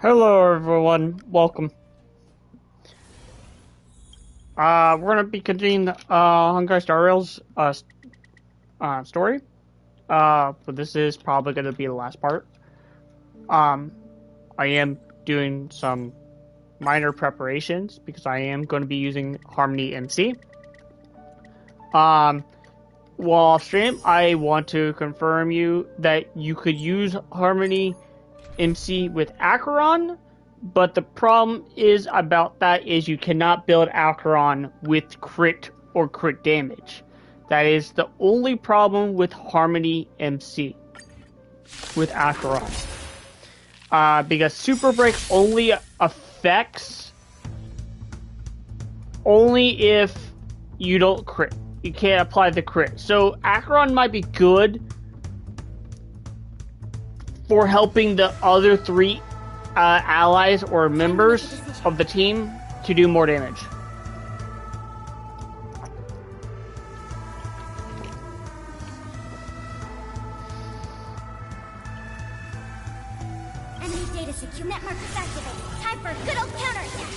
Hello everyone, welcome. We're gonna be continuing the Honkai Star Rail's story. But this is probably gonna be the last part. I am doing some minor preparations because I am going to be using Harmony MC. While off stream, I want to confirm you that you could use Harmony MC with Acheron, but the problem is about that is you cannot build Acheron with crit or crit damage. That is the only problem with Harmony MC with Acheron. Because Super Break only affects only if you don't crit. You can't apply the crit. So Acheron might be good for helping the other three allies or members of the team to do more damage. Enemy data secure. Net markers activated. Time for a good old counterattack.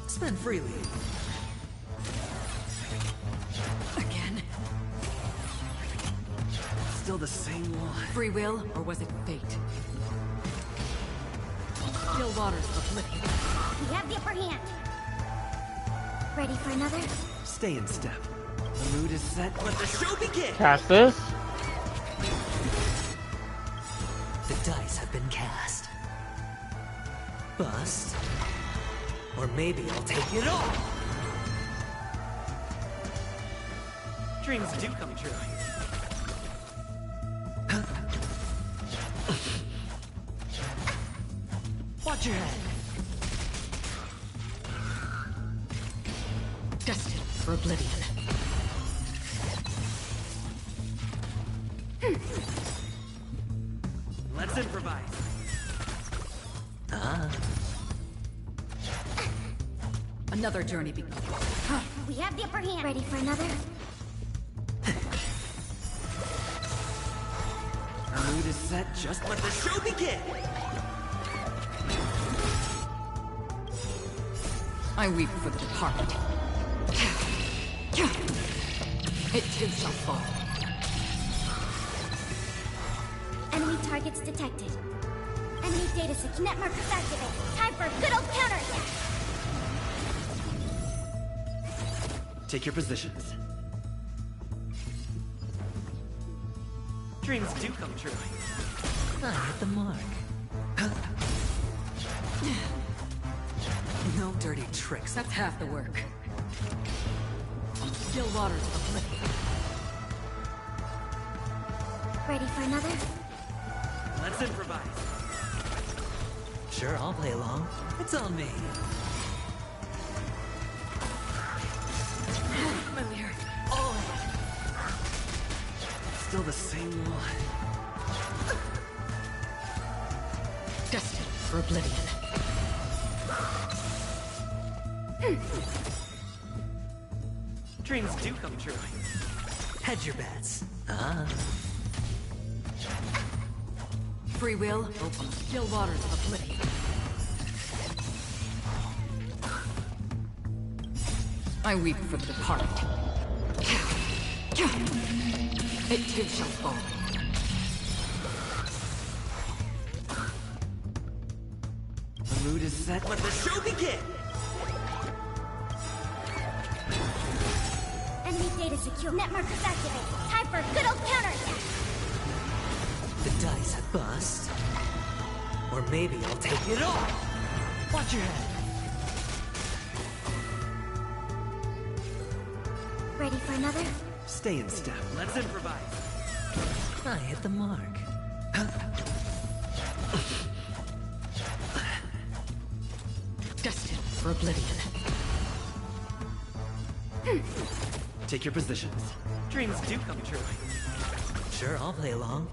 Spend freely. Again? Still the same one. Free will, or was it fate? Still waters of oblivion. We have the upper hand. Ready for another? Stay in step. The mood is set. Let the show begin! Cast this. The dice have been cast. Bust. Or maybe I'll take it all! Dreams do come true. Watch your head. Destined for oblivion. Let's improvise. Another journey begins. We have the upper hand. Ready for another? The mood is set. Just let the show begin! I weep for the departed. It too shall fall. Enemy targets detected. Enemy data secure. Net markers activated. Time for a good old counterattack. Take your positions. Dreams do come true. I hit the mark. No dirty tricks. That's half the work. Still waters of oblivion. Ready for another? Let's improvise. Sure, I'll play along. It's on me. Familiar. Oh. Still the same one. Destined for oblivion. Dreams do come true. Hedge your bets. Free will, or still waters of oblivion. I weep for the departed. It too shall fall. The mood is set. Let the show begin! Enemy data secure. Net markers activated. Time for a good old counterattack. The dice have bust. Or maybe I'll take it all! Watch your head. Ready for another? Stay in step. Let's improvise. I hit the mark. Destined for oblivion. Take your positions. Dreams do come true. Sure, I'll play along.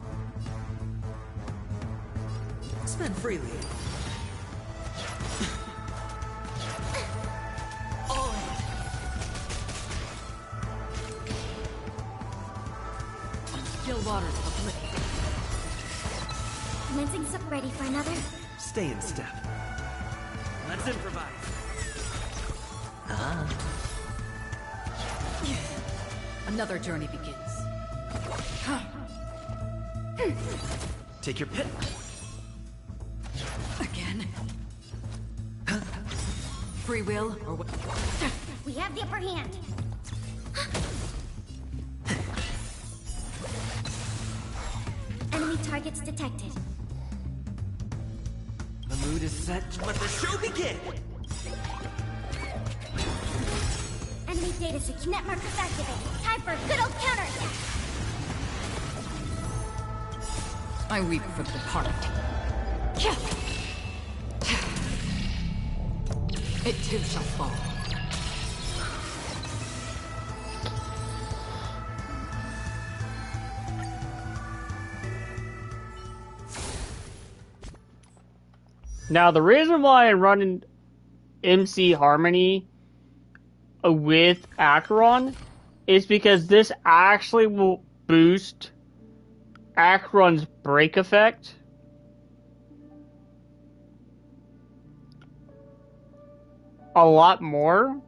Spend freely. Still waters oblivion. Commencing sub ready for another. Stay in step. Let's improvise. Another journey begins. Take your pick. Again. Free will or what? We have the upper hand. Enemy targets detected. The mood is set. Let the show begin. Enemy data kinet markers activated. Time for a good old counterattack. I weep for the departed. It too shall fall. Now, the reason why I'm running MC Harmony with Acheron is because this actually will boost Acheron's break effect. A lot more,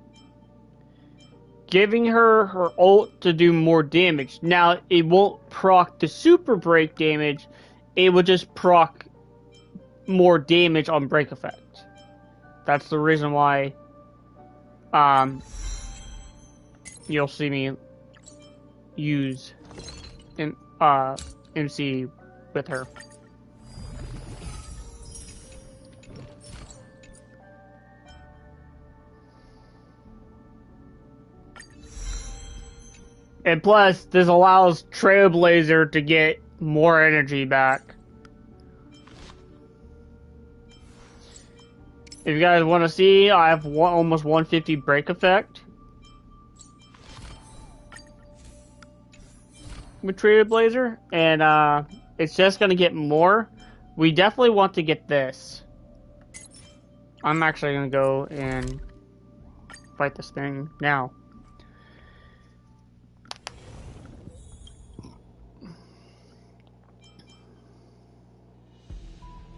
giving her her ult to do more damage. Now, it won't proc the super break damage, it will just proc more damage on break effect. That's the reason why you'll see me use MC with her. And plus, this allows Trailblazer to get more energy back. If you guys want to see, I have almost 150 break effect with Trailblazer, and it's just going to get more. We definitely want to get this. I'm actually going to go and fight this thing now.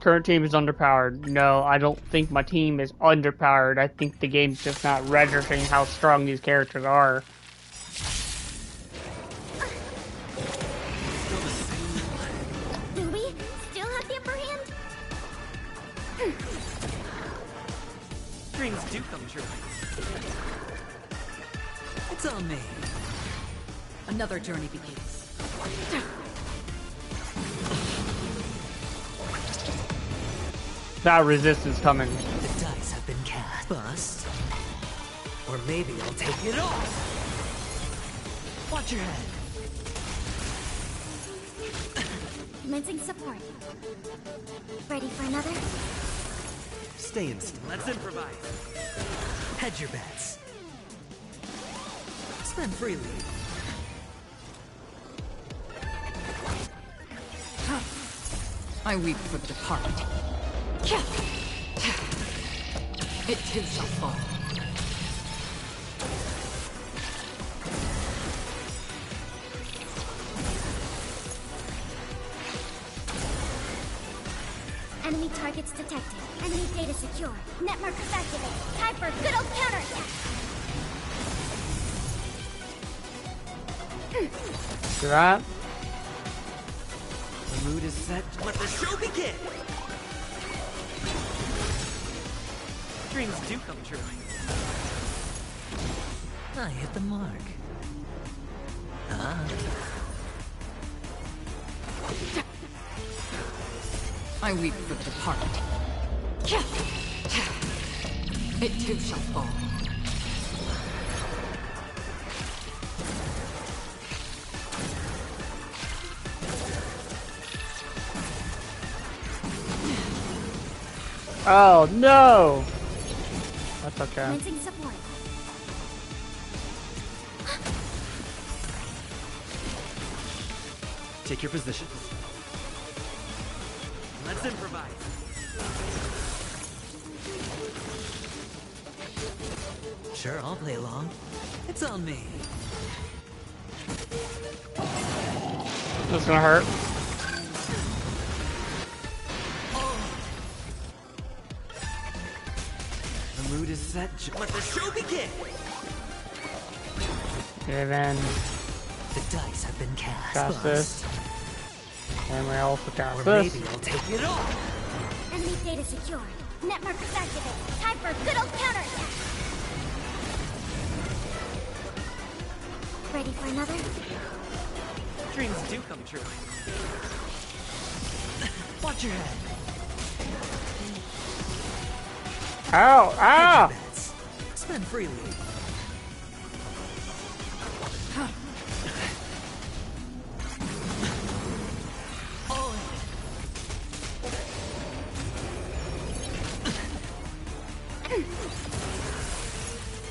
Current team is underpowered. No, I don't think my team is underpowered. I think the game's just not registering how strong these characters are. Do we still have the upper hand? Dreams do come true. It's on me. Another journey begins. That resistance coming. The dice have been cast. Bust. Or maybe I'll take it all. Watch your head. Commencing support. Ready for another? Stay in step. Let's improvise. Hedge your bets. Spend freely. I weep for the departed. It too shall fall. Enemy targets detected. Enemy data secure. Net markers activated. Time for a good old counterattack. See that? The mood is set. Let the show begin. Dreams do come true. I hit the mark. I weep for the departed. It too shall fall. Oh no! That's okay. Commencing support. Take your position. Let's improvise. Sure, I'll play along. It's on me. That's gonna hurt. The mood is set. Let the show begin. Okay, then The dice have been cast. cast this. And we also cast Or this. maybe I'll take it all. Enemy data secured. Net markers activated. Time for a good old counterattack. Ready for another? Dreams do come true. Watch your head. Ow! Hedge Ow! your bets. Spend freely. All in.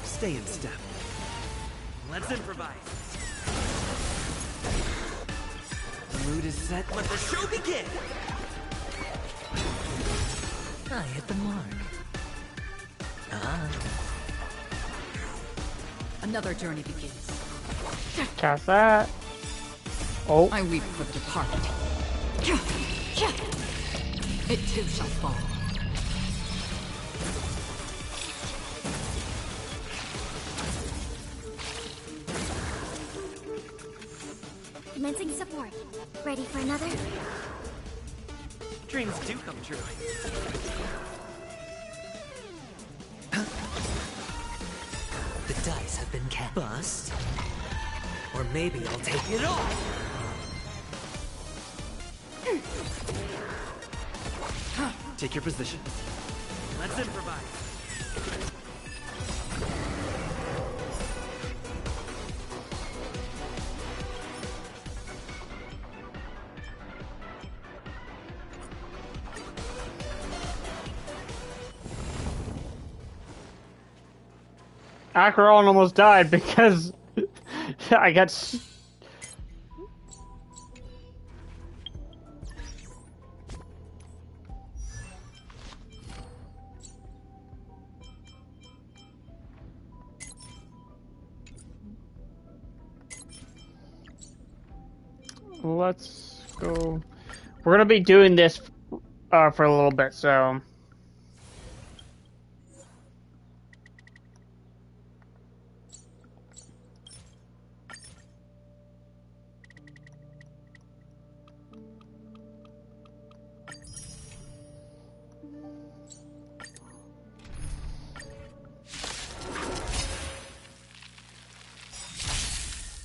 Stay in step. Let's improvise. The mood is set. Let the show begin. I hit the mark. Another journey begins. Cast that. Oh, I weep for the departed. It too shall fall. Commencing support. Ready for another? Dreams do come true. The dice have been cast. Bust. Or maybe I'll take it all. Take your position. Let's improvise. Acheron almost died because I got. Let's go. We're gonna be doing this for a little bit, so.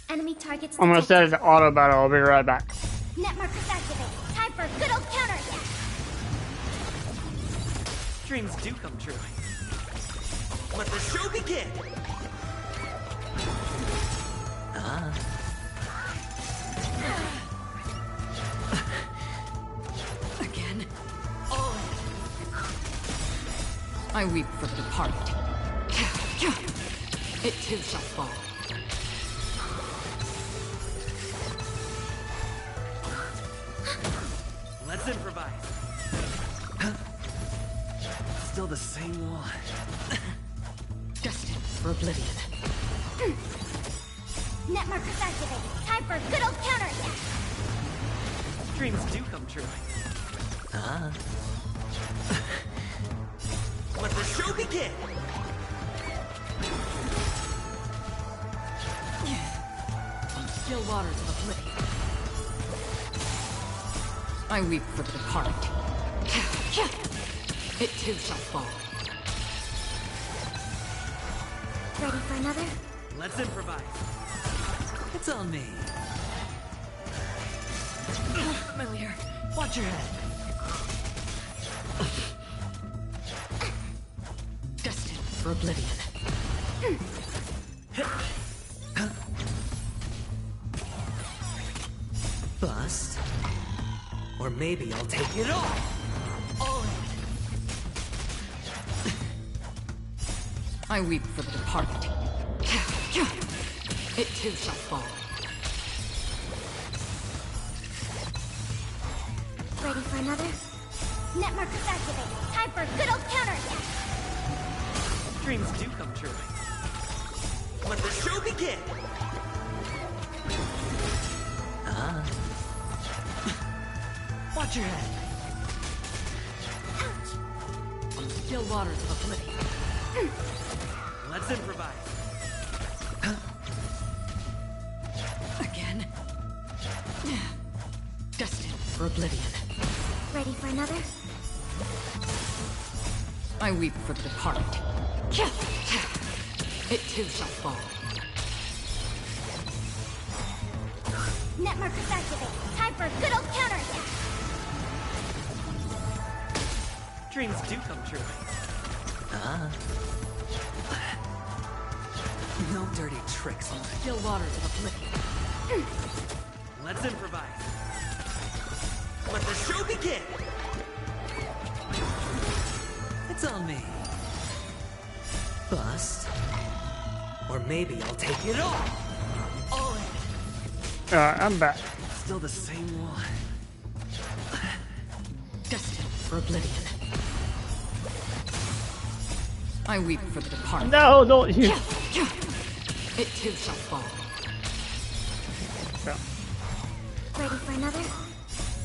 Enemy targets I'm gonna set it detected. to auto battle. I'll be right back. Net markers activated. Time for a good old counterattack. Dreams do come true. Let the show begin. Again. All in. I weep for the departed. It too shall fall. Let's improvise. Still the same one. Destined for oblivion. Net markers activated. Time for a good old counterattack. Dreams do come true. Let the show begin. On still waters of oblivion. I weep for the departed. It too shall fall. Ready for another? Let's improvise. It's on me. Familiar. Watch your head. Destined for oblivion. Bust. Or maybe I'll take it all. All in. I weep for the departed. It too shall fall. Ready for another? Net markers activated. Time for a good old counterattack. Dreams do come true. Let the show begin. Watch your head. Still waters of oblivion. Let's improvise. Again. Destined for oblivion. Ready for another? I weep for the departed. It too shall fall. Net markers activate. Time for a good old counterattack. Dreams do come true. No dirty tricks. Still waters of oblivion. Let's improvise. Let the show begin. It's on me. Bust. Or maybe I'll take it all. All in. I'm back. Still the same one. Destined for oblivion. I weep for the departed. No, don't you. It too shall fall. Ready for another?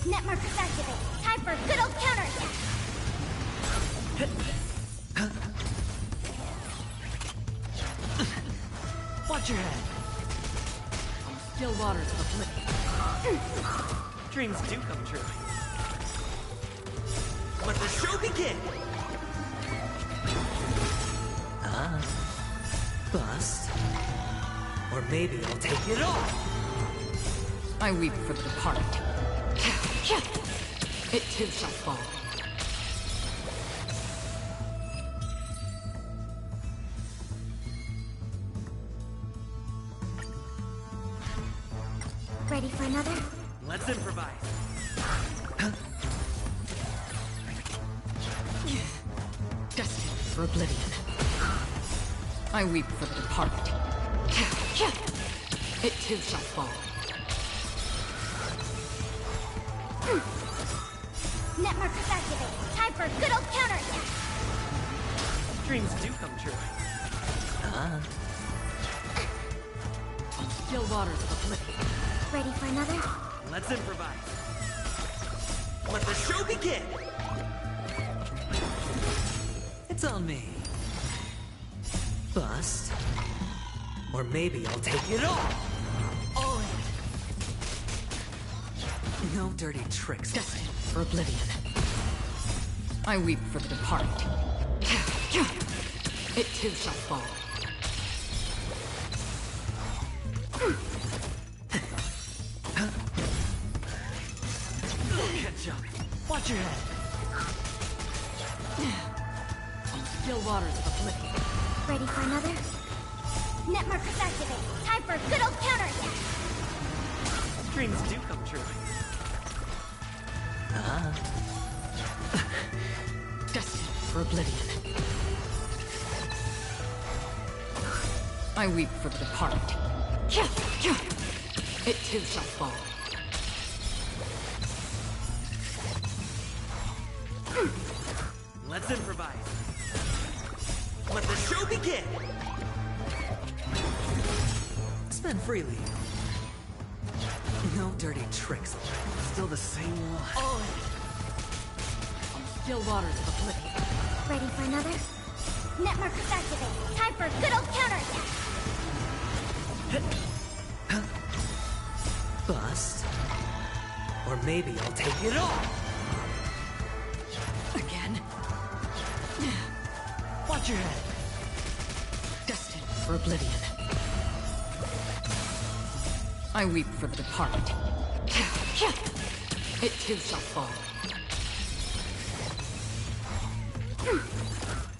Net markers activate. Time for a good old counterattack. Watch your head. Still waters of oblivion. Dreams do come true. Let the show begin. Bust. Or maybe I'll take it all. I weep for the departed. It too shall fall. Ready for another? Let's improvise. Destined for oblivion. I weep for the departed. It too shall fall. Net markers activate. Time for a good old counterattack. Dreams do come true. Still waters of oblivion. Ready for another? Let's improvise. Let the show begin. It's on me. Bust. Or maybe I'll take it all. All in. No dirty tricks. Destined for oblivion. I weep for the departed. It too shall fall. Catch up. Watch your head. Still waters of oblivion. Ready for another? Net markers activate. Time for a good old counterattack. Dreams do come true. Destined for oblivion. I weep for the departed. It too shall fall. Let's improvise. Let the show begin. Spend freely. No dirty tricks. Still the same one. All in. Still waters of oblivion. Ready for another? Net markers activate. Time for a good old counterattack. Bust. Or maybe I'll take it all. Again. Watch your head. Destined for oblivion. I weep for the departed. It too shall fall.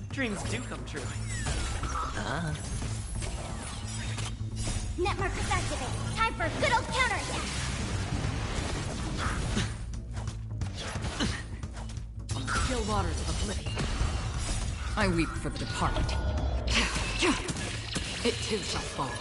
Dreams do come true. Net markers activate. Time for a good old counterattack. Still waters of oblivion. I weep for the departed. It too shall fall.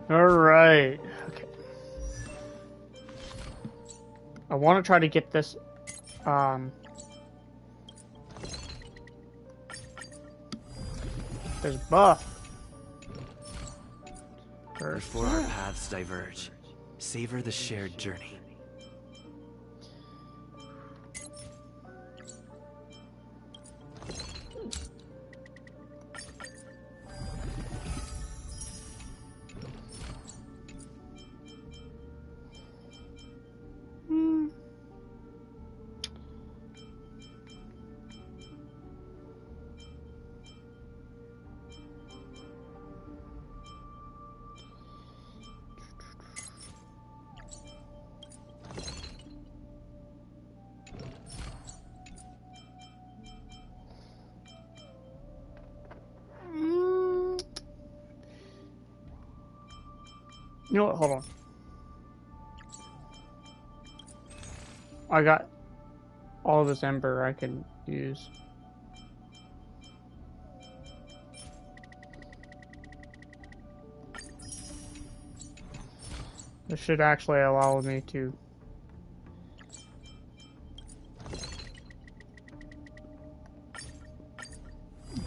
Alright. Okay. I want to try to get this, this buff. Before our paths diverge, savor the shared journey. You know what? Hold on. I got all this ember I can use. This should actually allow me to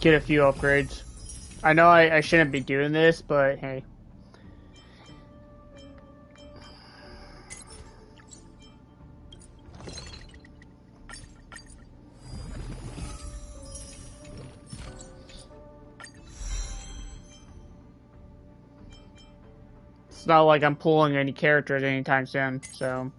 get a few upgrades. I know I shouldn't be doing this, but hey. It's not like I'm pulling any characters anytime soon, so.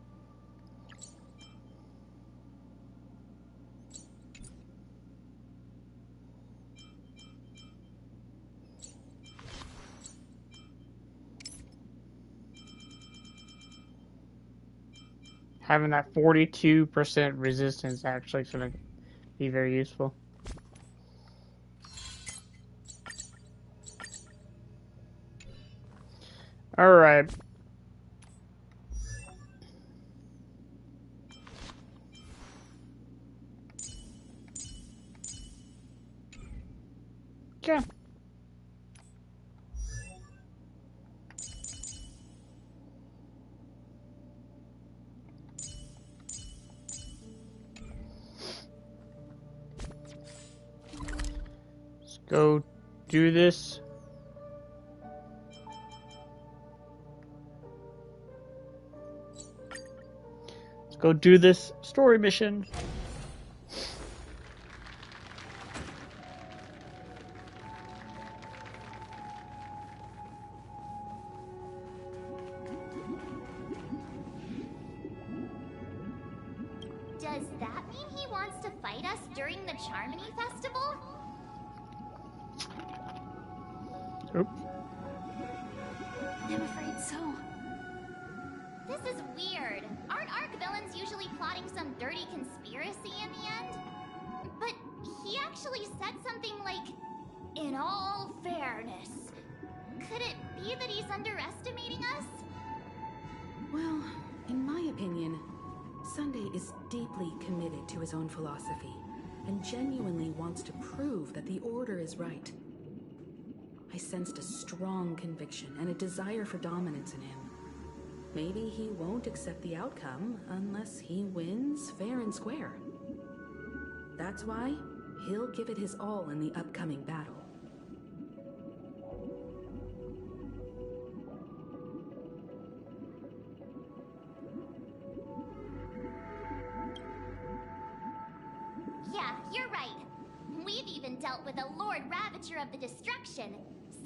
Having that 42% resistance actually is going to be very useful. Alright. Okay. Let's go do this. Let's go do this story mission. Does that mean he wants to fight us during the Charmony Festival? Oops. I'm afraid so. This is weird. Aren't Arc villains usually plotting some dirty conspiracy in the end? But he actually said something like, "In all fairness." Could it be that he's underestimating us? Well, in my opinion, Sunday is deeply committed to his own philosophy and genuinely wants to prove that the Order is right. I sensed a strong conviction and a desire for dominance in him. Maybe he won't accept the outcome unless he wins fair and square. That's why he'll give it his all in the upcoming battle. Yeah, you're right. We've even dealt with a Lord Ravager of the Destruction,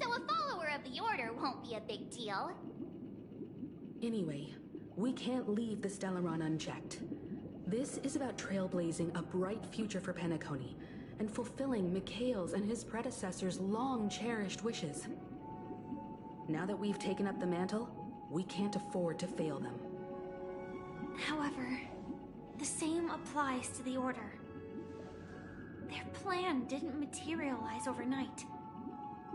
so a follower of the Order won't be a big deal. Anyway, we can't leave the Stellaron unchecked. This is about trailblazing a bright future for Penacony and fulfilling Mikhail's and his predecessors' long-cherished wishes. Now that we've taken up the mantle, we can't afford to fail them. However, the same applies to the Order. Their plan didn't materialize overnight,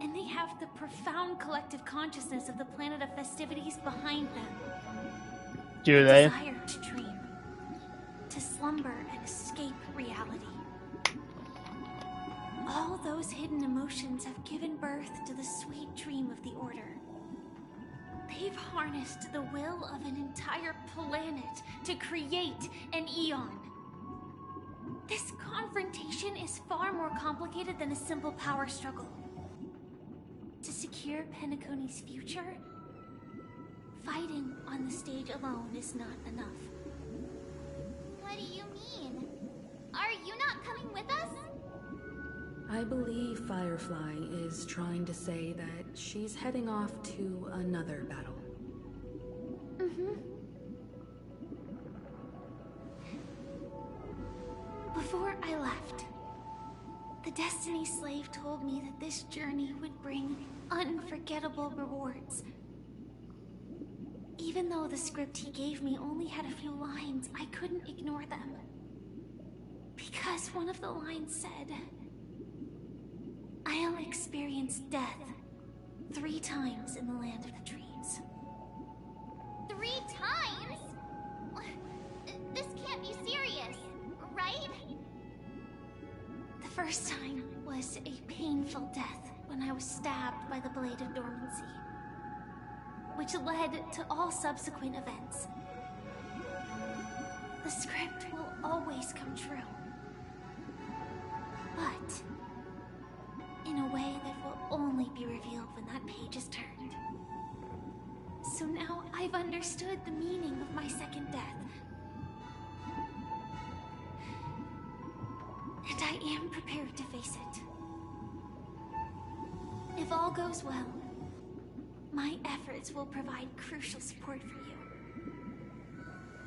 and they have the profound collective consciousness of the planet of festivities behind them. Do they? Desire to dream, to slumber and escape reality. All those hidden emotions have given birth to the sweet dream of the Order. They've harnessed the will of an entire planet to create an Eon. This confrontation is far more complicated than a simple power struggle. To secure Penacony's future, fighting on the stage alone is not enough. What do you mean? Are you not coming with us? I believe Firefly is trying to say that she's heading off to another battle. Before I left, the Destiny Slave told me that this journey would bring unforgettable rewards. Even though the script he gave me only had a few lines, I couldn't ignore them. Because one of the lines said, "I'll experience death 3 times in the land of the dreams." 3 times? This can't be serious, right? The first time was a painful death when I was stabbed by the Blade of Dormancy, which led to all subsequent events. The script will always come true, but in a way that will only be revealed when that page is turned. So now I've understood the meaning of my second death. And I am prepared to face it. If all goes well, my efforts will provide crucial support for you.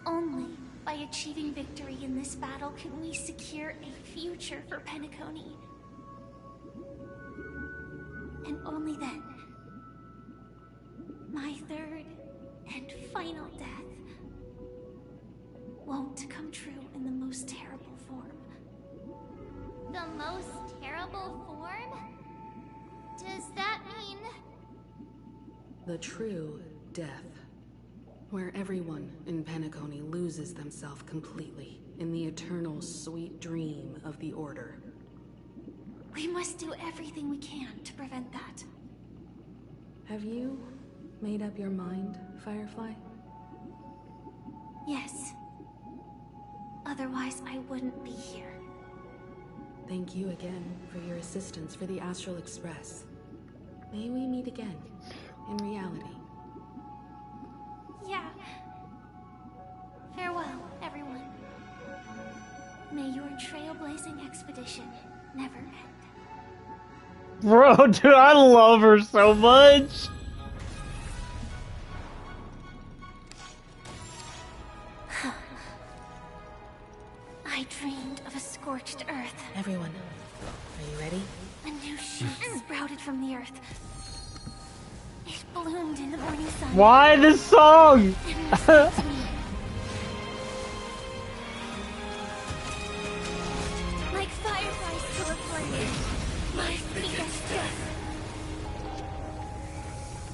Only by achieving victory in this battle can we secure a future for Penacony. And only then, my third and final death won't come true in the most terrible form. The most terrible form? Does that mean... The true death. Where everyone in Penacony loses themselves completely in the eternal sweet dream of the Order. We must do everything we can to prevent that. Have you made up your mind, Firefly? Yes. Otherwise, I wouldn't be here. Thank you again for your assistance for the Astral Express. May we meet again, in reality. Yeah. Farewell, everyone. May your trailblazing expedition never end. Bro, dude, I love her so much. I dreamed of a scorched earth. Everyone, are you ready? A new shoot sprouted from the earth. It bloomed in the morning sun. Why this song? And listened to me. Like fireflies to a flame. My biggest death.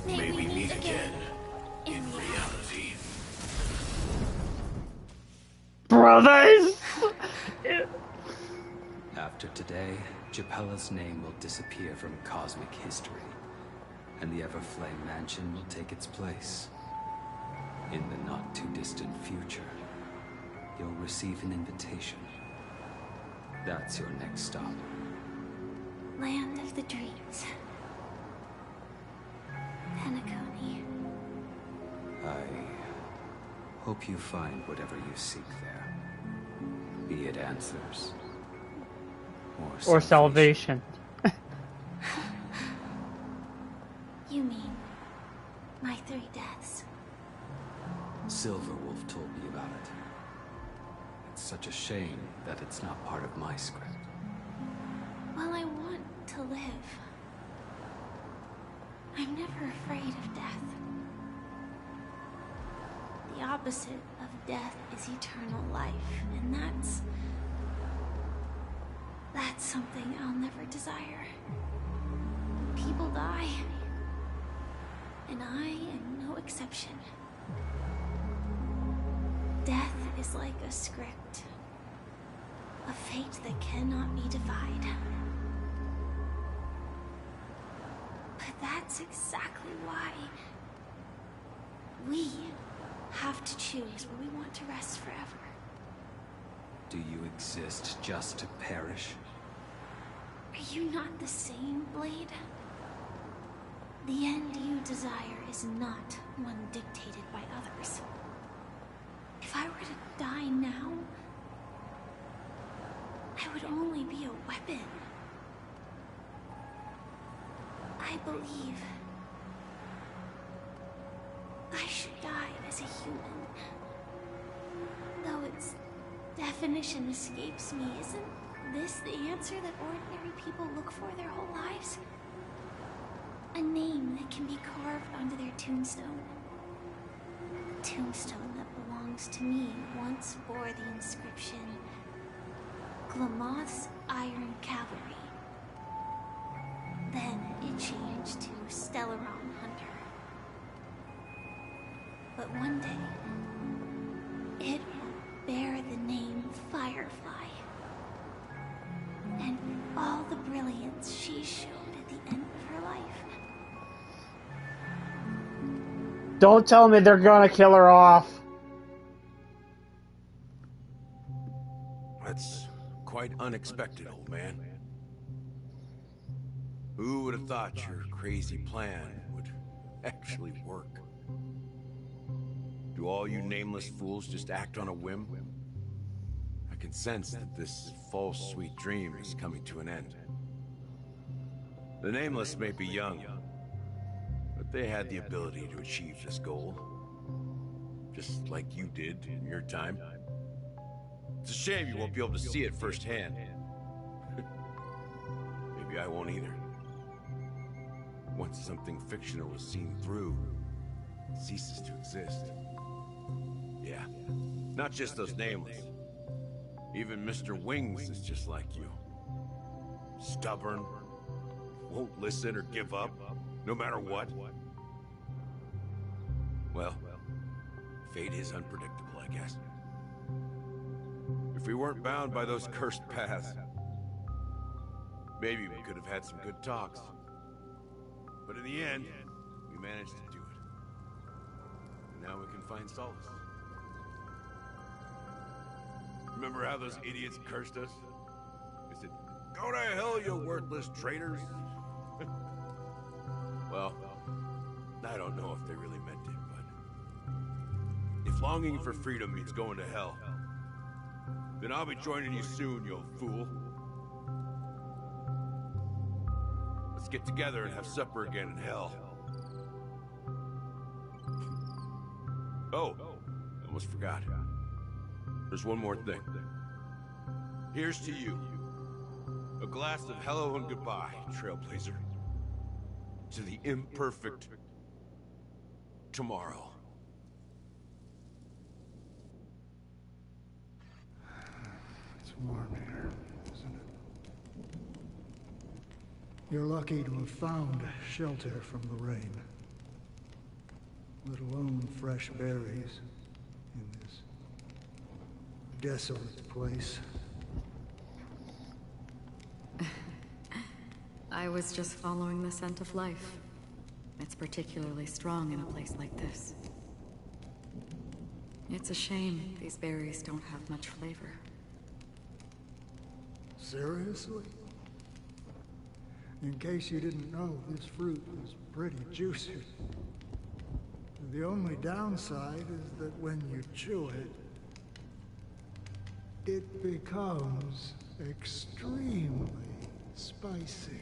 May we meet again in reality. Brothers! After today, Japella's name will disappear from cosmic history, and the Everflame Mansion will take its place. In the not-too-distant future, you'll receive an invitation. That's your next stop. Land of the dreams. Penacony. I hope you find whatever you seek there. Be it answers Or salvation. You mean my 3 deaths? Silverwolf told me about it. It's such a shame that it's not part of my script. Well, I want to live. I'm never afraid of death. The opposite of death is eternal life, and that's something I'll never desire. People die, and I am no exception. Death is like a script, a fate that cannot be defied. But that's exactly why We have to choose where we want to rest forever. Do you exist just to perish? Are you not the same, Blade? The end you desire is not one dictated by others. If I were to die now, I would only be a weapon. I believe I should die as a human. Though its definition escapes me, isn't this the answer that ordinary people look for their whole lives? A name that can be carved onto their tombstone. A tombstone that belongs to me once bore the inscription, Glamoth's Iron Cavalry. Then it changed to Stellaron Hunter. But one day, it will bear the name Firefly. And all the brilliance she showed at the end of her life. Don't tell me they're gonna kill her off. That's quite unexpected, old man. Who would have thought your crazy plan would actually work? Do all you nameless fools just act on a whim? I can sense that this false sweet dream is coming to an end. The nameless may be young, but they had the ability to achieve this goal. Just like you did in your time. It's a shame you won't be able to see it firsthand. Maybe I won't either. Once something fictional is seen through, it ceases to exist. Yeah, not just those nameless. Even Mr. Wings is just like you. Stubborn, won't listen or give up, no matter what. Well, fate is unpredictable, I guess. If we weren't bound by those cursed paths, maybe we could have had some good talks. But in the end, we managed to do it. And now we can find solace. Remember how those idiots cursed us? They said, "Go to hell, you worthless traitors." Well, I don't know if they really meant it, but if longing for freedom means going to hell, then I'll be joining you soon, you old fool. Let's get together and have supper again in hell. Oh, I almost forgot. There's one more thing. Here's to you. A glass of hello and goodbye, Trailblazer. To the imperfect tomorrow. It's warm here, isn't it? You're lucky to have found shelter from the rain. Let alone fresh berries in this desolate place. I was just following the scent of life. It's particularly strong in a place like this. It's a shame these berries don't have much flavor. Seriously? In case you didn't know, this fruit is pretty juicy. The only downside is that when you chew it, it becomes extremely spicy.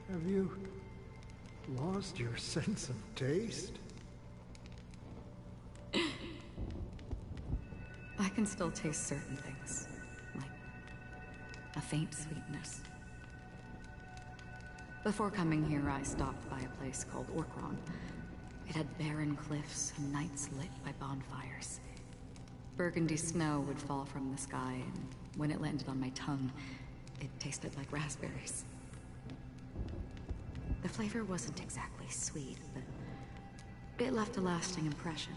Have you lost your sense of taste? I can still taste certain things, like a faint sweetness. Before coming here, I stopped by a place called Orkron. It had barren cliffs and nights lit by bonfires. Burgundy snow would fall from the sky, and when it landed on my tongue, it tasted like raspberries. The flavor wasn't exactly sweet, but it left a lasting impression.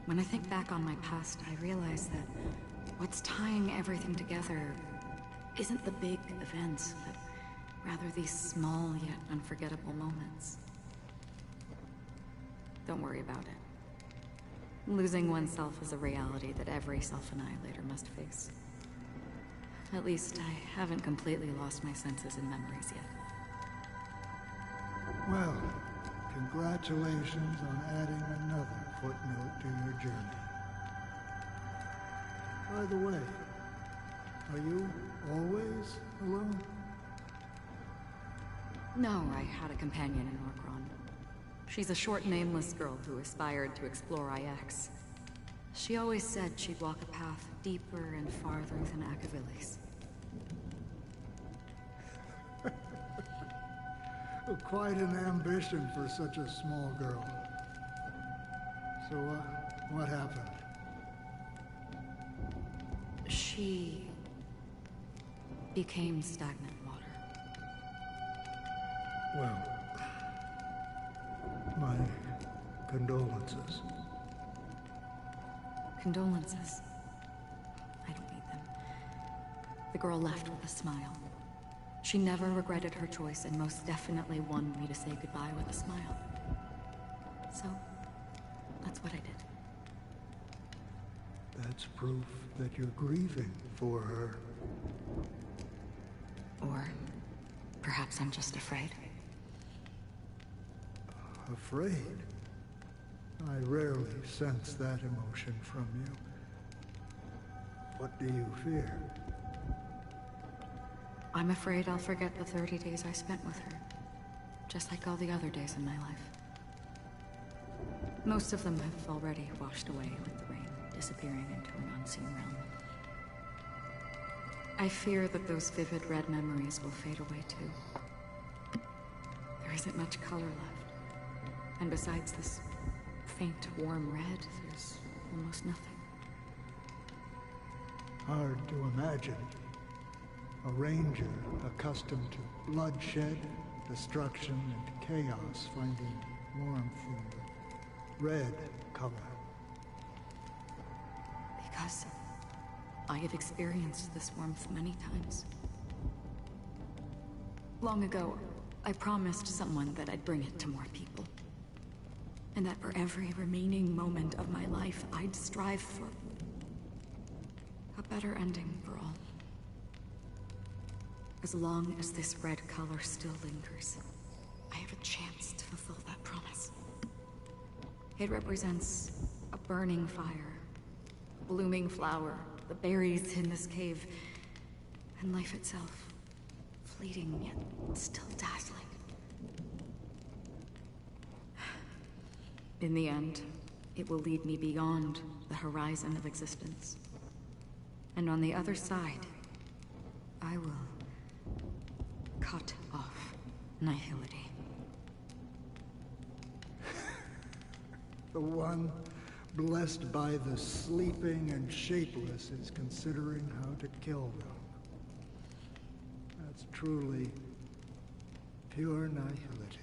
When I think back on my past, I realize that what's tying everything together isn't the big events, but Rather, these small yet unforgettable moments. Don't worry about it. Losing oneself is a reality that every self-annihilator must face. At least, I haven't completely lost my senses and memories yet. Well, congratulations on adding another footnote to your journey. By the way, are you always alone? No, I had a companion in Orkron. She's a short, nameless girl who aspired to explore IX. She always said she'd walk a path deeper and farther than Akavili's. Quite an ambition for such a small girl. So, what happened? She became stagnant water. Well, my condolences. Condolences. I don't need them. The girl left with a smile. She never regretted her choice and most definitely wanted me to say goodbye with a smile. So, that's what I did. That's proof that you're grieving for her. Or perhaps I'm just afraid. Afraid? I rarely sense that emotion from you. What do you fear? I'm afraid I'll forget the 30 days I spent with her. Just like all the other days in my life. Most of them have already washed away with the rain, disappearing into an unseen realm. I fear that those vivid red memories will fade away too. There isn't much color left. And besides this faint, warm red, there's almost nothing. Hard to imagine. A ranger accustomed to bloodshed, destruction, and chaos finding warmth in the red color. Because I have experienced this warmth many times. Long ago, I promised someone that I'd bring it to more people. And that for every remaining moment of my life, I'd strive for a better ending for all. As long as this red color still lingers, I have a chance to fulfill that promise. It represents a burning fire, a blooming flower, the berries in this cave, and life itself, fleeting yet still dazzling. In the end, it will lead me beyond the horizon of existence. And on the other side, I will cut off nihility. The one blessed by the sleeping and shapeless is considering how to kill them. That's truly pure nihility.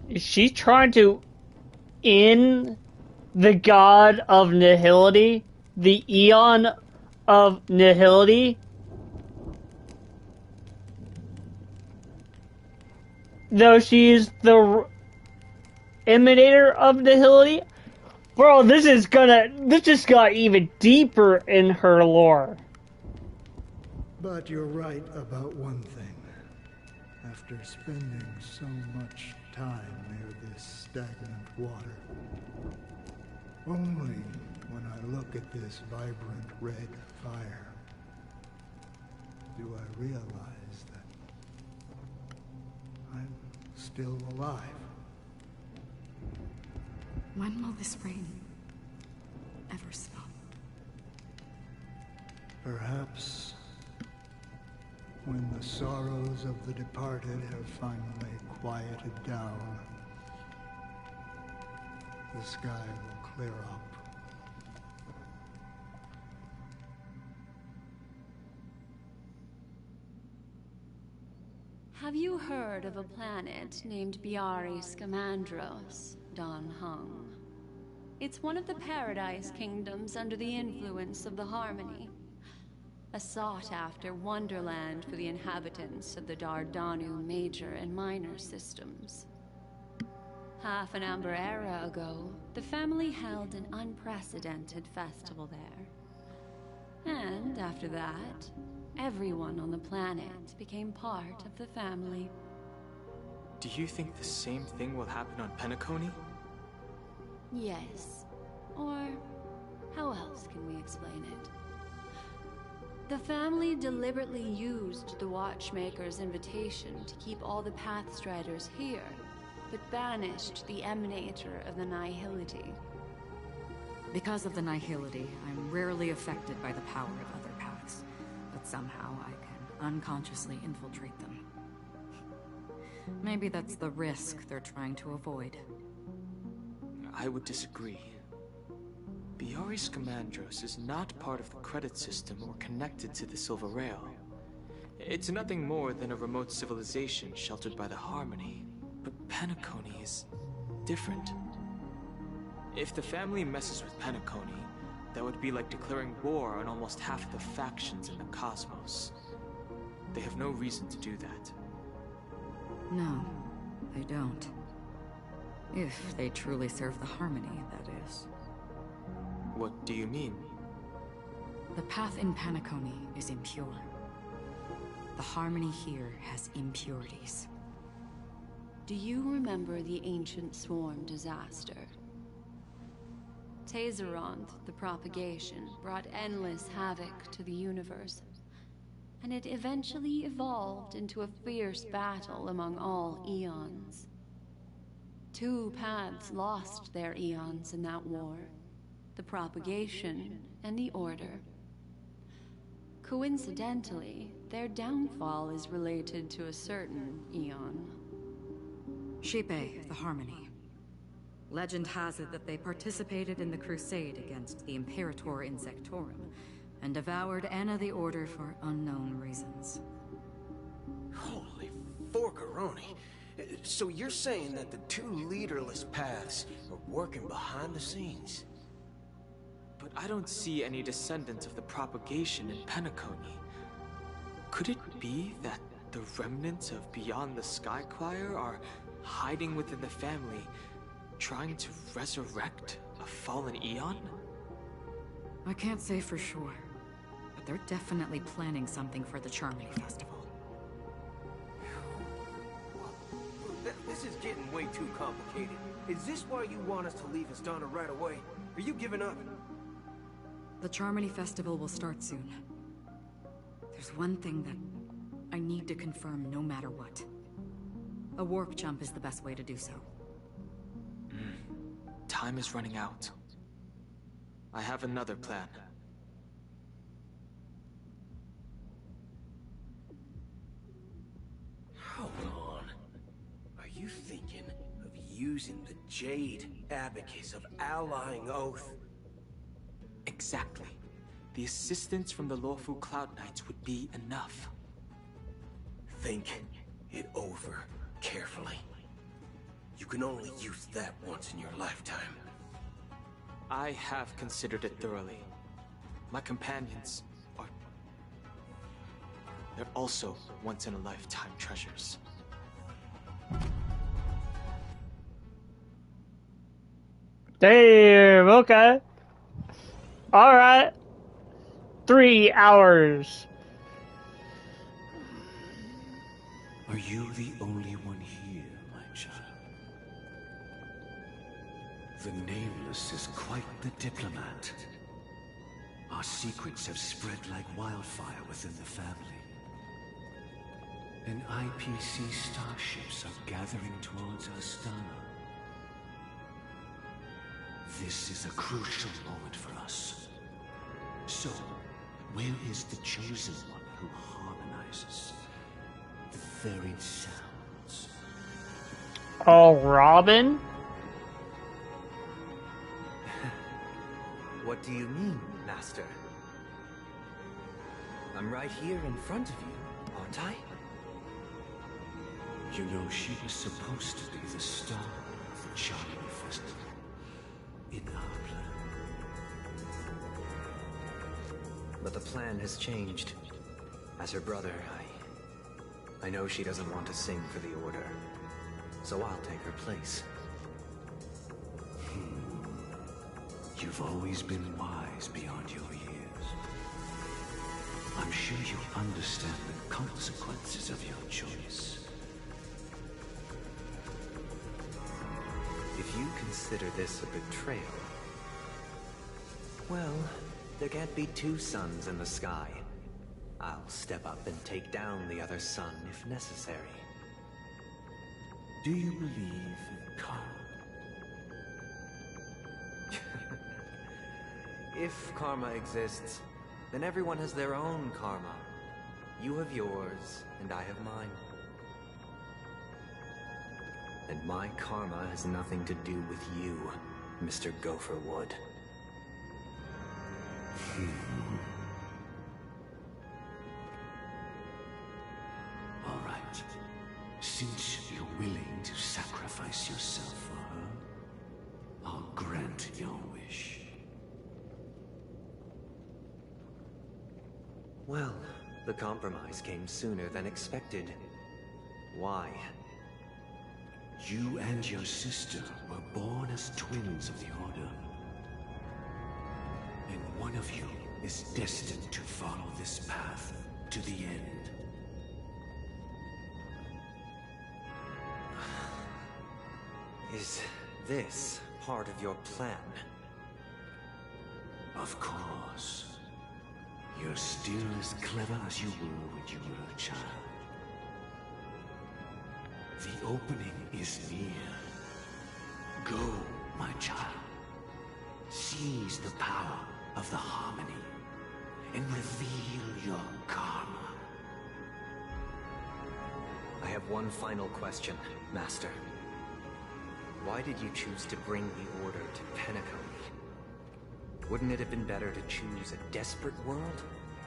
Is she trying to end the god of nihility? The Eon of nihility? Though she is the emanator of nihility? Bro, this just got even deeper in her lore. But you're right about one thing. After spending so much time near this stagnant water, only when I look at this vibrant red fire do I realize that I'm still alive. When will this rain ever stop? Perhaps when the sorrows of the departed have finally quieted down, the sky will clear up. Have you heard of a planet named Biari Scamandros, Don Hung? It's one of the Paradise Kingdoms under the influence of the Harmony. a sought-after wonderland for the inhabitants of the Dardanu major and minor systems. Half an Amber Era ago, the family held an unprecedented festival there. And after that, everyone on the planet became part of the family. Do you think the same thing will happen on Penacony? Yes. Or how else can we explain it? The family deliberately used the Watchmaker's invitation to keep all the Pathstriders here, but banished the Emanator of the Nihility. Because of the Nihility, I'm rarely affected by the power of other paths, but somehow I can unconsciously infiltrate them. Maybe that's the risk they're trying to avoid. I would disagree. Biaris Scamandros is not part of the credit system or connected to the Silver Rail. It's nothing more than a remote civilization sheltered by the Harmony. But Penacony is different. If the family messes with Penacony, that would be like declaring war on almost half of the factions in the cosmos. They have no reason to do that. No, they don't. If they truly serve the Harmony, that is. What do you mean? The path in Penacony is impure. The Harmony here has impurities. Do you remember the Ancient Swarm disaster? Tazeronth, the propagation, brought endless havoc to the universe, and it eventually evolved into a fierce battle among all eons. 2 paths lost their eons in that war, the propagation and the order. Coincidentally, their downfall is related to a certain eon. Sheepe, the Harmony. Legend has it that they participated in the crusade against the Imperator Insectorum, and devoured Anna the Order for unknown reasons. Holy forkeroni. So you're saying that the 2 leaderless paths are working behind the scenes? But I don't see any descendants of the propagation in Penacony. Could it be that the remnants of Beyond the Sky Choir are hiding within the family, trying to resurrect a fallen eon? I can't say for sure, but they're definitely planning something for the Charmony Festival. This is getting way too complicated. Is this why you want us to leave Astana right away? Are you giving up? The Charmony Festival will start soon. There's one thing that I need to confirm no matter what. A warp jump is the best way to do so. Time is running out. I have another plan. Hold on. Are you thinking of using the Jade Abacus of Allying Oath? Exactly. The assistance from the Lawful Cloud Knights would be enough. Think it over carefully. You can only use that once in your lifetime. I have considered it thoroughly. My companions are... they're also once-in-a-lifetime treasures. Damn, okay. Alright. 3 hours. Are you the only one here, my child? The Nameless is quite the diplomat. Our secrets have spread like wildfire within the family. And IPC starships are gathering towards Astana. This is a crucial moment for us. So, where is the chosen one who harmonizes the varied sounds? Oh, Robin? What do you mean, Master? I'm right here in front of you, aren't I? You know, she was supposed to be the star of the Charmony Festival. In our plan. but the plan has changed. As her brother, I know she doesn't want to sing for the Order, so I'll take her place. You've always been wise beyond your years. I'm sure you understand the consequences of your choice. If you consider this a betrayal, well, there can't be two suns in the sky. I'll step up and take down the other sun if necessary. Do you believe in karma? If karma exists, then everyone has their own karma. You have yours, and I have mine. And my karma has nothing to do with you, Mr. Gopherwood. All right. Since you're willing to sacrifice yourself for her, I'll grant your wish. Well, the compromise came sooner than expected. Why? You and your sister were born as twins of the Order. And one of you is destined to follow this path to the end. Is this part of your plan? Of course. You're still as clever as you were when you were a child. The opening is near. Go, my child. Seize the power of the harmony and reveal your karma. I have one final question, Master. Why did you choose to bring the Order to Penacony? Wouldn't it have been better to choose a desperate world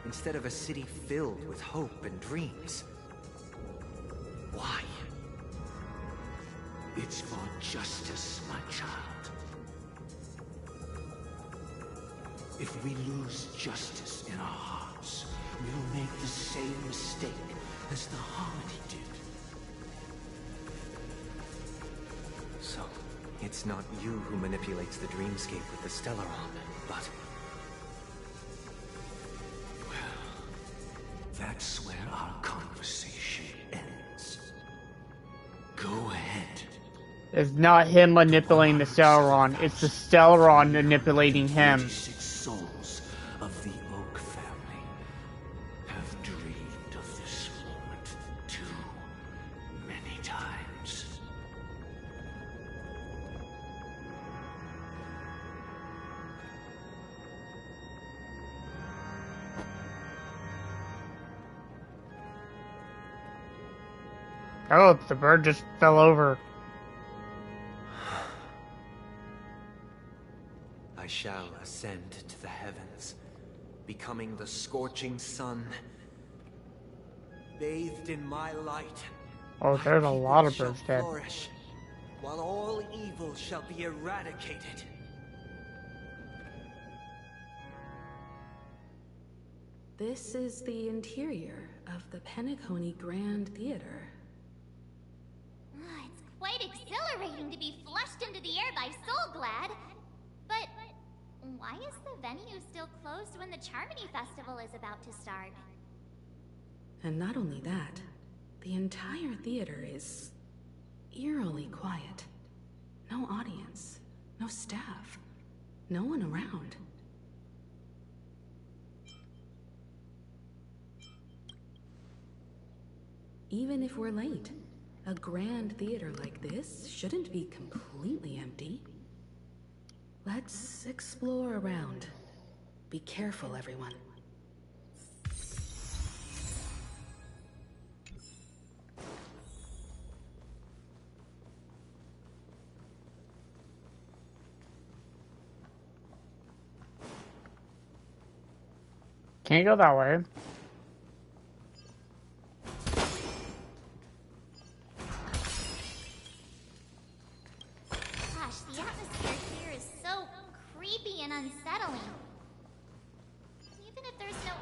instead of a city filled with hope and dreams? Why? It's for justice, my child. If we lose justice in our hearts, we'll make the same mistake as the Harmony did. So, it's not you who manipulates the dreamscape with the Stellaron, but... Well, that's where our conversation ends. Go ahead. It's not him manipulating the Stellaron, it's the Stellaron manipulating him. 36 souls of the Oak family have dreamed of this moment too many times. Oh, the bird just fell over. I shall ascend to the heavens, becoming the scorching sun. Bathed in my light, Oh, my there's a people lot of shall birds dead. flourish, while all evil shall be eradicated. This is the interior of the Penacony Grand Theater. It's quite exhilarating to be flushed into the air by Soulglad. But why is the venue still closed when the Charmony Festival is about to start? And not only that, the entire theater is eerily quiet. No audience, no staff, no one around. Even if we're late, a grand theater like this shouldn't be completely empty. Let's explore around. Be careful, everyone. Can't go that way. Gosh, the atmosphere here is so creepy and unsettling. Even if there's no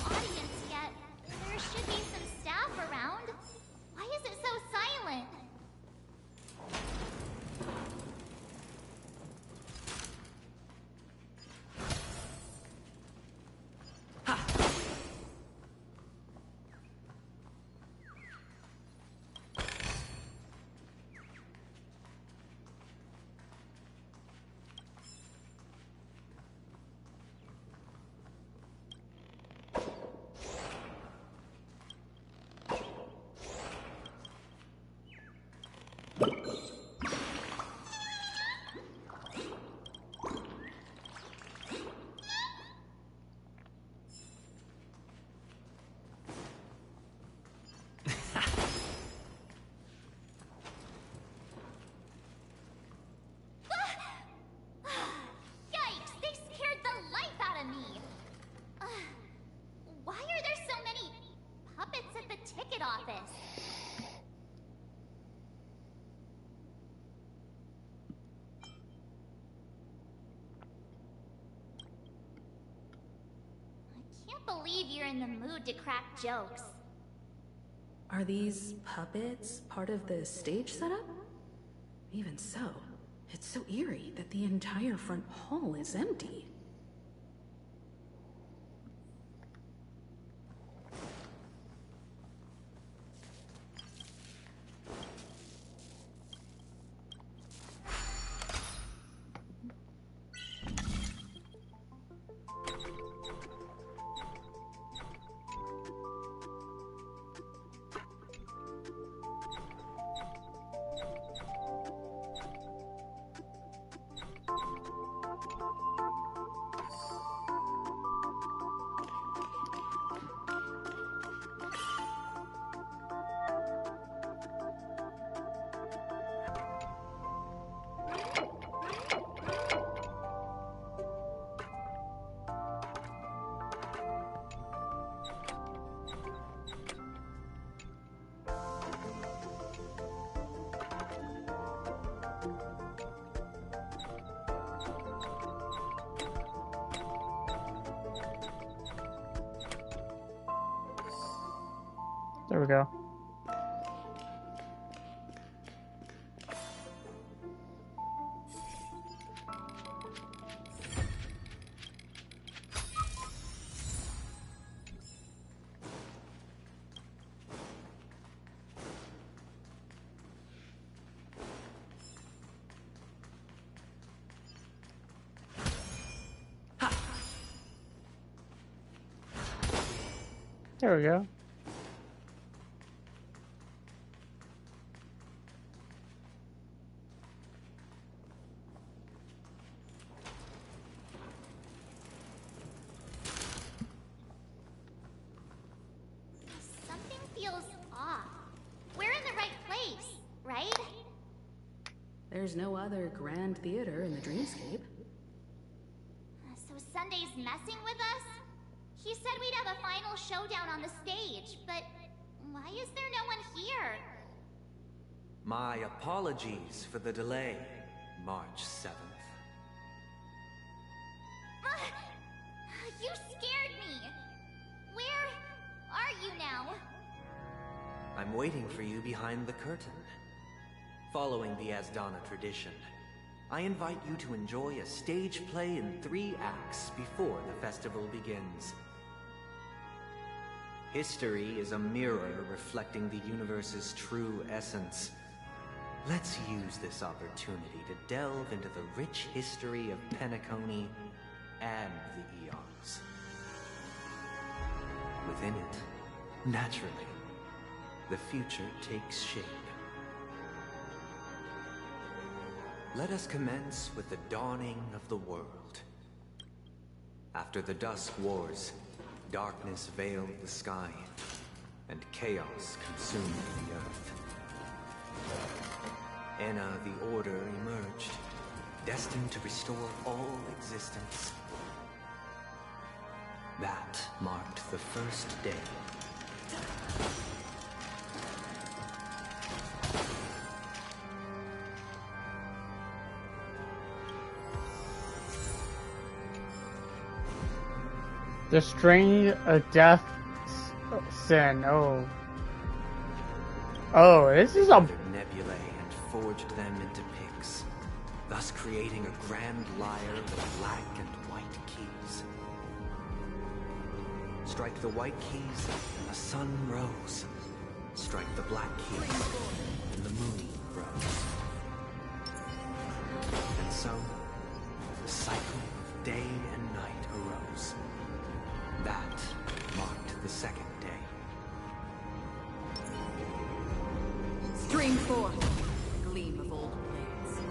can't believe you're in the mood to crack jokes. Are these puppets part of the stage setup? Even so, it's so eerie that the entire front hall is empty. There we go. There we go. Something feels off. We're in the right place, right? There's no other grand theater in the dreamscape. So Sunday's messing with us? He said we'd have a final showdown on the stage, but why is there no one here? My apologies for the delay, March 7th. You scared me. Where are you now? I'm waiting for you behind the curtain. Following the Asdana tradition, I invite you to enjoy a stage play in 3 acts before the festival begins. History is a mirror reflecting the universe's true essence. Let's use this opportunity to delve into the rich history of Penacony and the eons. Within it, naturally, the future takes shape. Let us commence with the dawning of the world. After the Dusk Wars, darkness veiled the sky, and chaos consumed the earth. Enna the Order emerged, destined to restore all existence. That marked the first day. The string of death sin. Oh. Oh, this is a nebulae and forged them into picks, thus creating a grand lyre of black and white keys. Strike the white keys, and the sun rose. Strike the black keys, and the moon rose. And so, the cycle of day and night arose. That marked the second day. Stream forth, the gleam of old blades.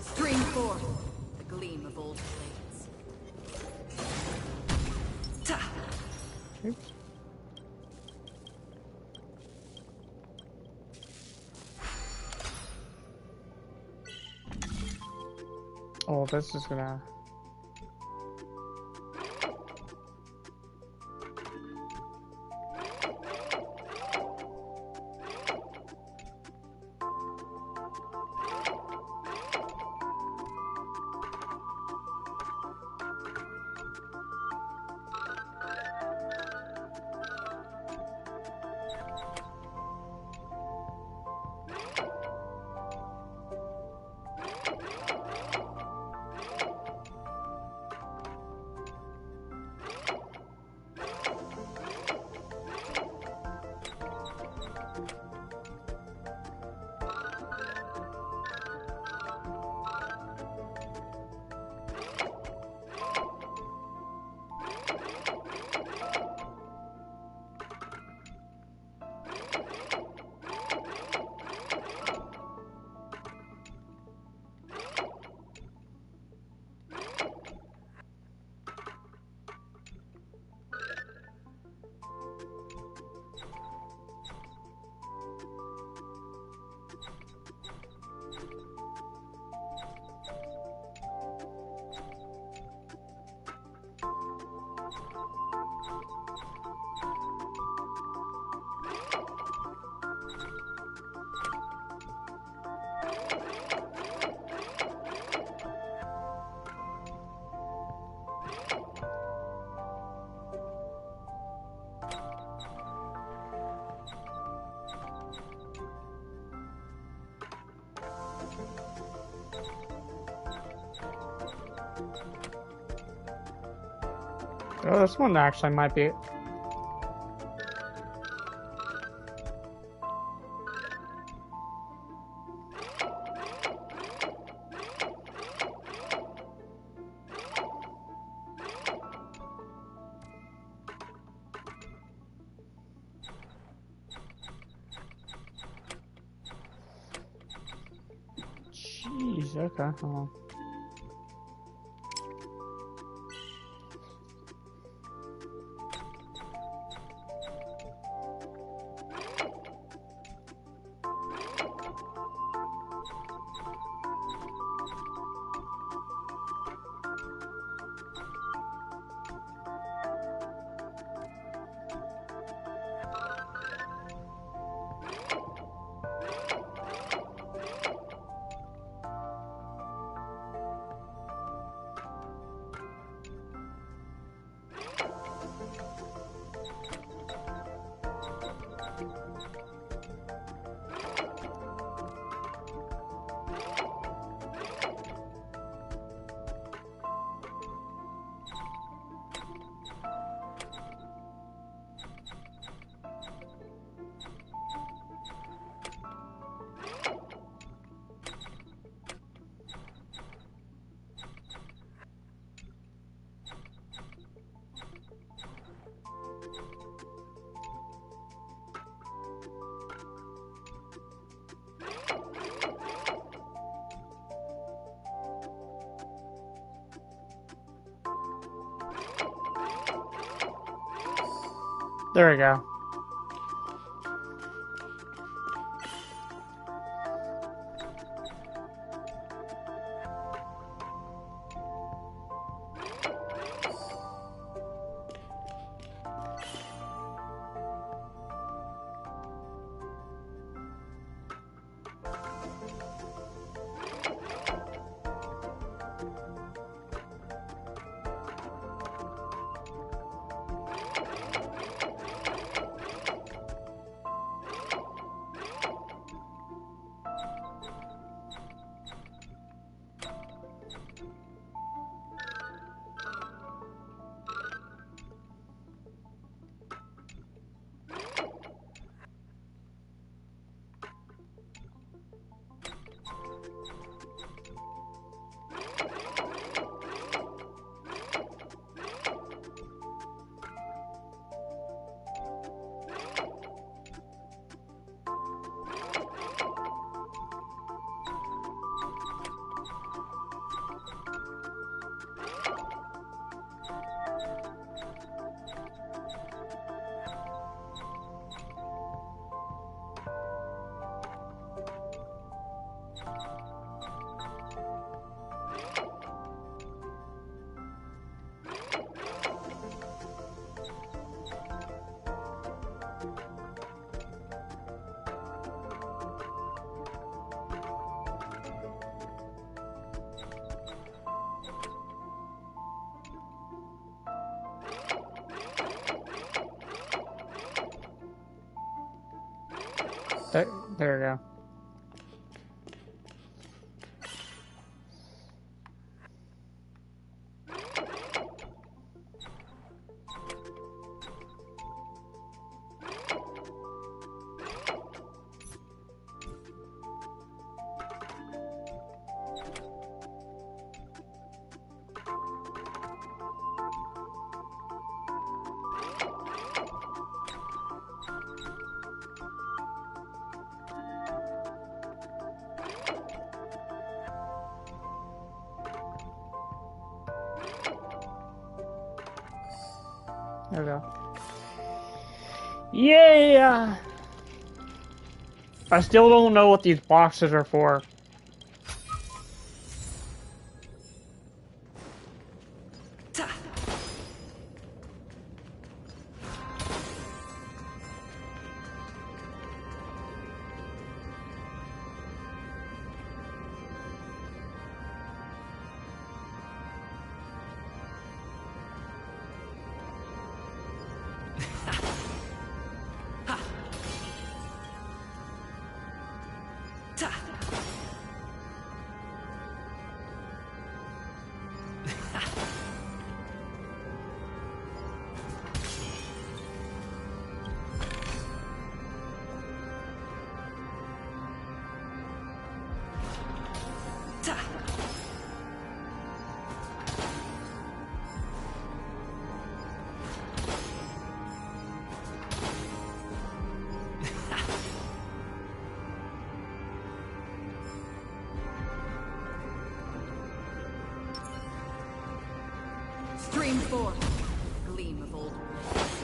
Stream forth, the gleam of old blades. Oops. Oh, this is gonna... Oh, this one actually might be. Jeez, okay. Hold on. There we go. There we go. There we go. Yeah! I still don't know what these boxes are for. 4. Gleam of old blades.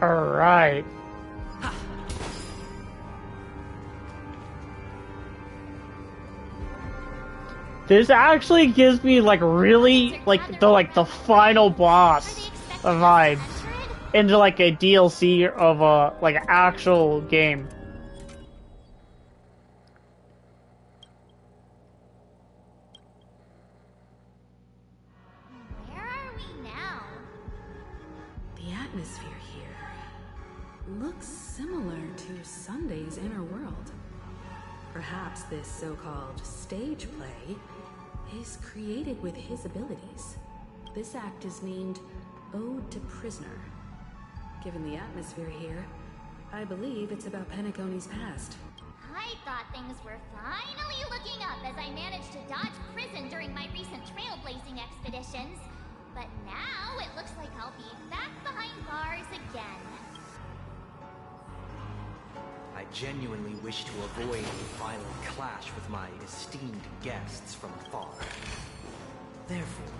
Alright. This actually gives me like really like the final boss vibes into like a DLC of a like an actual game. Where are we now? The atmosphere here looks similar to Sunday's inner world. Perhaps this so-called stage play is created with his abilities. This act is named Ode to Prisoner. Given the atmosphere here, I believe it's about Penacony's past. I thought things were finally looking up as I managed to dodge prison during my recent trailblazing expeditions. But now it looks like I'll be back behind bars again. I genuinely wish to avoid a violent clash with my esteemed guests from afar. Therefore,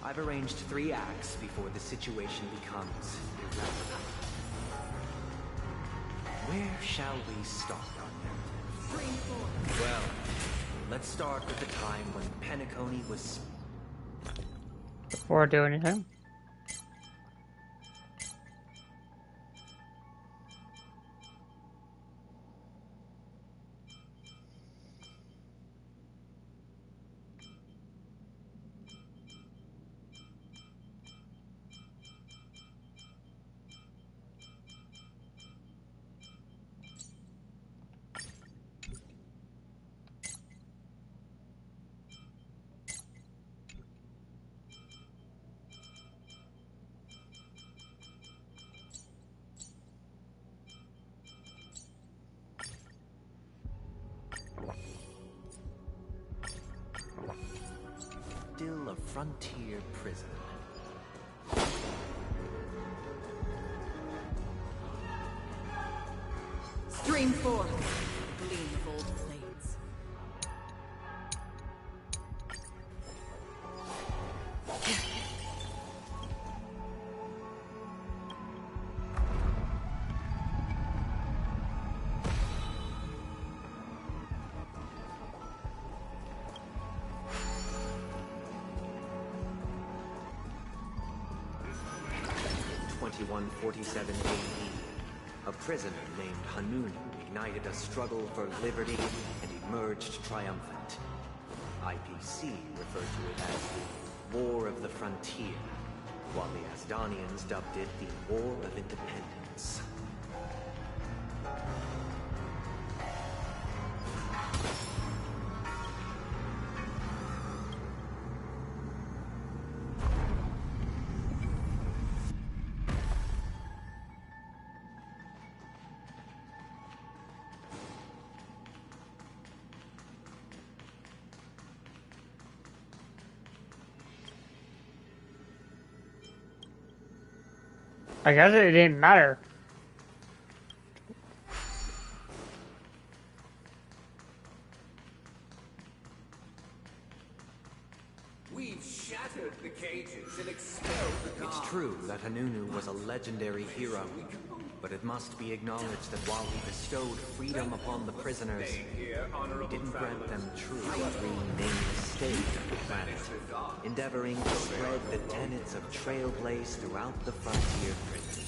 I've arranged 3 acts before the situation becomes irreparable. Where shall we start? 3, 4. Well, let's start with the time when Penacony was... Before I do anything. Still a frontier prison. Stream 4. Gleam of old blades. A prisoner named Hanunu ignited a struggle for liberty and emerged triumphant. IPC referred to it as the War of the Frontier, while the Asdanians dubbed it the War of Independence. I guess it didn't matter. We've shattered the cages and expelled the guards. It's true that Hanunu was a legendary hero, but it must be acknowledged that while he bestowed freedom upon the prisoners, he didn't grant them true nameless state of the planet, endeavoring to spread the tenets of trailblaze throughout the frontier prison.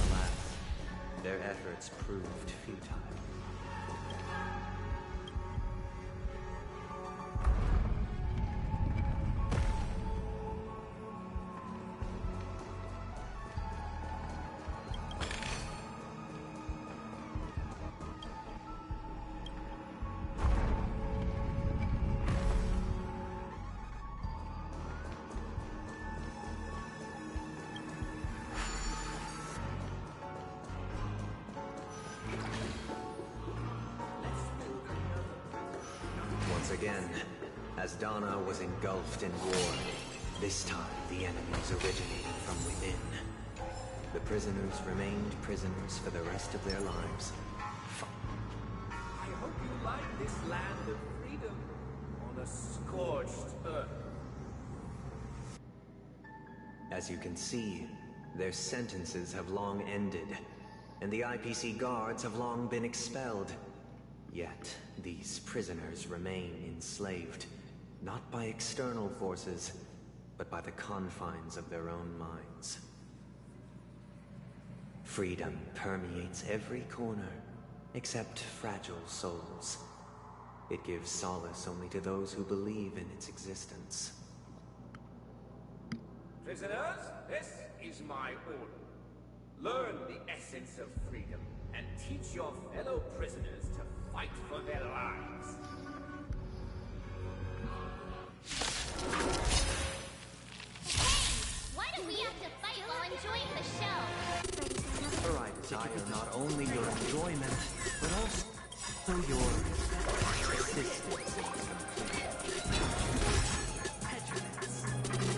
Alas, their efforts proved futile. Again, as Dana was engulfed in war, this time the enemies originated from within. The prisoners remained prisoners for the rest of their lives. I hope you like this land of freedom on a scorched earth. As you can see, their sentences have long ended, and the IPC guards have long been expelled. Yet, these prisoners remain enslaved, not by external forces, but by the confines of their own minds. Freedom permeates every corner, except fragile souls. It gives solace only to those who believe in its existence. Prisoners, this is my order. Learn the essence of freedom, and teach your fellow prisoners to fight for their lives. Why do we have to fight while enjoying the show? For I desire not only your enjoyment, but also your assistance.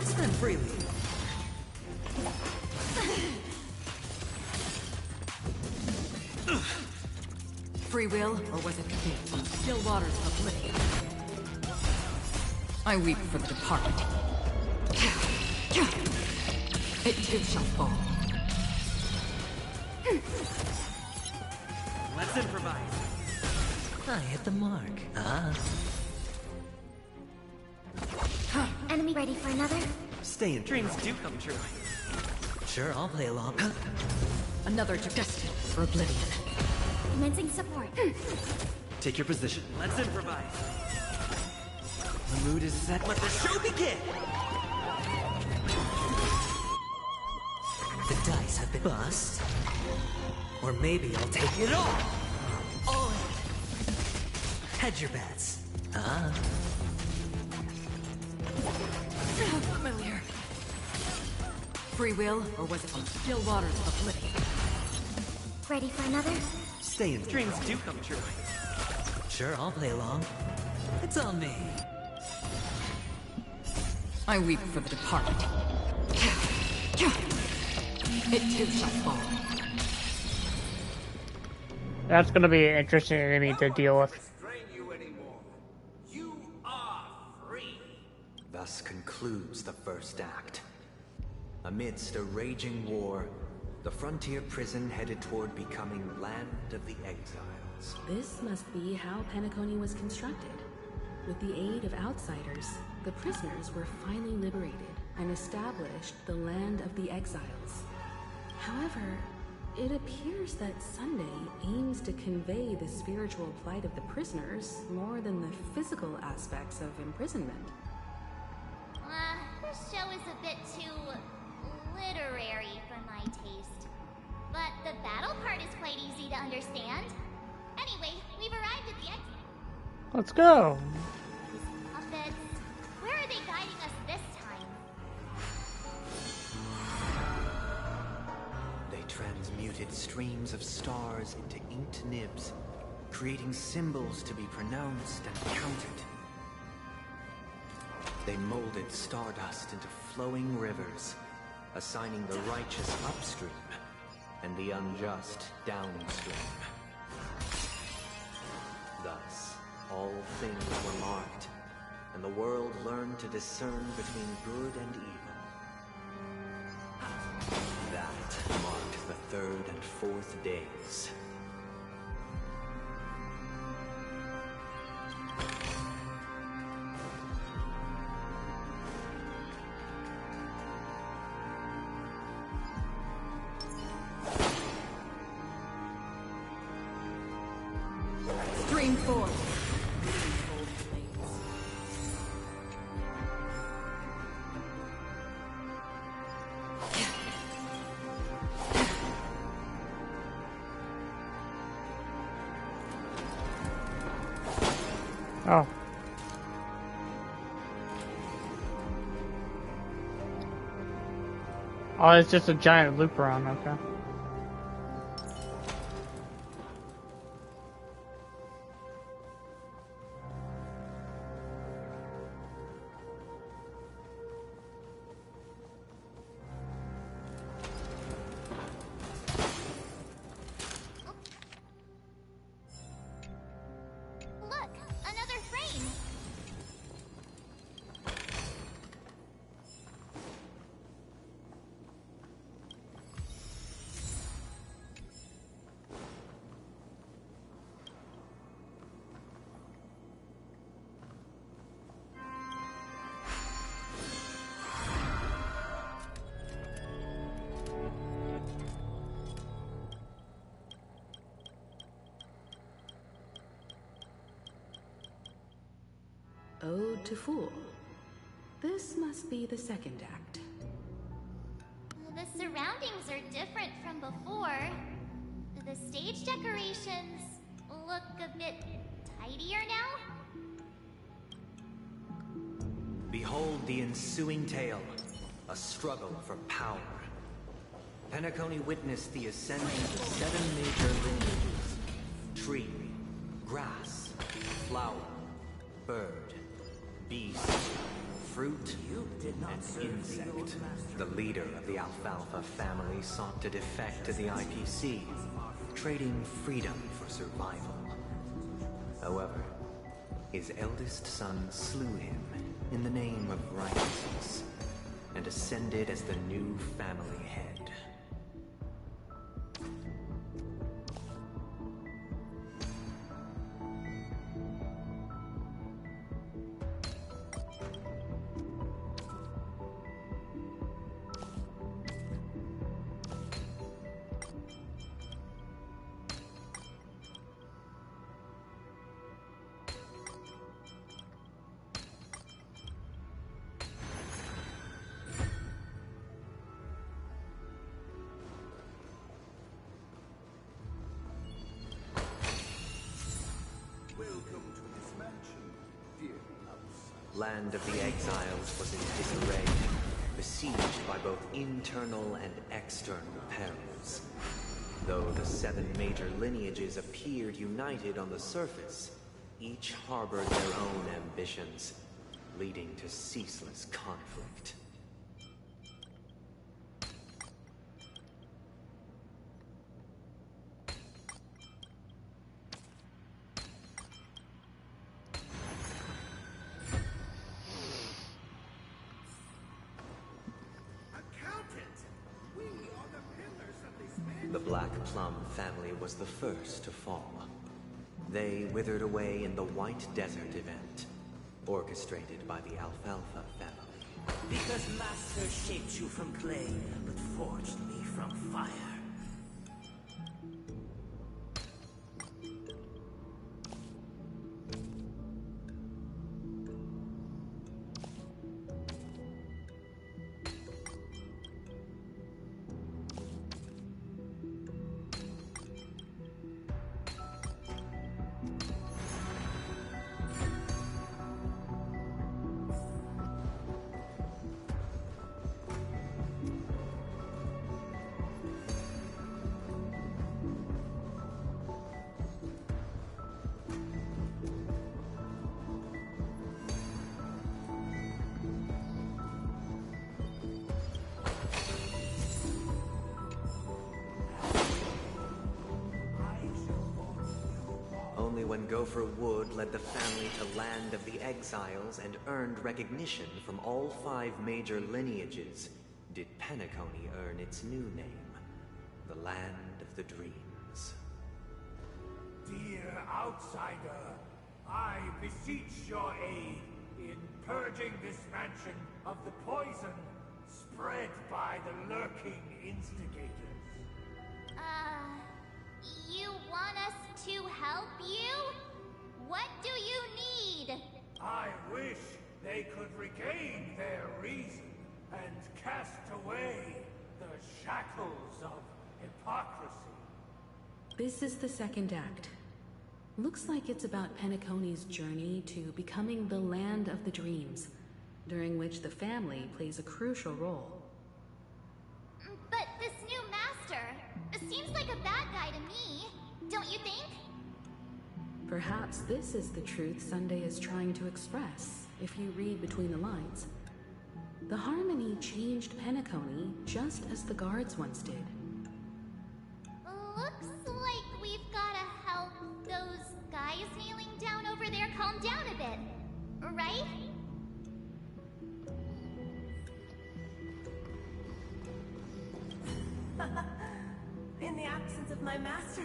Spend freely. Free will, or was it fate? Still waters of oblivion. I weep for the departed. It too shall fall. Let's improvise. I hit the mark. Enemy ready for another? Stay in. Dreams do come true. Sure, I'll play along. Another destined for oblivion. Commencing support. Take your position. Let's improvise. The mood is set. Let the show begin. The dice have been bust. Or maybe I'll take it all. All in. Hedge your bets. Familiar. Free will, or was it still waters of oblivion? Ready for another? Stay in. Dreams do come true. Sure, I'll play along. It's on me. I weep for the departed. It too shall fall. That's gonna be an interesting enemy to deal with. You are free. Thus concludes the first act. Amidst a raging war, the frontier prison headed toward becoming Land of the Exiles. This must be how Penacony was constructed. With the aid of outsiders, the prisoners were finally liberated and established the Land of the Exiles. However, it appears that Sunday aims to convey the spiritual plight of the prisoners more than the physical aspects of imprisonment. This show is a bit too literary for my taste. But the battle part is quite easy to understand. Anyway, we've arrived at the exit. Let's go. Puppets, where are they guiding us this time? They transmuted streams of stars into inked nibs, creating symbols to be pronounced and counted. They molded stardust into flowing rivers, assigning the righteous upstream and the unjust downstream. Thus, all things were marked, and the world learned to discern between good and evil. That marked the third and fourth days. Stream 4. Oh. Oh, it's just a giant loop around, okay. Look, another frame. Ode to Fool. This must be the second act. The surroundings are different from before. The stage decorations look a bit tidier now. Behold the ensuing tale, a struggle for power. Penacony witnessed the ascension of 7 major lineages: tree, grass, flower, bird, beast, fruit, and insect. The leader of the Alfalfa family sought to defect to the IPC, trading freedom for survival. However, his eldest son slew him in the name of righteousness, and ascended as the new family head. Land of the Exiles was in disarray, besieged by both internal and external perils. Though the 7 major lineages appeared united on the surface, each harbored their own ambitions, leading to ceaseless conflict. The Black Plum family was the first to fall. They withered away in the White Desert event, orchestrated by the Alfalfa family. Because Master shaped you from clay, but forged me from fire. Gopher Wood led the family to Land of the Exiles and earned recognition from all 5 major lineages, did Penacony earn its new name, the Land of the Dreams. Dear outsider, I beseech your aid in purging this mansion of the poison spread by the lurking instigators. You want us to help you? What do you need? I wish they could regain their reason and cast away the shackles of hypocrisy. This is the second act. Looks like it's about Penacony's journey to becoming the Land of the Dreams, during which the family plays a crucial role. But this new master seems like a bad guy to me, don't you think? Perhaps this is the truth Sunday is trying to express, if you read between the lines. The Harmony changed Penacony just as the guards once did. Looks like we've gotta help those guys kneeling down over there calm down a bit, right? In the absence of my master,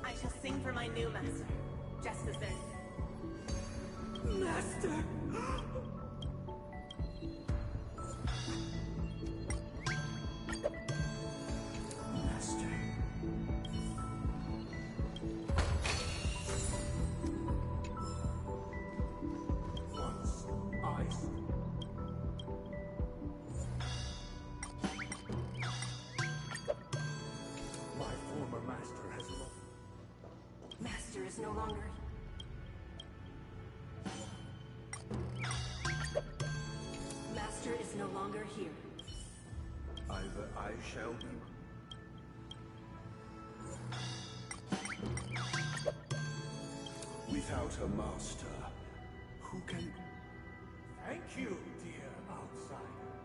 I shall sing for my new master, just as their master. Master is no longer. Master is no longer here. Either I shall be. Without a master, who can... Thank you, dear outsiders.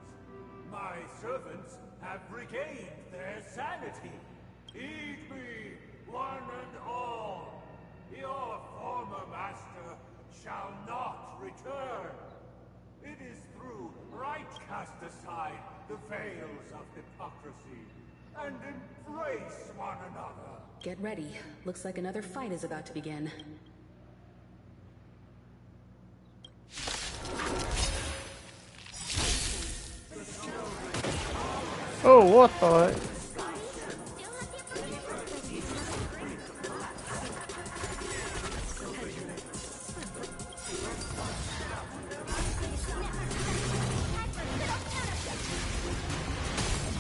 My servants have regained their sanity. Heed me, one and all. Your former master shall not return. It is through right cast aside the veils of hypocrisy and embrace one another. Get ready. Looks like another fight is about to begin. Oh, what the?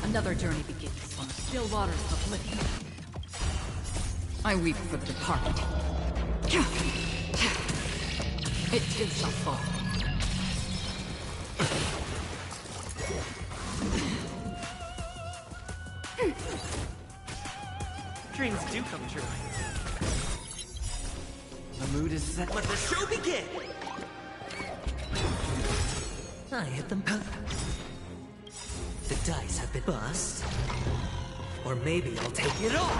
Another journey begins on the still waters of Oblivion. I weep for the departed. It too shall fall. Dreams do come true. The mood is set. Let the show begin! I hit them both. The dice have been bust. Or maybe I'll take it all.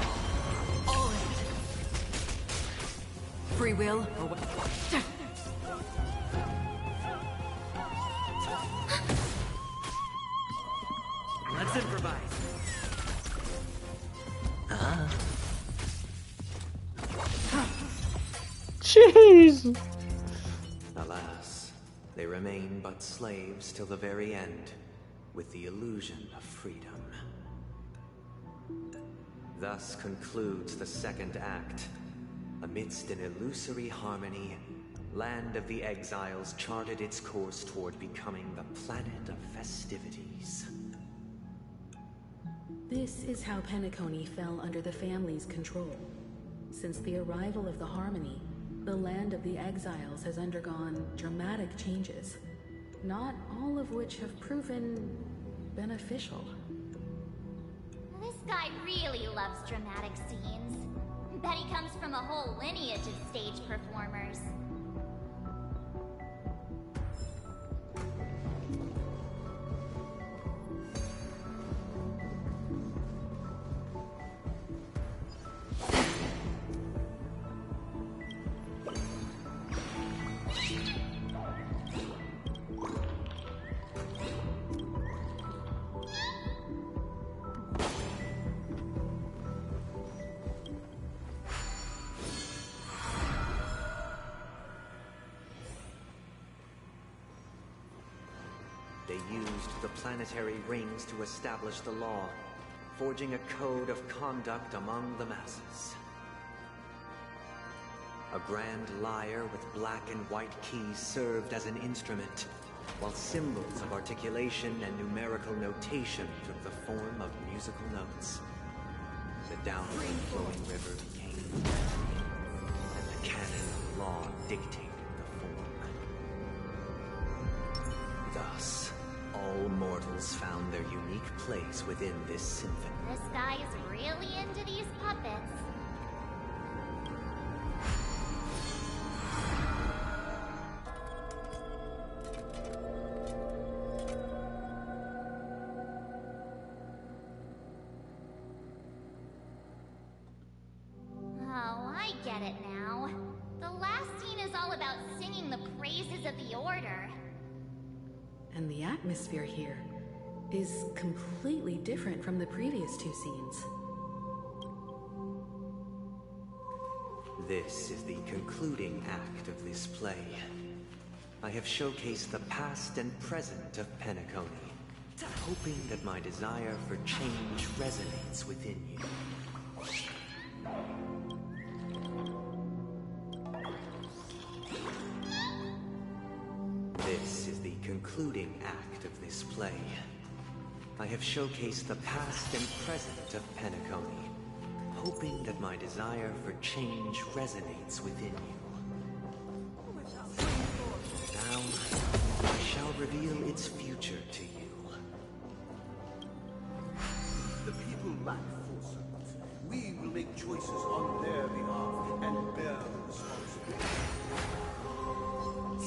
All in. Free will or what? Let's improvise. Jeez! Alas, they remain but slaves till the very end, with the illusion of freedom. Thus concludes the second act. Amidst an illusory harmony, Land of the Exiles charted its course toward becoming the planet of festivities. This is how Penacony fell under the family's control. Since the arrival of the Harmony, the Land of the Exiles has undergone dramatic changes, not all of which have proven beneficial. This guy really loves dramatic scenes. Bet he comes from a whole lineage of stage performers. used the planetary rings to establish the law, forging a code of conduct among the masses. A grand lyre with black and white keys served as an instrument, while symbols of articulation and numerical notation took the form of musical notes. The downward flowing river became and the canon of law dictated the form. Thus, all mortals found their unique place within this symphony. This guy is really into these puppets. Oh, I get it now. The last scene is all about singing the praises of the Order. And the atmosphere here is completely different from the previous two scenes. This is the concluding act of this play. I have showcased the past and present of Penacony, hoping that my desire for change resonates within you. This is the concluding act of this play. I have showcased the past and present of Penacony, hoping that my desire for change resonates within you. Now, I shall reveal its future to you. The people lack foresight. We will make choices on their behalf and bear the responsibility.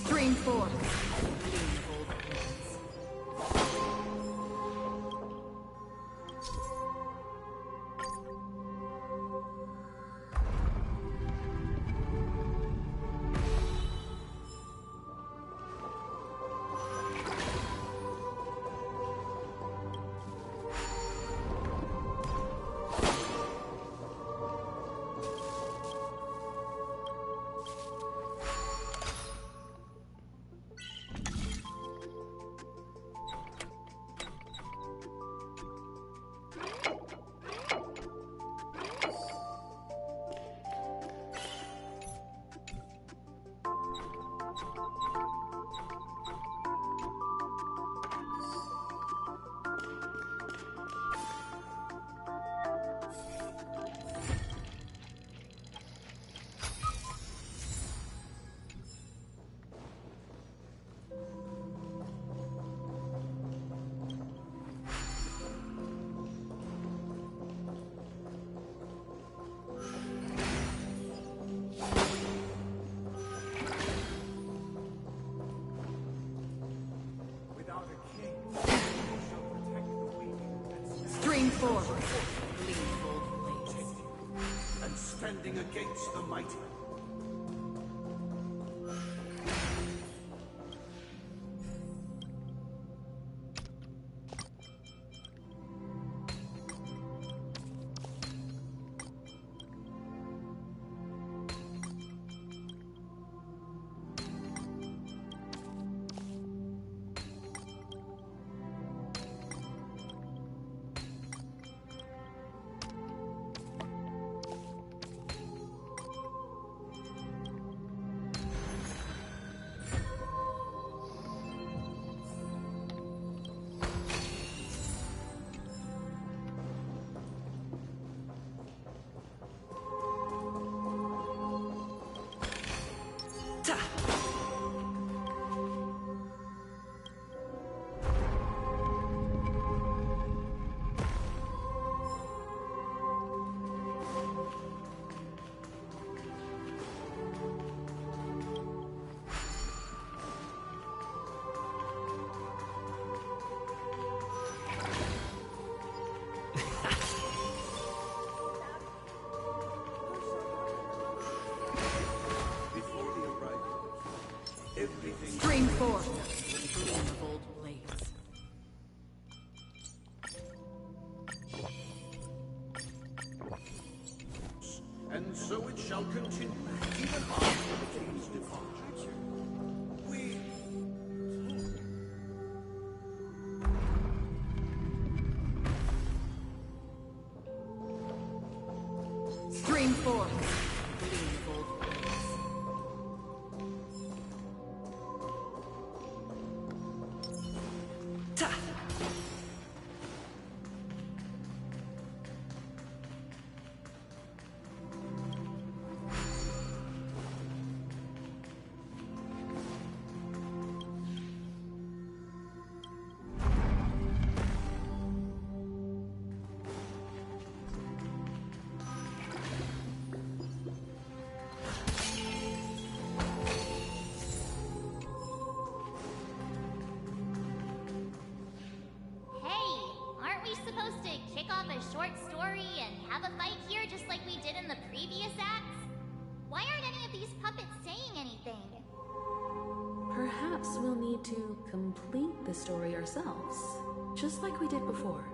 Stream 4. Stream 4. And standing against the mighty. Stream 4. Gleam of old blades. And so it shall continue, even after the king's departure. We... Flame forth. Leave, old friends. Supposed to kick off a short story and have a fight here just like we did in the previous acts? Why aren't any of these puppets saying anything? Perhaps we'll need to complete the story ourselves, just like we did before.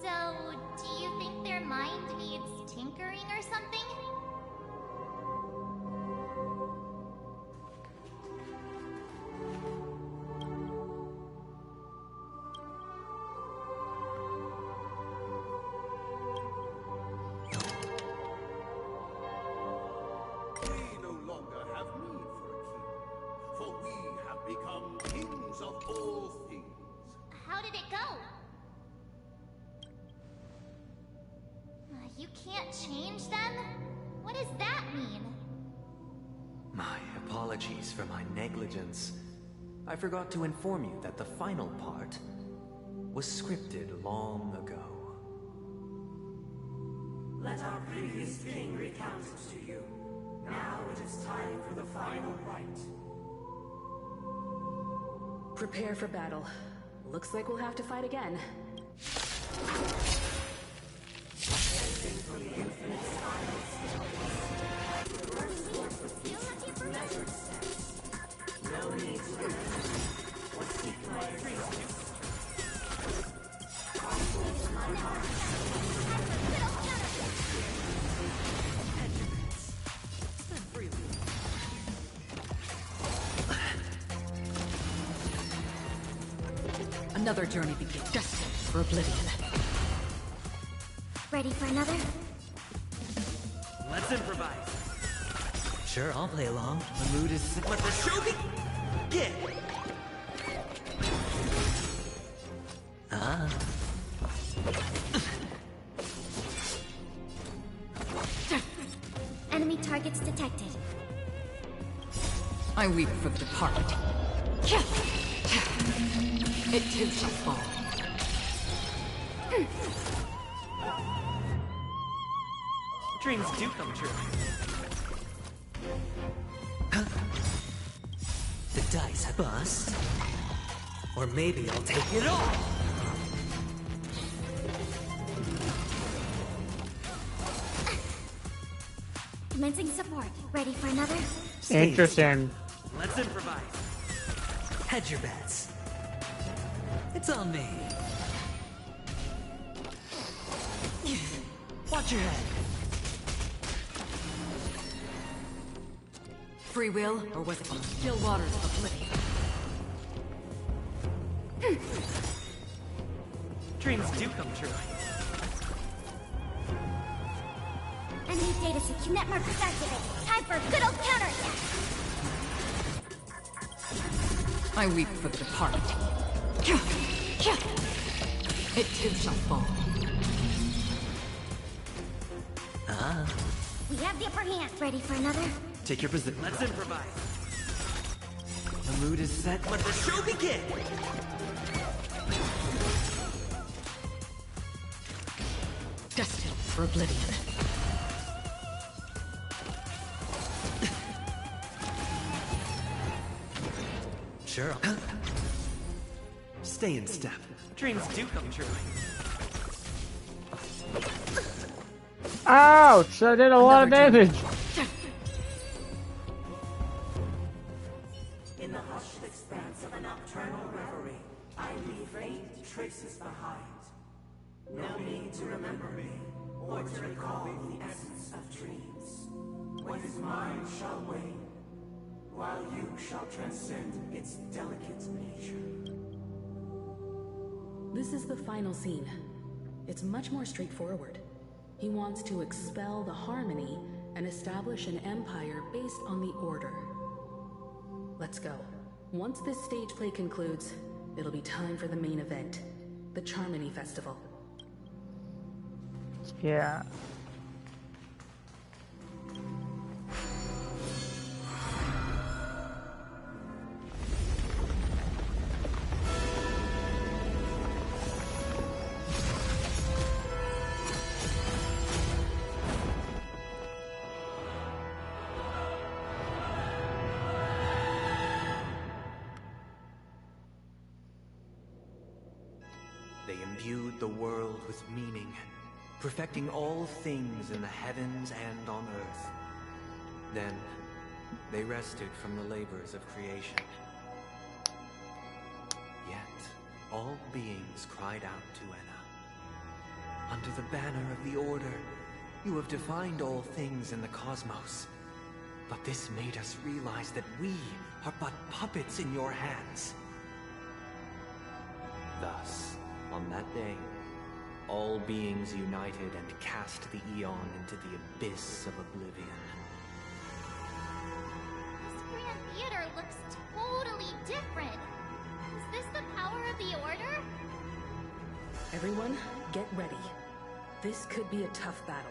So, do you think their mind needs tinkering or something? Become kings of all things. How did it go? You can't change them? What does that mean? My apologies for my negligence. I forgot to inform you that the final part was scripted long ago. Let our previous king recount it to you. Now it is time for the final rite. Prepare for battle. Looks like we'll have to fight again. Another journey begins. Destined for oblivion. Ready for another? Let's improvise. Sure, I'll play along. The mood is... Let the show begin! Ah. Enemy targets detected. I weep for the departed. It too shall fall. Dreams do come true. The dice have bust. Or maybe I'll take it all. Commencing support. Ready for another? Interesting. Let's improvise. Hedge your bets. It's on me. Watch your head. Free will, or was it still waters of oblivion? Dreams do come true. Enemy data secure network activated. Time for a good old counterattack. I weep for the departed. It too shall fall. Ah. We have the upper hand. Ready for another? Take your position. Let's improvise. The mood is set. Let the show begin! Destined for oblivion. Sure. Stay in step. Dreams do come true. Ouch! I did a lot of damage. In the hushed expanse of a nocturnal reverie, I leave faint traces behind. No need to remember me, or to recall the essence of dreams. What is mine shall wane, while you shall transcend its delicate nature. This is the final scene. It's much more straightforward. He wants to expel the Harmony and establish an empire based on the Order. Let's go. Once this stage play concludes, it'll be time for the main event, the Charmony Festival. Yeah. They imbued the world with meaning, perfecting all things in the heavens and on earth. Then, they rested from the labors of creation. Yet, all beings cried out to Enna. Under the banner of the Order, you have defined all things in the cosmos. But this made us realize that we are but puppets in your hands. Thus, on that day, all beings united and cast the Eon into the abyss of oblivion. This Grand Theater looks totally different. Is this the power of the Order? Everyone, get ready. This could be a tough battle.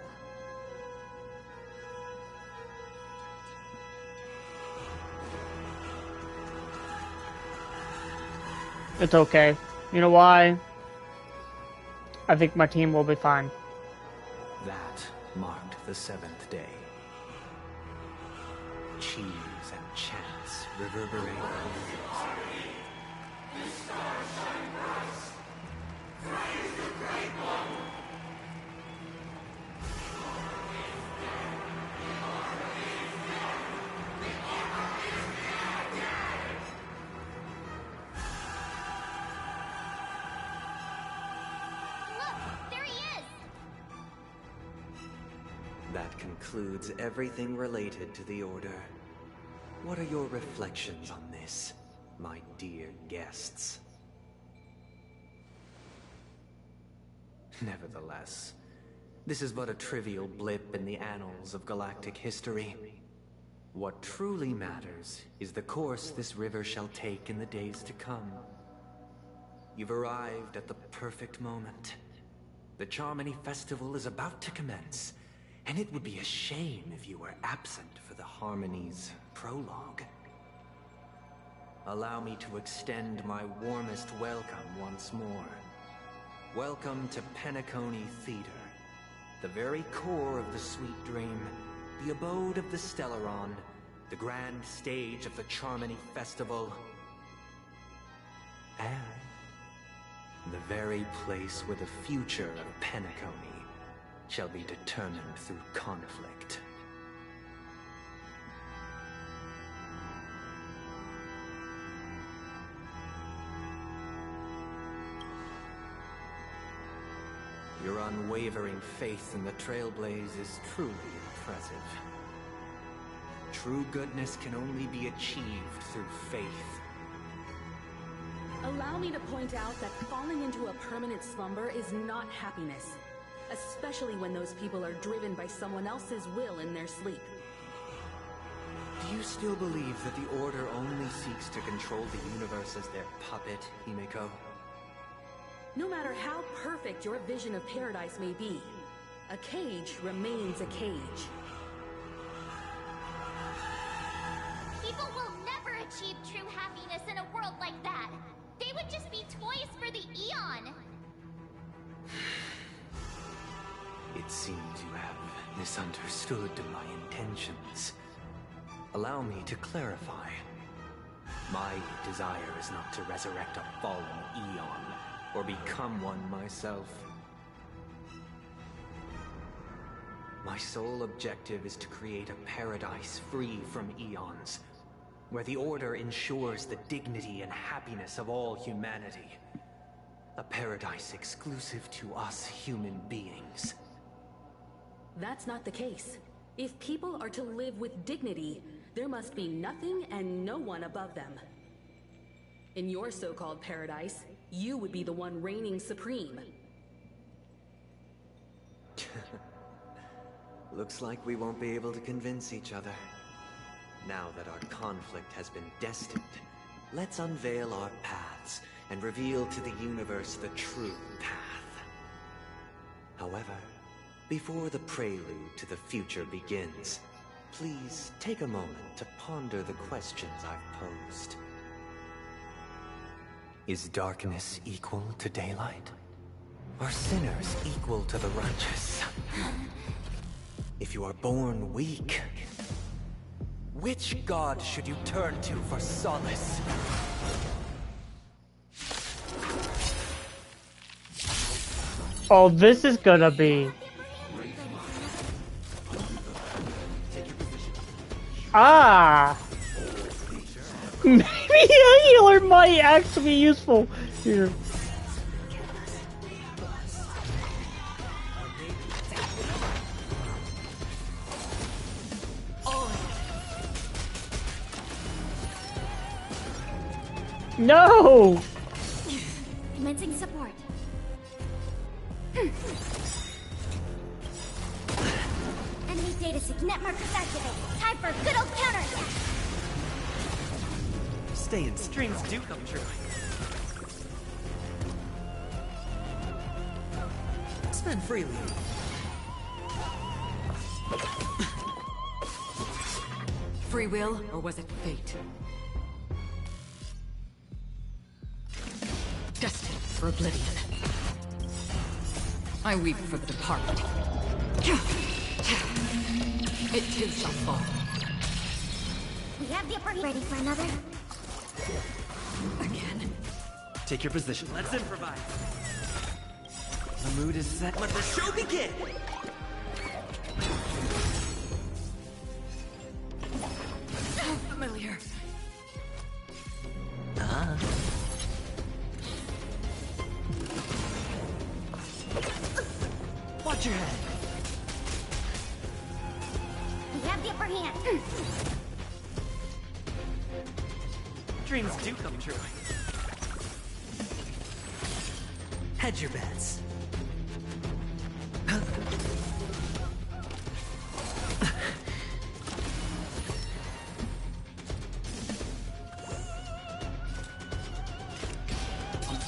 It's okay. You know why? I think my team will be fine. That marked the 7th day. Cheers and chants reverberate over the hills. This star shine bright. Praise the great one. That concludes everything related to the Order. What are your reflections on this, my dear guests? Nevertheless, this is but a trivial blip in the annals of galactic history. What truly matters is the course this river shall take in the days to come. You've arrived at the perfect moment. The Charmony Festival is about to commence, and it would be a shame if you were absent for the Harmony's prologue. Allow me to extend my warmest welcome once more. Welcome to Penacony Theater, the very core of the Sweet Dream, the abode of the Stellaron, the grand stage of the Charmony Festival, and the very place where the future of Penacony shall be determined through conflict. Your unwavering faith in the Trailblaze is truly impressive. True goodness can only be achieved through faith. Allow me to point out that falling into a permanent slumber is not happiness. Especially when those people are driven by someone else's will in their sleep. Do you still believe that the Order only seeks to control the universe as their puppet, Himeko? No matter how perfect your vision of paradise may be, a cage remains a cage. People will never achieve true happiness in a world like that. They would just be toys for the Eon. It seems you have misunderstood my intentions. Allow me to clarify. My desire is not to resurrect a fallen Eon, or become one myself. My sole objective is to create a paradise free from Eons, where the Order ensures the dignity and happiness of all humanity. A paradise exclusive to us human beings. That's not the case. If people are to live with dignity, there must be nothing and no one above them. In your so-called paradise, you would be the one reigning supreme. Looks like we won't be able to convince each other. Now that our conflict has been destined, let's unveil our paths and reveal to the universe the true path. However, before the prelude to the future begins, please take a moment to ponder the questions I've posed. Is darkness equal to daylight? Are sinners equal to the righteous? If you are born weak, which god should you turn to for solace? Oh, this is gonna be... Ah! Maybe a healer might actually be useful here. No! Commencing support. Enemy data sync net markers activated. Time for a good old counterattack. Stay in dreams do come true. Spend freely. Free will, or was it fate? Destined for oblivion. I weep for the departed. It too shall fall. We have the upper hand. Ready for another? Again. Take your position. Let's improvise. The mood is set. Let the show begin! So familiar. Watch your head. We have the upper hand. Dreams do come true. Hedge your bets.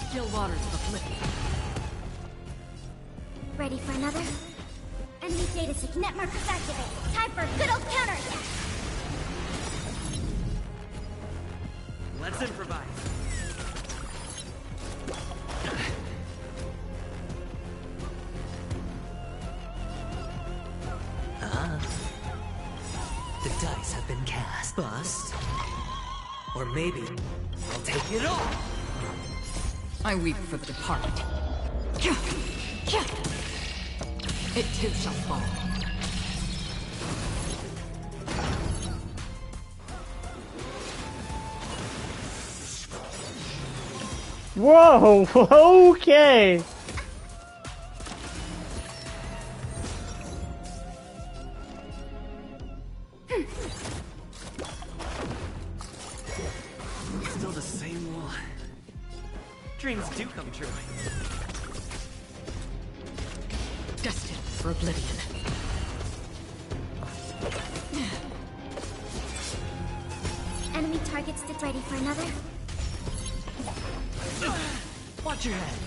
Still waters of oblivion. Ready for another? Enemy data sync net markers activated. Time for a good old counterattack. Let's improvise. The dice have been cast. Bust. Or maybe I'll take it all. I weep for the departed. It too shall fall. Whoa, okay. Still the same wall. Dreams do come true. Destined for oblivion. Enemy targets to ready for another? Watch your head.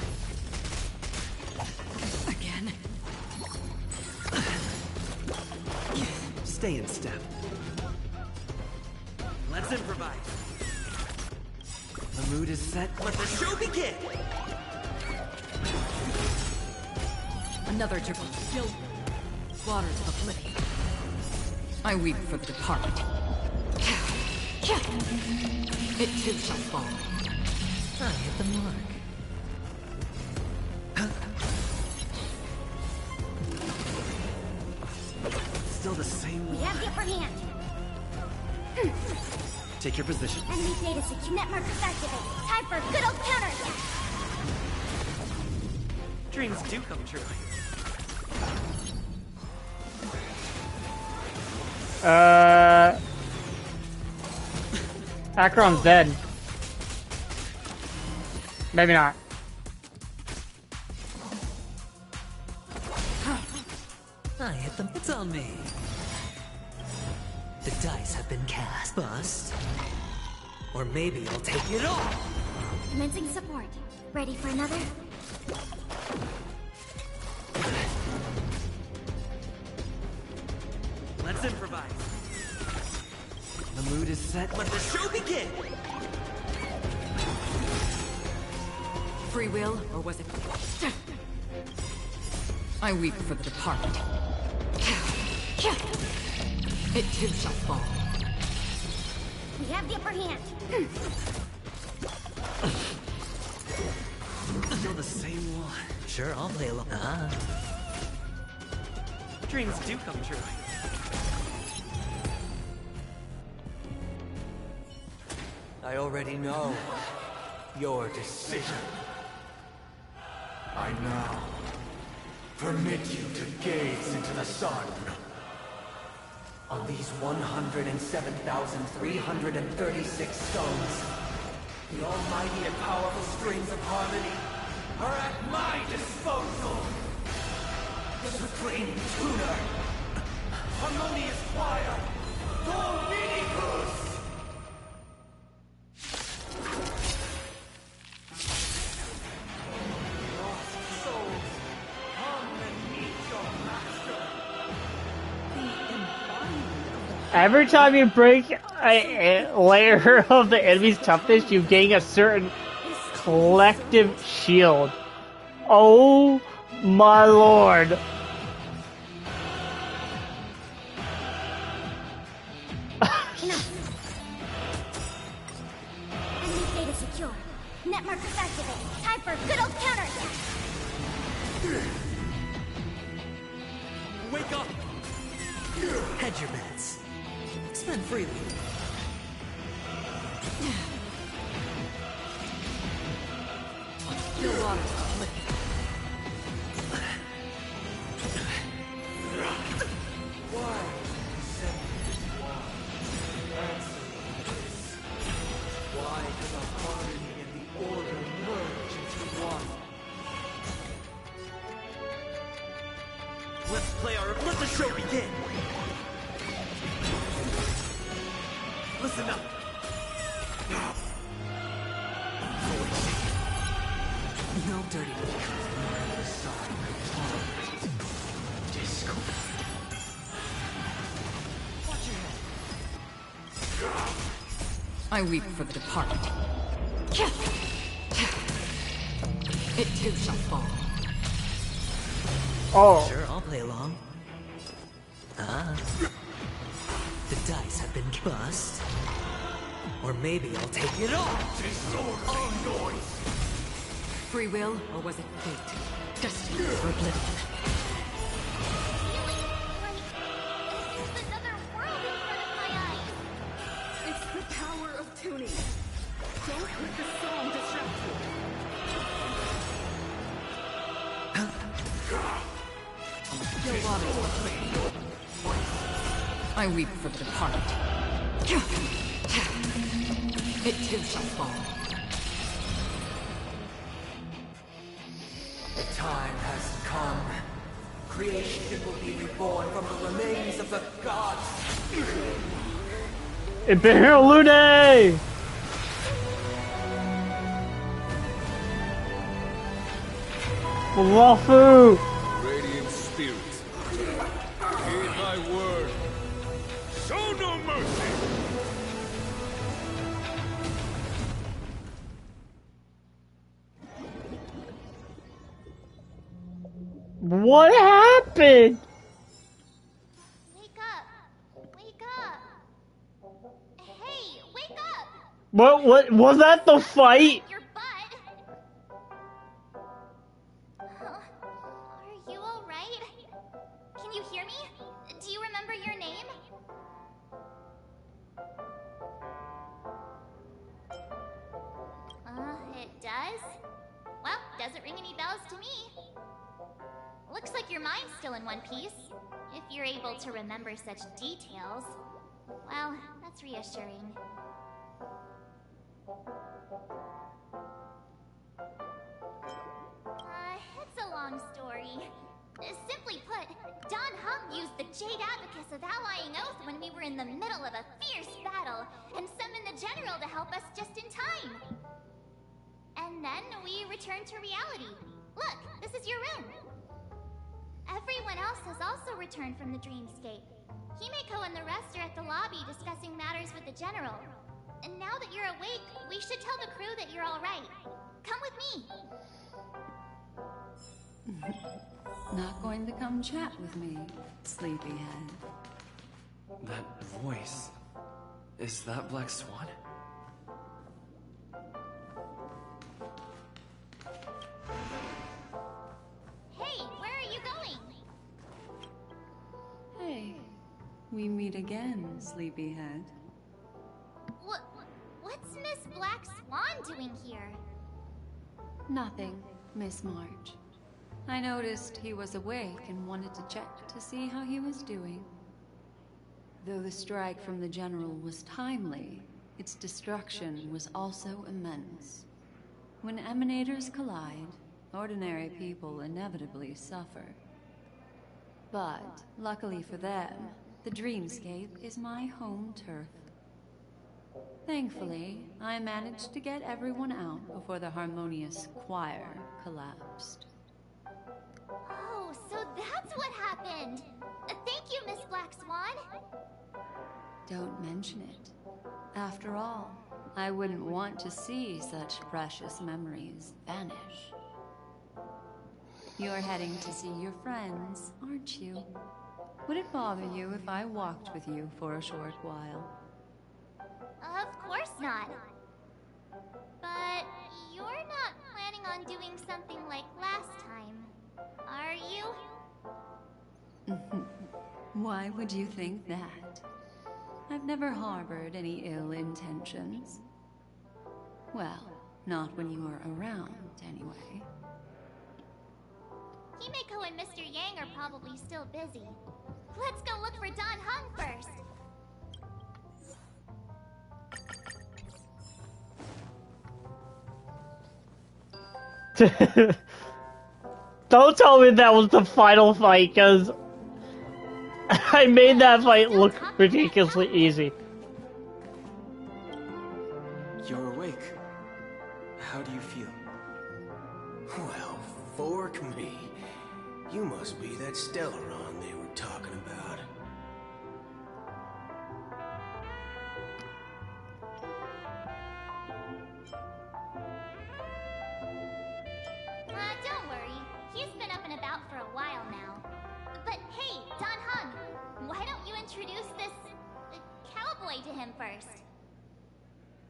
Again. Stay in step. Let's improvise. The mood is set. Let the show begin! Another triple. Still waters of oblivion. I weep for the departed. It too shall fall. I hit the mark. Still the same We wall. have the upper hand. Take your position. Enemy data sync net markers activated. Time for a good old counterattack. Dreams do come true. Acheron's dead. Maybe not. I hit them. It's on me. The dice have been cast. Bust. Or maybe I'll take it all. Commencing support. Ready for another? Let's improvise. The mood is set. Let the show begin. Free will, or was it... I weep for the departed. It too shall fall. We have the upper hand. Still the same one. Sure, I'll play along. Dreams do come true. I already know your decision. I now permit you to gaze into the sun. On these 107,336 stones, the almighty and powerful strings of harmony are at my disposal! Supreme Tuner! Harmonious Choir! Dominicus! Lost souls, come and meet your master! Every time you break a layer of the enemy's toughness, you gain a certain collective shield. Oh my lord. Enemy data secure. Net markers activated. Time for a good old counterattack. Wake up! Hedge your bets. Spend freely. Still water. Why send this one? Answer this. Why do the harmony and the order merge into one? Let's play our... Let the show begin! Listen up! No dirty words. The side tolerate discord. Watch your head. I weep for the departed. It too shall fall. Oh. Sure, I'll play along. The dice have been bust. Or maybe I'll take it all. Disorderly noise! Free will, or was it fate? Destiny for oblivion. This is another world in front of my eyes. It's the power of tuning. Don't let the song distract you. Still water. I weep for the departed. It too shall fall. The time has come. Creation will be reborn from the remains of the gods. Imperial Lune! Wafu! Radiant spirit, hear thy word. Show no mercy! What happened? Wake up. Wake up. Hey, wake up. What was that the fight? Your butt. Huh? Are you alright? Can you hear me? Do you remember your name? It does? Well, doesn't ring any bells to me. Looks like your mind's still in one piece. If you're able to remember such details. Well, that's reassuring. It's a long story. Simply put, But Don Hum used the Jade Abacus of Allying Oath when we were in the middle of a fierce battle, and summoned the General to help us just in time. And then we returned to reality. Look, this is your room. Everyone else has also returned from the dreamscape. Himeko and the rest are at the lobby discussing matters with the General. And now that you're awake, we should tell the crew that you're alright. Come with me. Not going to come chat with me, sleepyhead. That voice... is that Black Swan? Hey, where are you going? Hey, we meet again, sleepyhead. What's Miss Black Swan doing here? Nothing, Miss March. I noticed he was awake and wanted to check to see how he was doing. Though the strike from the General was timely, its destruction was also immense. When emanators collide, ordinary people inevitably suffer. But, luckily for them, the dreamscape is my home turf. Thankfully, I managed to get everyone out before the harmonious choir collapsed. Oh, so that's what happened! Thank you, Miss Black Swan! Don't mention it. After all, I wouldn't want to see such precious memories vanish. You're heading to see your friends, aren't you? Would it bother you if I walked with you for a short while? Of course not. But you're not planning on doing something like last time, are you? Why would you think that? I've never harbored any ill intentions. Well, not when you are around, anyway. Himeko and Mr. Yang are probably still busy. Let's go look for Don Hung first. Don't tell me that was the final fight, because I made that fight look ridiculously easy. You're awake. How do you feel? Well, fork me. You must be that Stellaron they were talking about. Don't worry. He's been up and about for a while now. But hey, Don Hung, why don't you introduce this cowboy to him first?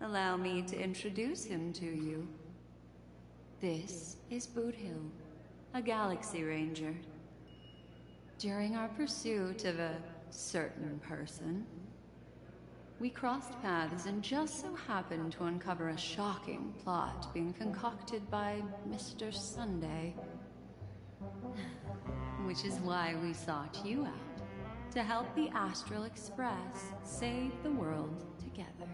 Allow me to introduce him to you. This is Boot Hill, a Galaxy Ranger. During our pursuit of a certain person, we crossed paths and just so happened to uncover a shocking plot being concocted by Mr. Sunday. Which is why we sought you out, to help the Astral Express save the world together.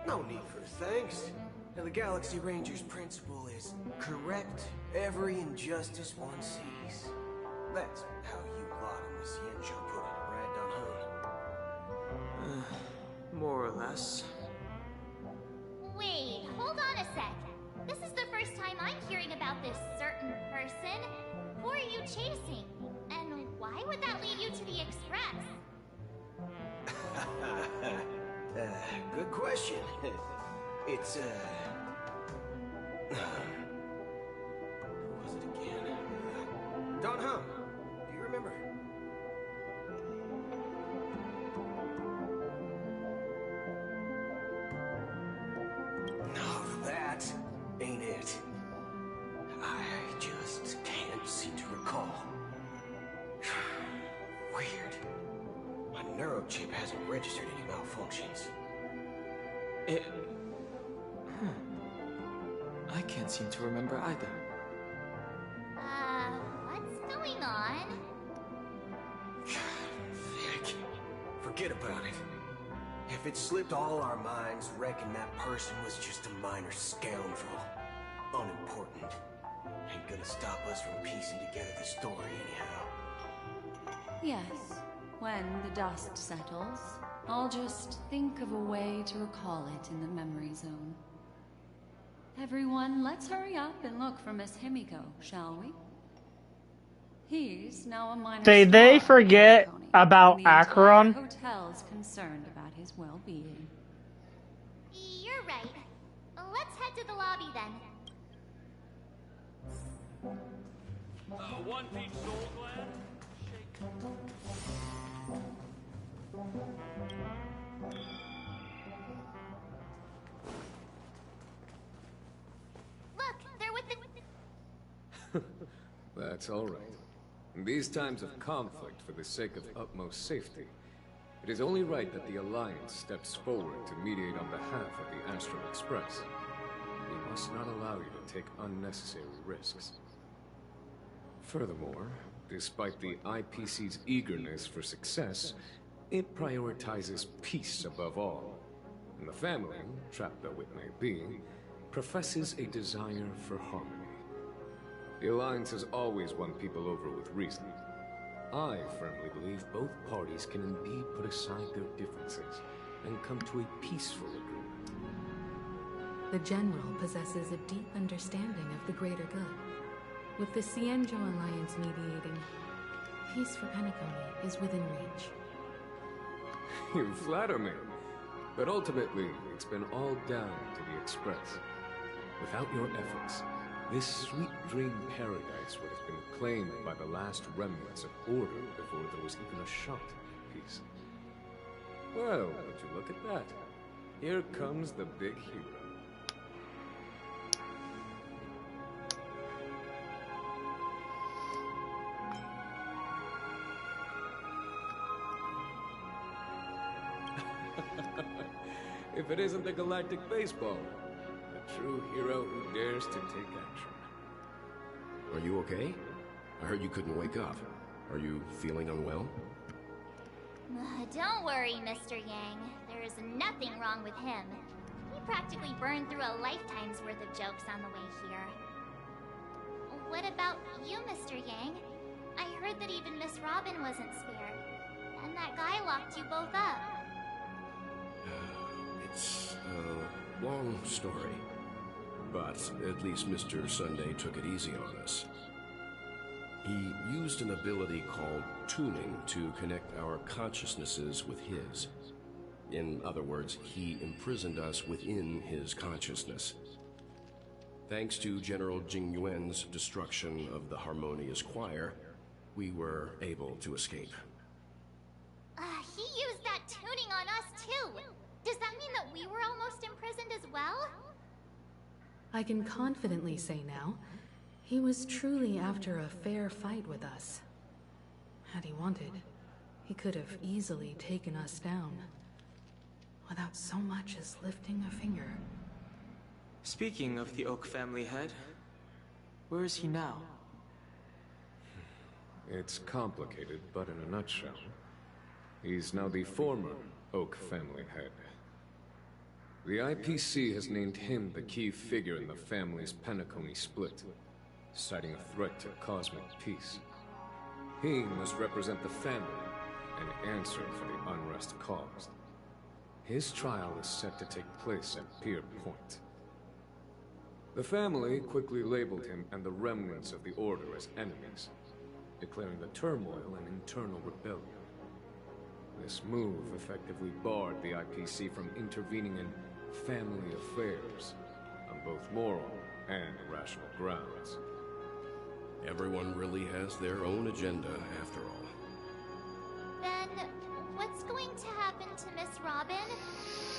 No need for thanks. Now, the Galaxy Ranger's principle is correct every injustice one sees. That's how you lot in Miss Yensho put it, right, Don Hung? More or less. Wait, hold on a sec. This is the first time I'm hearing about this certain person. Who are you chasing? And why would that lead you to the Express? Good question. It's, who was it again? Don Hung, do you remember? No, that ain't it. I just can't seem to recall. Weird. My neurochip hasn't registered any malfunctions. I can't seem to remember either. What's going on? Vic, forget about it. If it slipped all our minds, reckon that person was just a minor scoundrel. Unimportant. Ain't gonna stop us from piecing together the story anyhow. Yes, when the dust settles, I'll just think of a way to recall it in the memory zone. Everyone, let's hurry up and look for Miss Himiko, shall we? He's now a minor Did they star in forget Penacony, about and the entire Acheron? hotel's concerned about his well-being. You're right. Let's head to the lobby then. One Piece Soul Gland? Look, they're with the... That's all right. In these times of conflict, for the sake of utmost safety, it is only right that the Alliance steps forward to mediate on behalf of the Astral Express. We must not allow you to take unnecessary risks. Furthermore, despite the IPC's eagerness for success, it prioritizes peace above all. And the family, trapped though it may be, professes a desire for harmony. The Alliance has always won people over with reason. I firmly believe both parties can indeed put aside their differences and come to a peaceful agreement. The General possesses a deep understanding of the greater good. With the Cienjo Alliance mediating, peace for Penacony is within reach. You flatter me. But ultimately, it's been all down to the Express. Without your efforts, this sweet dream paradise would have been claimed by the last remnants of order before there was even a shot at peace. Well, would you look at that? Here comes the big hero. If it isn't the Galactic Baseball, the true hero who dares to take action. Are you okay? I heard you couldn't wake up. Are you feeling unwell? Don't worry, Mr. Yang. There is nothing wrong with him. He practically burned through a lifetime's worth of jokes on the way here. What about you, Mr. Yang? I heard that even Miss Robin wasn't spared. And that guy locked you both up. It's a long story. But at least Mr. Sunday took it easy on us. He used an ability called tuning to connect our consciousnesses with his. In other words, he imprisoned us within his consciousness. Thanks to General Jing Yuan's destruction of the Harmonious Choir, we were able to escape. He used that tuning on us too! Does that mean that we were almost imprisoned as well? I can confidently say now, he was truly after a fair fight with us. Had he wanted, he could have easily taken us down, without so much as lifting a finger. Speaking of the Oak family head, where is he now? It's complicated, but in a nutshell, he's now the former Oak family head. The IPC has named him the key figure in the family's Penacony split, citing a threat to cosmic peace. He must represent the family and answer for the unrest caused. His trial is set to take place at Pier Point. The family quickly labeled him and the remnants of the Order as enemies, declaring the turmoil an internal rebellion. This move effectively barred the IPC from intervening in family affairs on both moral and rational grounds. Everyone really has their own agenda, after all. Then, what's going to happen to Miss Robin?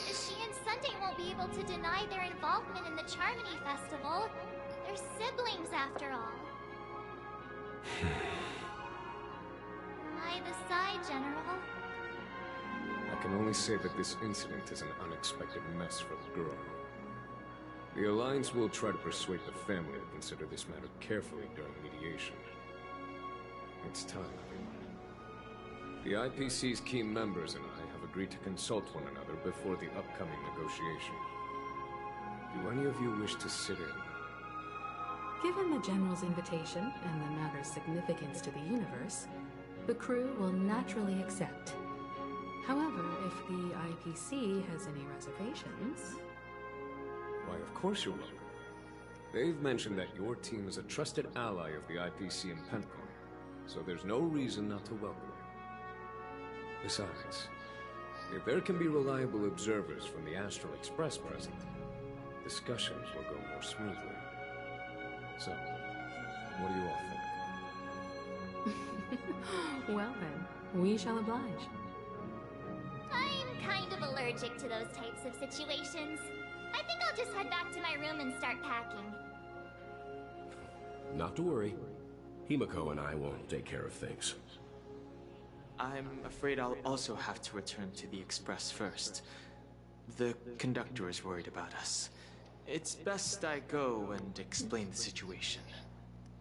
She and Sunday won't be able to deny their involvement in the Charmony Festival. They're siblings, after all. Why the sigh, General? I can only say that this incident is an unexpected mess for the girl. The Alliance will try to persuade the family to consider this matter carefully during mediation. It's time, everyone. The IPC's key members and I have agreed to consult one another before the upcoming negotiation. Do any of you wish to sit in? Given the General's invitation and the matter's significance to the universe, the crew will naturally accept. However, if the IPC has any reservations... Why, of course you're welcome. They've mentioned that your team is a trusted ally of the IPC in Pentacon, so there's no reason not to welcome you. Besides, if there can be reliable observers from the Astral Express present, discussions will go more smoothly. So, what do you all think? Well then, we shall oblige. I'm kind of allergic to those types of situations. I think I'll just head back to my room and start packing. Not to worry. Himiko and I will take care of things. I'm afraid I'll also have to return to the Express first. The conductor is worried about us. It's best I go and explain the situation.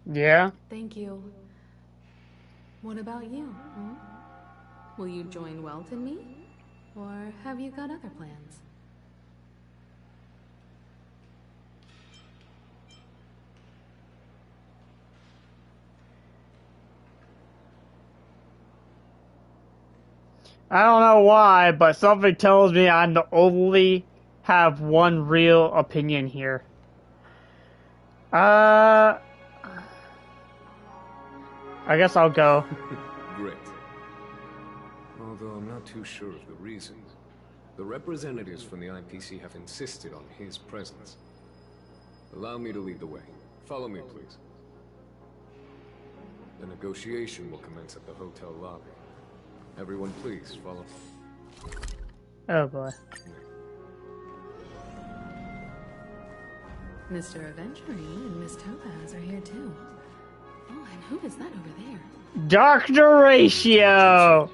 Yeah? Thank you. What about you? Will you join Welt and me? Or have you got other plans? I don't know why, but something tells me I only have one real opinion here. I guess I'll go. Great. Although I'm not too sure of the reason. The representatives from the IPC have insisted on his presence. Allow me to lead the way. Follow me, please. The negotiation will commence at the hotel lobby. Everyone, please, follow. Oh boy. Mr. Aventurine and Miss Topaz are here too. Oh, and who is that over there? Dr. Ratio!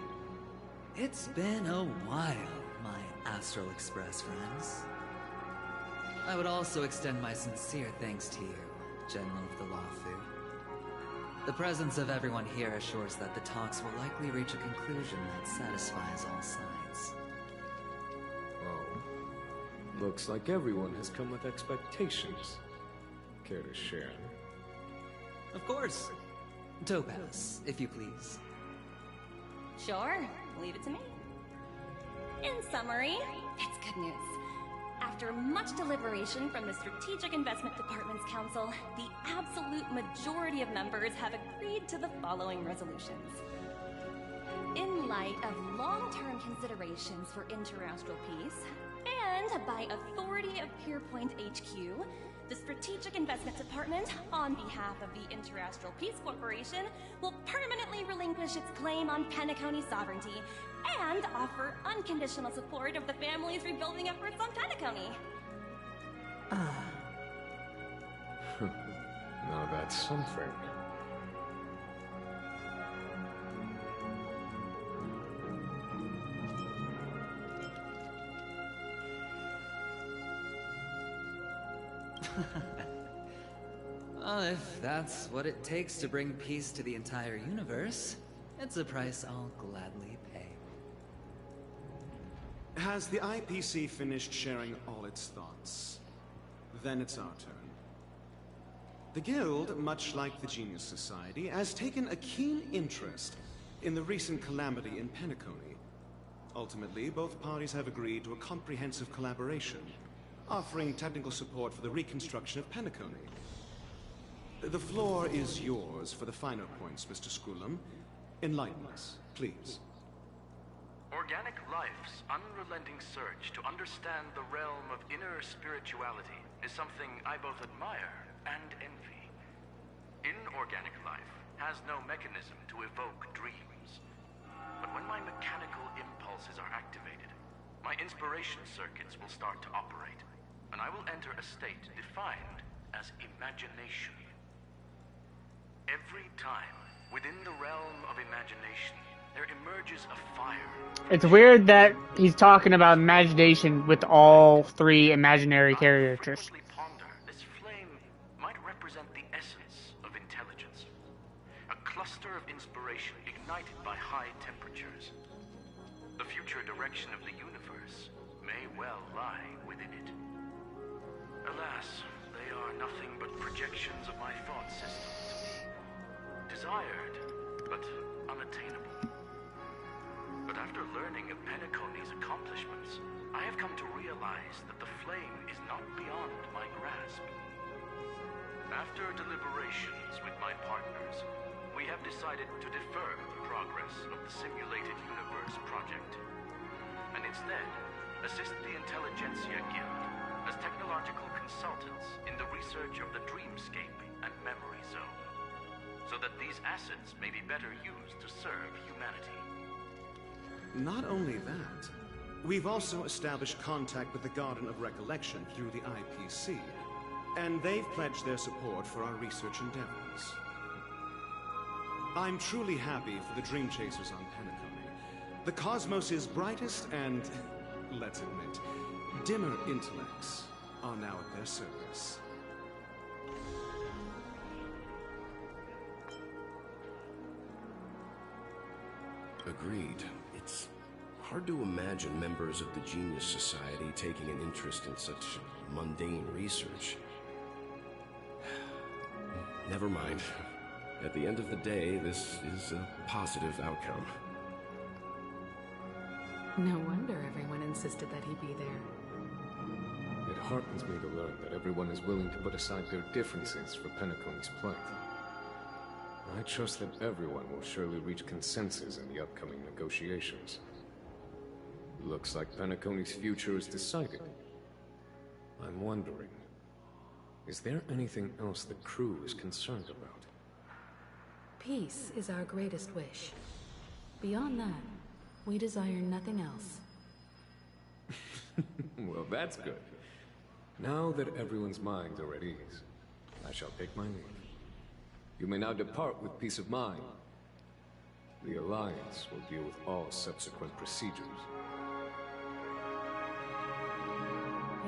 It's been a while, my Astral Express friends. I would also extend my sincere thanks to you, General of the Lawfu. The presence of everyone here assures that the talks will likely reach a conclusion that satisfies all sides. Oh. Looks like everyone has come with expectations. Care to share? Of course. Topaz, if you please. Sure, leave it to me. In summary, it's good news. After much deliberation from the Strategic Investment Department's Council, the absolute majority of members have agreed to the following resolutions. In light of long-term considerations for interastral peace, and by authority of Pierpoint HQ, the Strategic Investment Department, on behalf of the Interastral Peace Corporation, will permanently relinquish its claim on Penacony sovereignty and offer unconditional support of the family's rebuilding efforts on Penacony. Now that's something. Well, if that's what it takes to bring peace to the entire universe, it's a price I'll gladly pay. Has the IPC finished sharing all its thoughts? Then it's our turn. The Guild, much like the Genius Society, has taken a keen interest in the recent calamity in Penacony. Ultimately, both parties have agreed to a comprehensive collaboration, offering technical support for the reconstruction of Penacony. The floor is yours for the finer points, Mr. Skulum. Enlighten us, please. Organic life's unrelenting search to understand the realm of inner spirituality is something I both admire and envy. Inorganic life has no mechanism to evoke dreams. But when my mechanical impulses are activated, my inspiration circuits will start to operate, and I will enter a state defined as imagination. Every time, within the realm of imagination, there emerges a fire. It's weird that he's talking about imagination with all three imaginary characters. This flame might represent the essence of intelligence. A cluster of inspiration ignited by high temperatures. The future direction of the universe may well lie within it. Alas, they are nothing but projections of my thought system to be desired but unattainable. But after learning of Penacony's accomplishments, I have come to realize that the flame is not beyond my grasp. After deliberations with my partners, we have decided to defer the progress of the Simulated Universe project, and instead assist the Intelligentsia Guild as technological consultants in the research of the Dreamscape and Memory Zone, so that these assets may be better used to serve humanity. Not only that, we've also established contact with the Garden of Recollection through the IPC, and they've pledged their support for our research endeavors. I'm truly happy for the Dream Chasers on Penacony. The cosmos' brightest and, let's admit, dimmer intellects are now at their service. Agreed. It's hard to imagine members of the Genius Society taking an interest in such mundane research. Never mind. At the end of the day, this is a positive outcome. No wonder everyone insisted that he be there. It heartens me to learn that everyone is willing to put aside their differences for Penacony's plight. I trust that everyone will surely reach consensus in the upcoming negotiations. Looks like Penacony's future is decided. I'm wondering, is there anything else the crew is concerned about? Peace is our greatest wish. Beyond that, we desire nothing else. Well, that's good. Now that everyone's minds are at ease, I shall take my leave. You may now depart with peace of mind. The Alliance will deal with all subsequent procedures.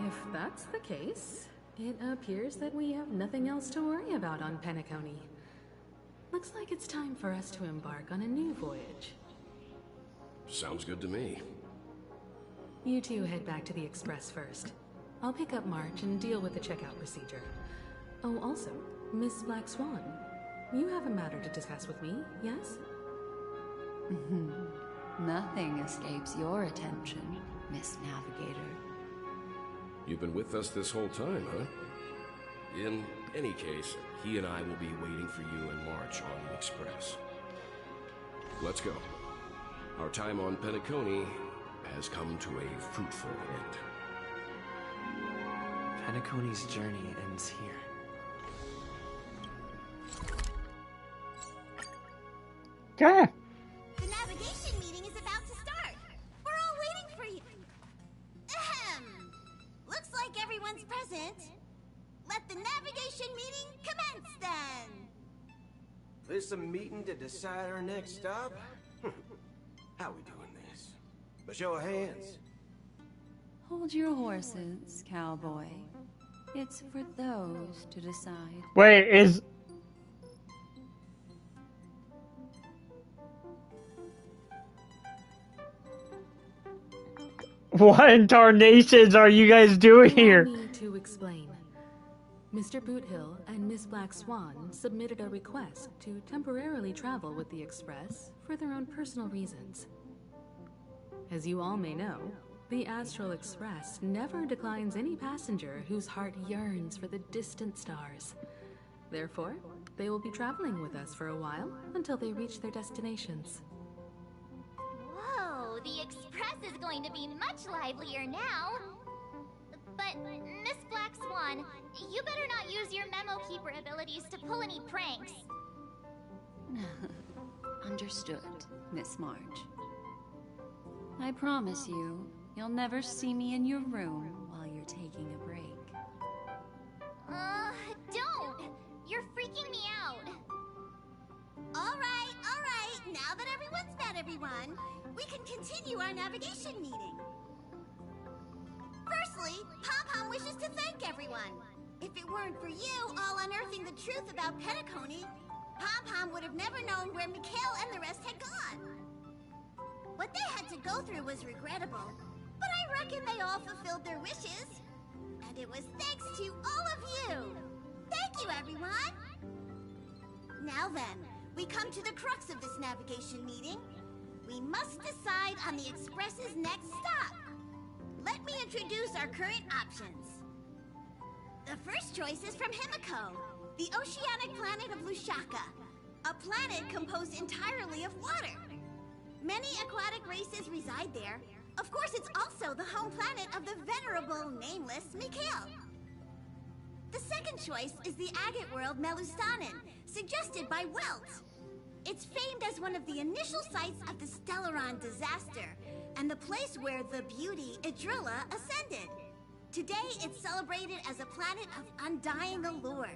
If that's the case, it appears that we have nothing else to worry about on Penacony. Looks like it's time for us to embark on a new voyage. Sounds good to me. You two head back to the Express first. I'll pick up March and deal with the checkout procedure. Oh, also, Miss Black Swan, you have a matter to discuss with me, yes? Nothing escapes your attention, Miss Navigator. You've been with us this whole time, huh? In any case, he and I will be waiting for you in March on the Express. Let's go. Our time on Penacony has come to a fruitful end. Penacony's journey ends here. Yeah. The navigation meeting is about to start. We're all waiting for you. Ahem. Looks like everyone's present. Let the navigation meeting commence then. This a meeting to decide our next stop? How we doing this? A show of hands. Hold your horses, cowboy. It's for those to decide. Wait, is... What in tarnations are you guys doing here? Allow me to explain. Mr. Boothill and Miss Black Swan submitted a request to temporarily travel with the Express for their own personal reasons. As you all may know, the Astral Express never declines any passenger whose heart yearns for the distant stars. Therefore, they will be traveling with us for a while until they reach their destinations. Whoa, the Express is going to be much livelier now. But, Miss Black Swan, you better not use your memo keeper abilities to pull any pranks. Understood, Miss March. I promise you, you'll never see me in your room while you're taking a break. Don't! You're freaking me out. Alright. Now that everyone's met everyone, we can continue our navigation meeting. Firstly, Pom-Pom wishes to thank everyone. If it weren't for you all unearthing the truth about Penacony, Pom-Pom would have never known where Mikhail and the rest had gone. What they had to go through was regrettable, but I reckon they all fulfilled their wishes. And it was thanks to all of you. Thank you, everyone. Now then, we come to the crux of this navigation meeting. We must decide on the Express's next stop. Let me introduce our current options. The first choice is from Himiko, the oceanic planet of Lushaka, a planet composed entirely of water. Many aquatic races reside there. Of course, it's also the home planet of the venerable, nameless Mikhail. The second choice is the agate world Melustanen, suggested by Welt. It's famed as one of the initial sites of the Stellaron disaster, and the place where the beauty Idrilla ascended. Today, it's celebrated as a planet of undying allure.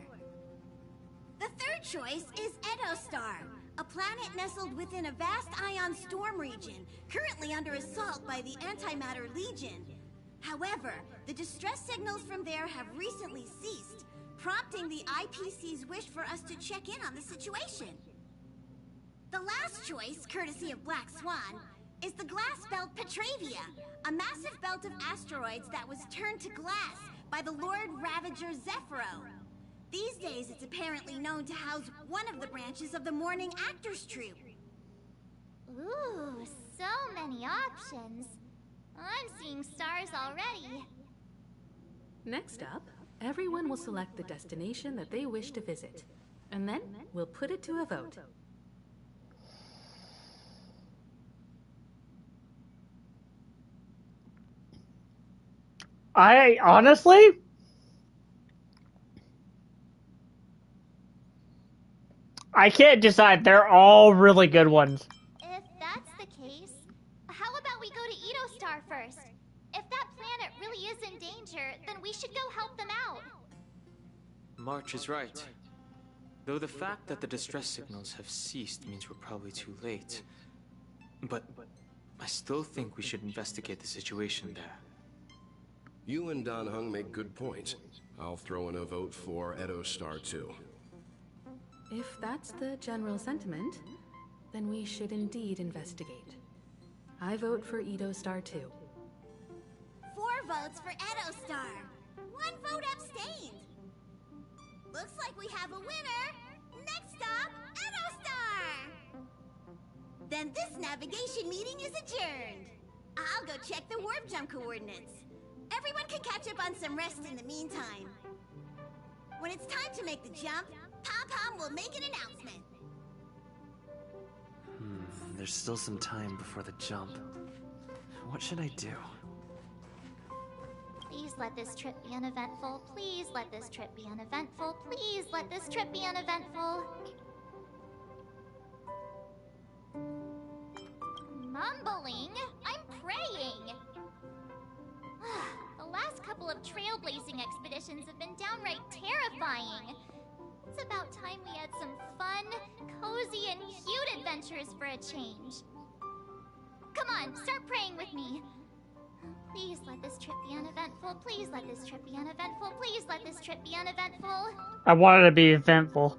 The third choice is Edo Star, a planet nestled within a vast ion storm region, currently under assault by the Antimatter Legion. However, the distress signals from there have recently ceased, prompting the IPC's wish for us to check in on the situation. The last choice, courtesy of Black Swan, is the glass belt Petravia, a massive belt of asteroids that was turned to glass by the Lord Ravager Zephyro. These days, it's apparently known to house one of the branches of the Morning Actors Troupe. Ooh, so many options. I'm seeing stars already. Next up, everyone will select the destination that they wish to visit. And then, we'll put it to a vote. I honestly, I can't decide. They're all really good ones. If that's the case, how about we go to Edo Star first? If that planet really is in danger, then we should go help them out. March is right. Though the fact that the distress signals have ceased means we're probably too late. But I still think we should investigate the situation there. You and Dan Heng make good points. I'll throw in a vote for Edo Star too. If that's the general sentiment, then we should indeed investigate. I vote for Edo Star too. 4 votes for Edo Star. 1 vote abstained. Looks like we have a winner. Next stop, Edo Star. Then this navigation meeting is adjourned. I'll go check the warp jump coordinates. Everyone can catch up on some rest in the meantime. When it's time to make the jump, Pom-Pom will make an announcement. There's still some time before the jump. What should I do? Please let this trip be uneventful. Please let this trip be uneventful. Please let this trip be uneventful. Mumbling? I'm praying. The last couple of trailblazing expeditions have been downright terrifying. It's about time we had some fun, cozy, and cute adventures for a change. Come on, start praying with me. Please let this trip be uneventful. Please let this trip be uneventful. Please let this trip be uneventful. I wanted to be eventful.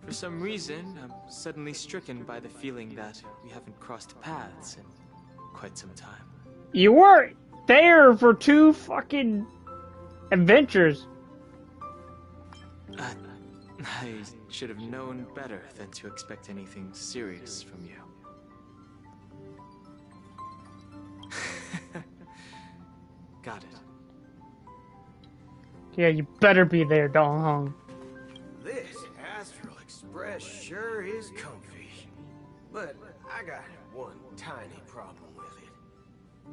For some reason, I'm suddenly stricken by the feeling that we haven't crossed paths in quite some time. You weren't there for 2 fucking adventures. I should have known better than to expect anything serious from you. Got it. Yeah, you better be there, Dong Hong. This Astral Express sure is comfy. But I got one tiny problem with it.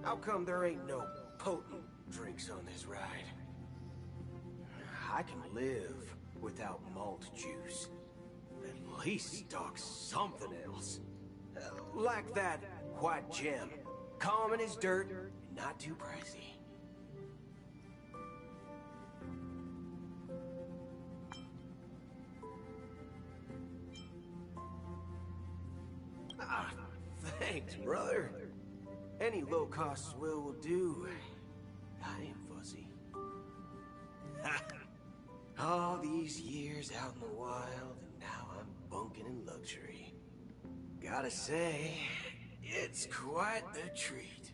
How come there ain't no potent drinks on this ride? I can live without malt juice. At least stock something else. Like that white gem. Common as dirt, and not too pricey. Ah, thanks, brother. Any low-cost swill will do. I ain't fussy. All these years out in the wild, and now I'm bunking in luxury. Gotta say, it's quite the treat.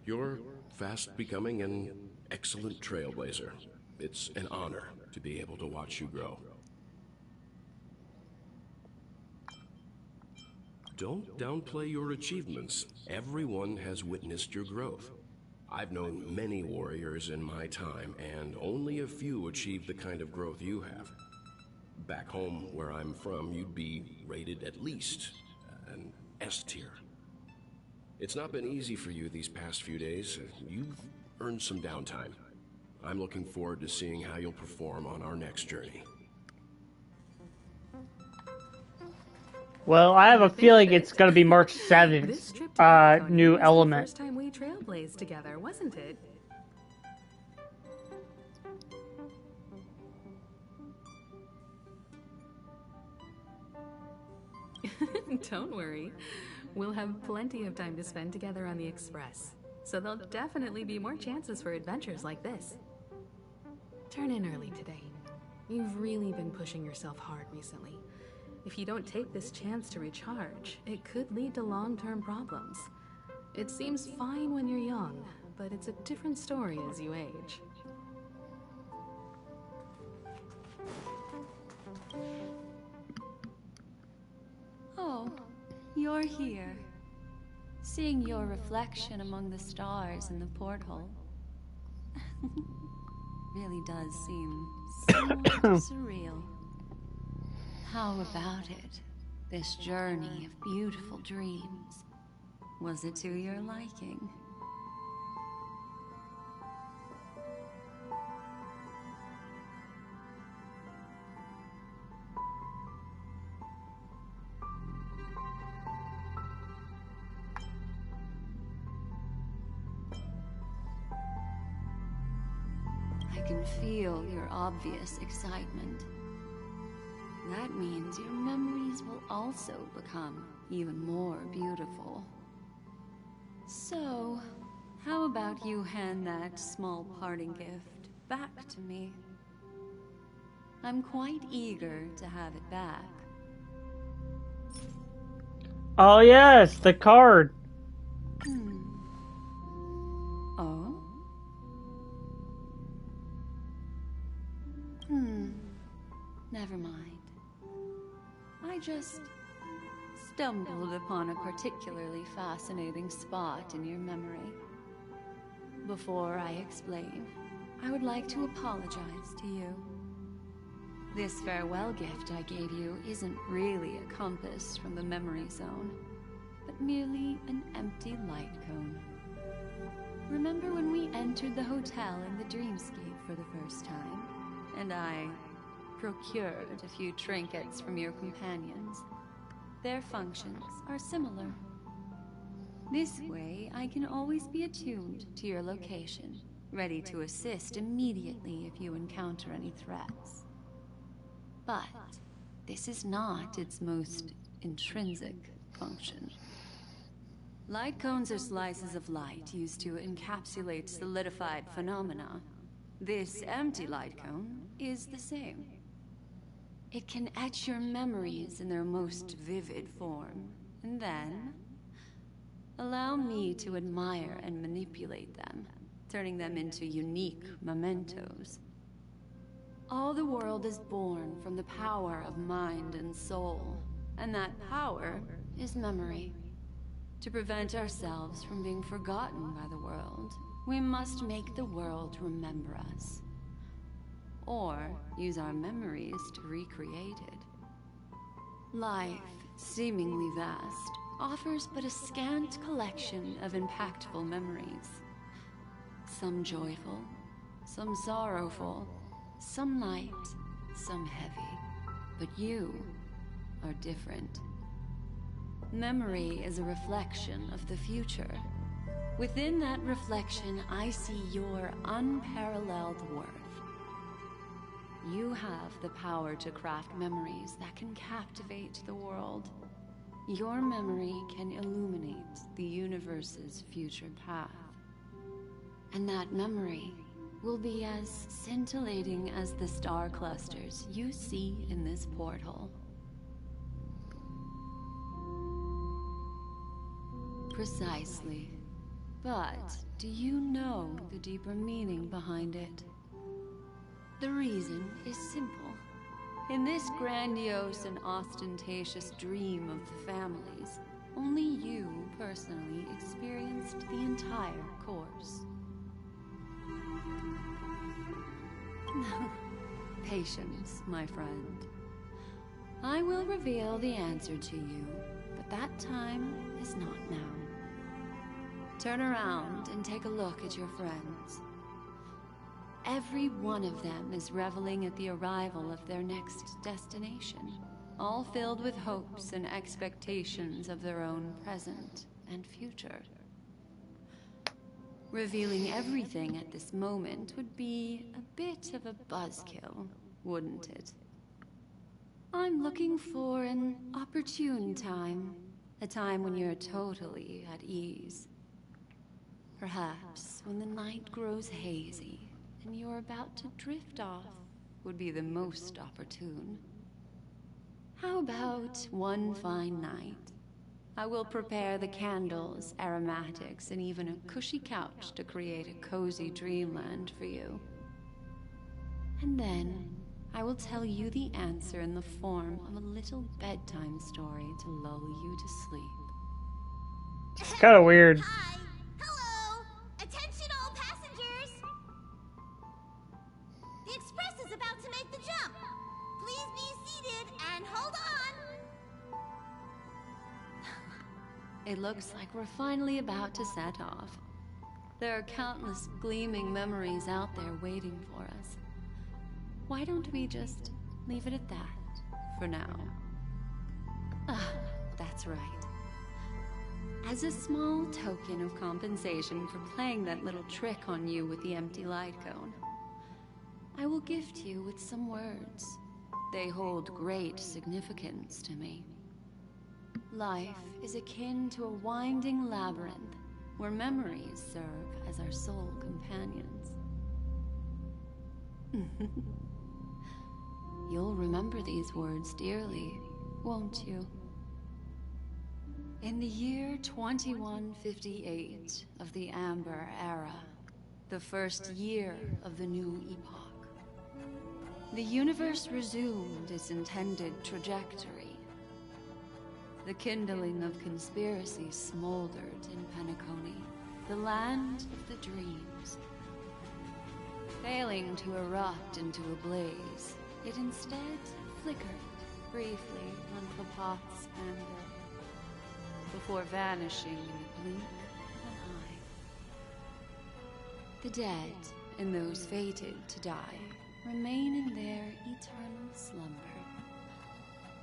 You're fast becoming an excellent trailblazer. It's an honor to be able to watch you grow. Don't downplay your achievements. Everyone has witnessed your growth. I've known many warriors in my time, and only a few achieve the kind of growth you have. Back home, where I'm from, you'd be rated at least an S tier. It's not been easy for you these past few days. You've earned some downtime. I'm looking forward to seeing how you'll perform on our next journey. Well, I have a feeling it's going to be March 7th. New element. First time we trailblazed together, wasn't it? Don't worry. We'll have plenty of time to spend together on the Express. So there'll definitely be more chances for adventures like this. Turn in early today. You've really been pushing yourself hard recently. If you don't take this chance to recharge, it could lead to long-term problems. It seems fine when you're young, but it's a different story as you age. Oh, you're here. Seeing your reflection among the stars in the porthole really does seem somewhat surreal. How about it? This journey of beautiful dreams. Was it to your liking? I can feel your obvious excitement. That means your memories will also become even more beautiful. So, how about you hand that small parting gift back to me? I'm quite eager to have it back. Oh yes, the card. Oh? Never mind. I just stumbled upon a particularly fascinating spot in your memory. Before I explain, I would like to apologize to you. This farewell gift I gave you isn't really a compass from the memory zone, but merely an empty light cone. Remember when we entered the hotel in the dreamscape for the first time, and I procured a few trinkets from your companions? Their functions are similar. This way, I can always be attuned to your location, ready to assist immediately if you encounter any threats. But this is not its most intrinsic function. Light cones are slices of light used to encapsulate solidified phenomena. This empty light cone is the same. It can etch your memories in their most vivid form, and then allow me to admire and manipulate them, turning them into unique mementos. All the world is born from the power of mind and soul, and that power is memory. To prevent ourselves from being forgotten by the world, we must make the world remember us, or use our memories to recreate it. Life, seemingly vast, offers but a scant collection of impactful memories. Some joyful, some sorrowful, some light, some heavy. But you are different. Memory is a reflection of the future. Within that reflection, I see your unparalleled worth. You have the power to craft memories that can captivate the world. Your memory can illuminate the universe's future path. And that memory will be as scintillating as the star clusters you see in this portal. Precisely. But do you know the deeper meaning behind it? The reason is simple. In this grandiose and ostentatious dream of the families, only you personally experienced the entire course. Patience, my friend. I will reveal the answer to you, but that time is not now. Turn around and take a look at your friends. Every one of them is reveling at the arrival of their next destination, all filled with hopes and expectations of their own present and future. Revealing everything at this moment would be a bit of a buzzkill, wouldn't it? I'm looking for an opportune time, a time when you're totally at ease. Perhaps when the night grows hazy and you're about to drift off would be the most opportune. How about one fine night? I will prepare the candles, aromatics, and even a cushy couch to create a cozy dreamland for you. And then I will tell you the answer in the form of a little bedtime story to lull you to sleep. It's kind of weird. Hi! Hello! Attention all passengers! The express is about to make the jump. Please be seated and hold on! It looks like we're finally about to set off. There are countless gleaming memories out there waiting for us. Why don't we just leave it at that for now? Ah, that's right. As a small token of compensation for playing that little trick on you with the empty light cone, I will gift you with some words. They hold great significance to me. Life is akin to a winding labyrinth where memories serve as our sole companions. You'll remember these words dearly, won't you? In the year 2158 of the Amber Era, the first year of the new epoch, the universe resumed its intended trajectory. The kindling of conspiracy smoldered in Penacony, the land of the dreams. Failing to erupt into a blaze, it instead flickered briefly on Klopot's anvil, before vanishing in the blink of an eye. The dead, and those fated to die, remain in their eternal slumber,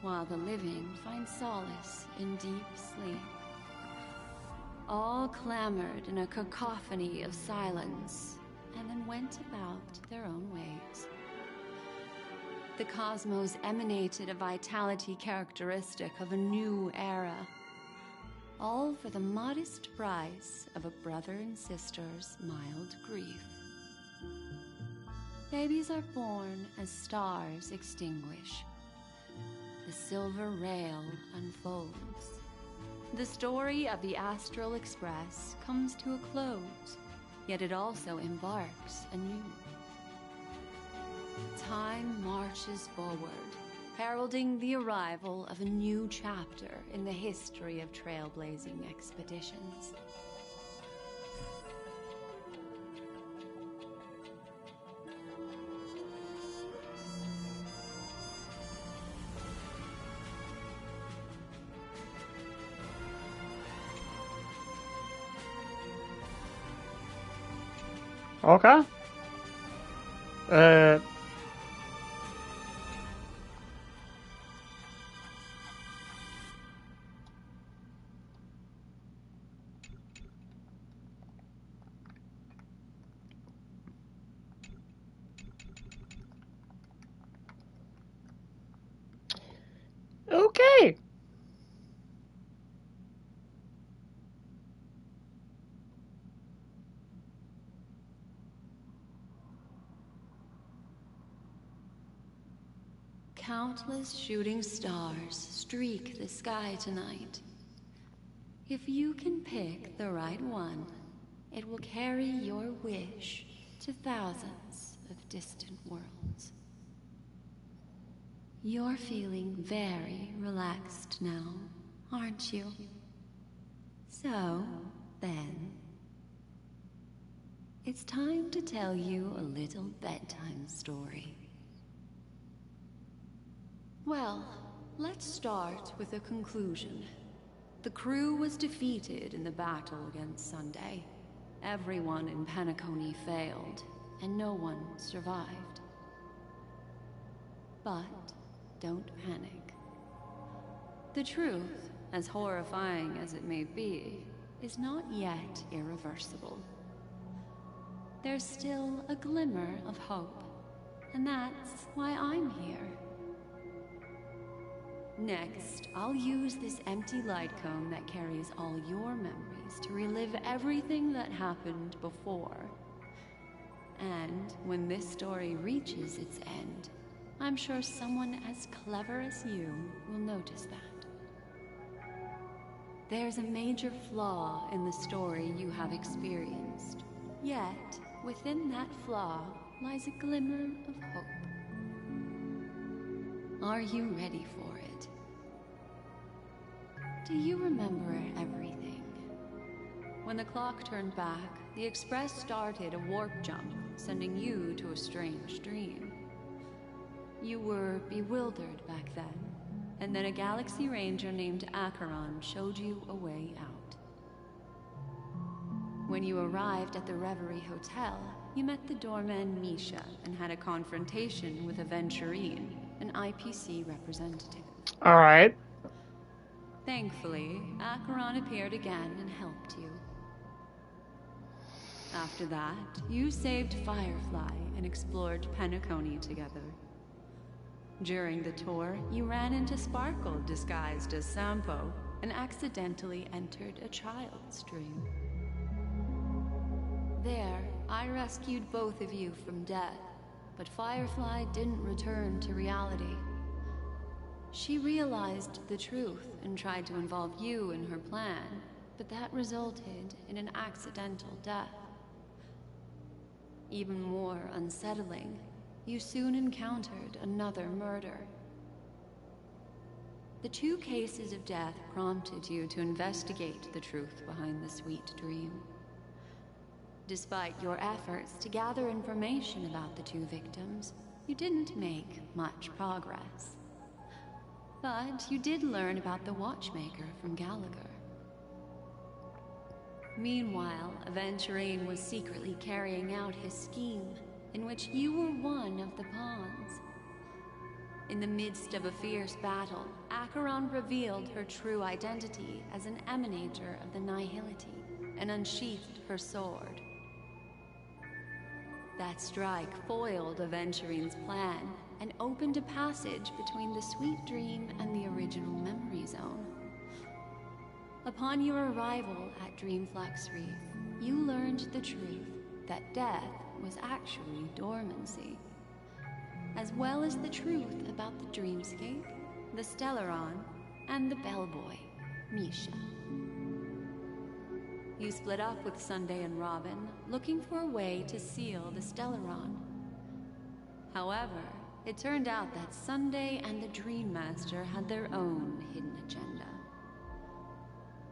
while the living find solace in deep sleep. All clamored in a cacophony of silence, and then went about their own ways. The cosmos emanated a vitality characteristic of a new era, all for the modest price of a brother and sister's mild grief. Babies are born as stars extinguish. The silver rail unfolds. The story of the Astral Express comes to a close, yet it also embarks anew. Time marches forward, heralding the arrival of a new chapter in the history of trailblazing expeditions. Okay. Okay. Countless shooting stars streak the sky tonight. If you can pick the right one, it will carry your wish to thousands of distant worlds. You're feeling very relaxed now, aren't you? So, then, it's time to tell you a little bedtime story. Well, let's start with a conclusion. The crew was defeated in the battle against Sunday. Everyone in Penacony failed, and no one survived. But don't panic. The truth, as horrifying as it may be, is not yet irreversible. There's still a glimmer of hope, and that's why I'm here. Next, I'll use this empty light cone that carries all your memories to relive everything that happened before. And when this story reaches its end, I'm sure someone as clever as you will notice that. There's a major flaw in the story you have experienced. Yet, within that flaw lies a glimmer of hope. Are you ready for it? Do you remember everything? When the clock turned back, the Express started a warp jump, sending you to a strange dream. You were bewildered back then, and then a Galaxy Ranger named Acheron showed you a way out. When you arrived at the Reverie Hotel, you met the doorman Misha and had a confrontation with Aventurine, an IPC representative. Alright. Thankfully, Acheron appeared again and helped you. After that, you saved Firefly and explored Penacony together. During the tour, you ran into Sparkle disguised as Sampo and accidentally entered a child's dream. There, I rescued both of you from death, but Firefly didn't return to reality. She realized the truth and tried to involve you in her plan, but that resulted in an accidental death. Even more unsettling, you soon encountered another murder. The two cases of death prompted you to investigate the truth behind the sweet dream. Despite your efforts to gather information about the two victims, you didn't make much progress. But you did learn about the Watchmaker from Gallagher. Meanwhile, Aventurine was secretly carrying out his scheme, in which you were one of the pawns. In the midst of a fierce battle, Acheron revealed her true identity as an emanator of the Nihility and unsheathed her sword. That strike foiled Aventurine's plan and opened a passage between the sweet dream and the original memory zone. Upon your arrival at Dreamflux Reef, you learned the truth that death was actually dormancy, as well as the truth about the dreamscape, the Stellaron, and the bellboy, Misha. You split up with Sunday and Robin, looking for a way to seal the Stellaron. However, it turned out that Sunday and the Dream Master had their own hidden agenda.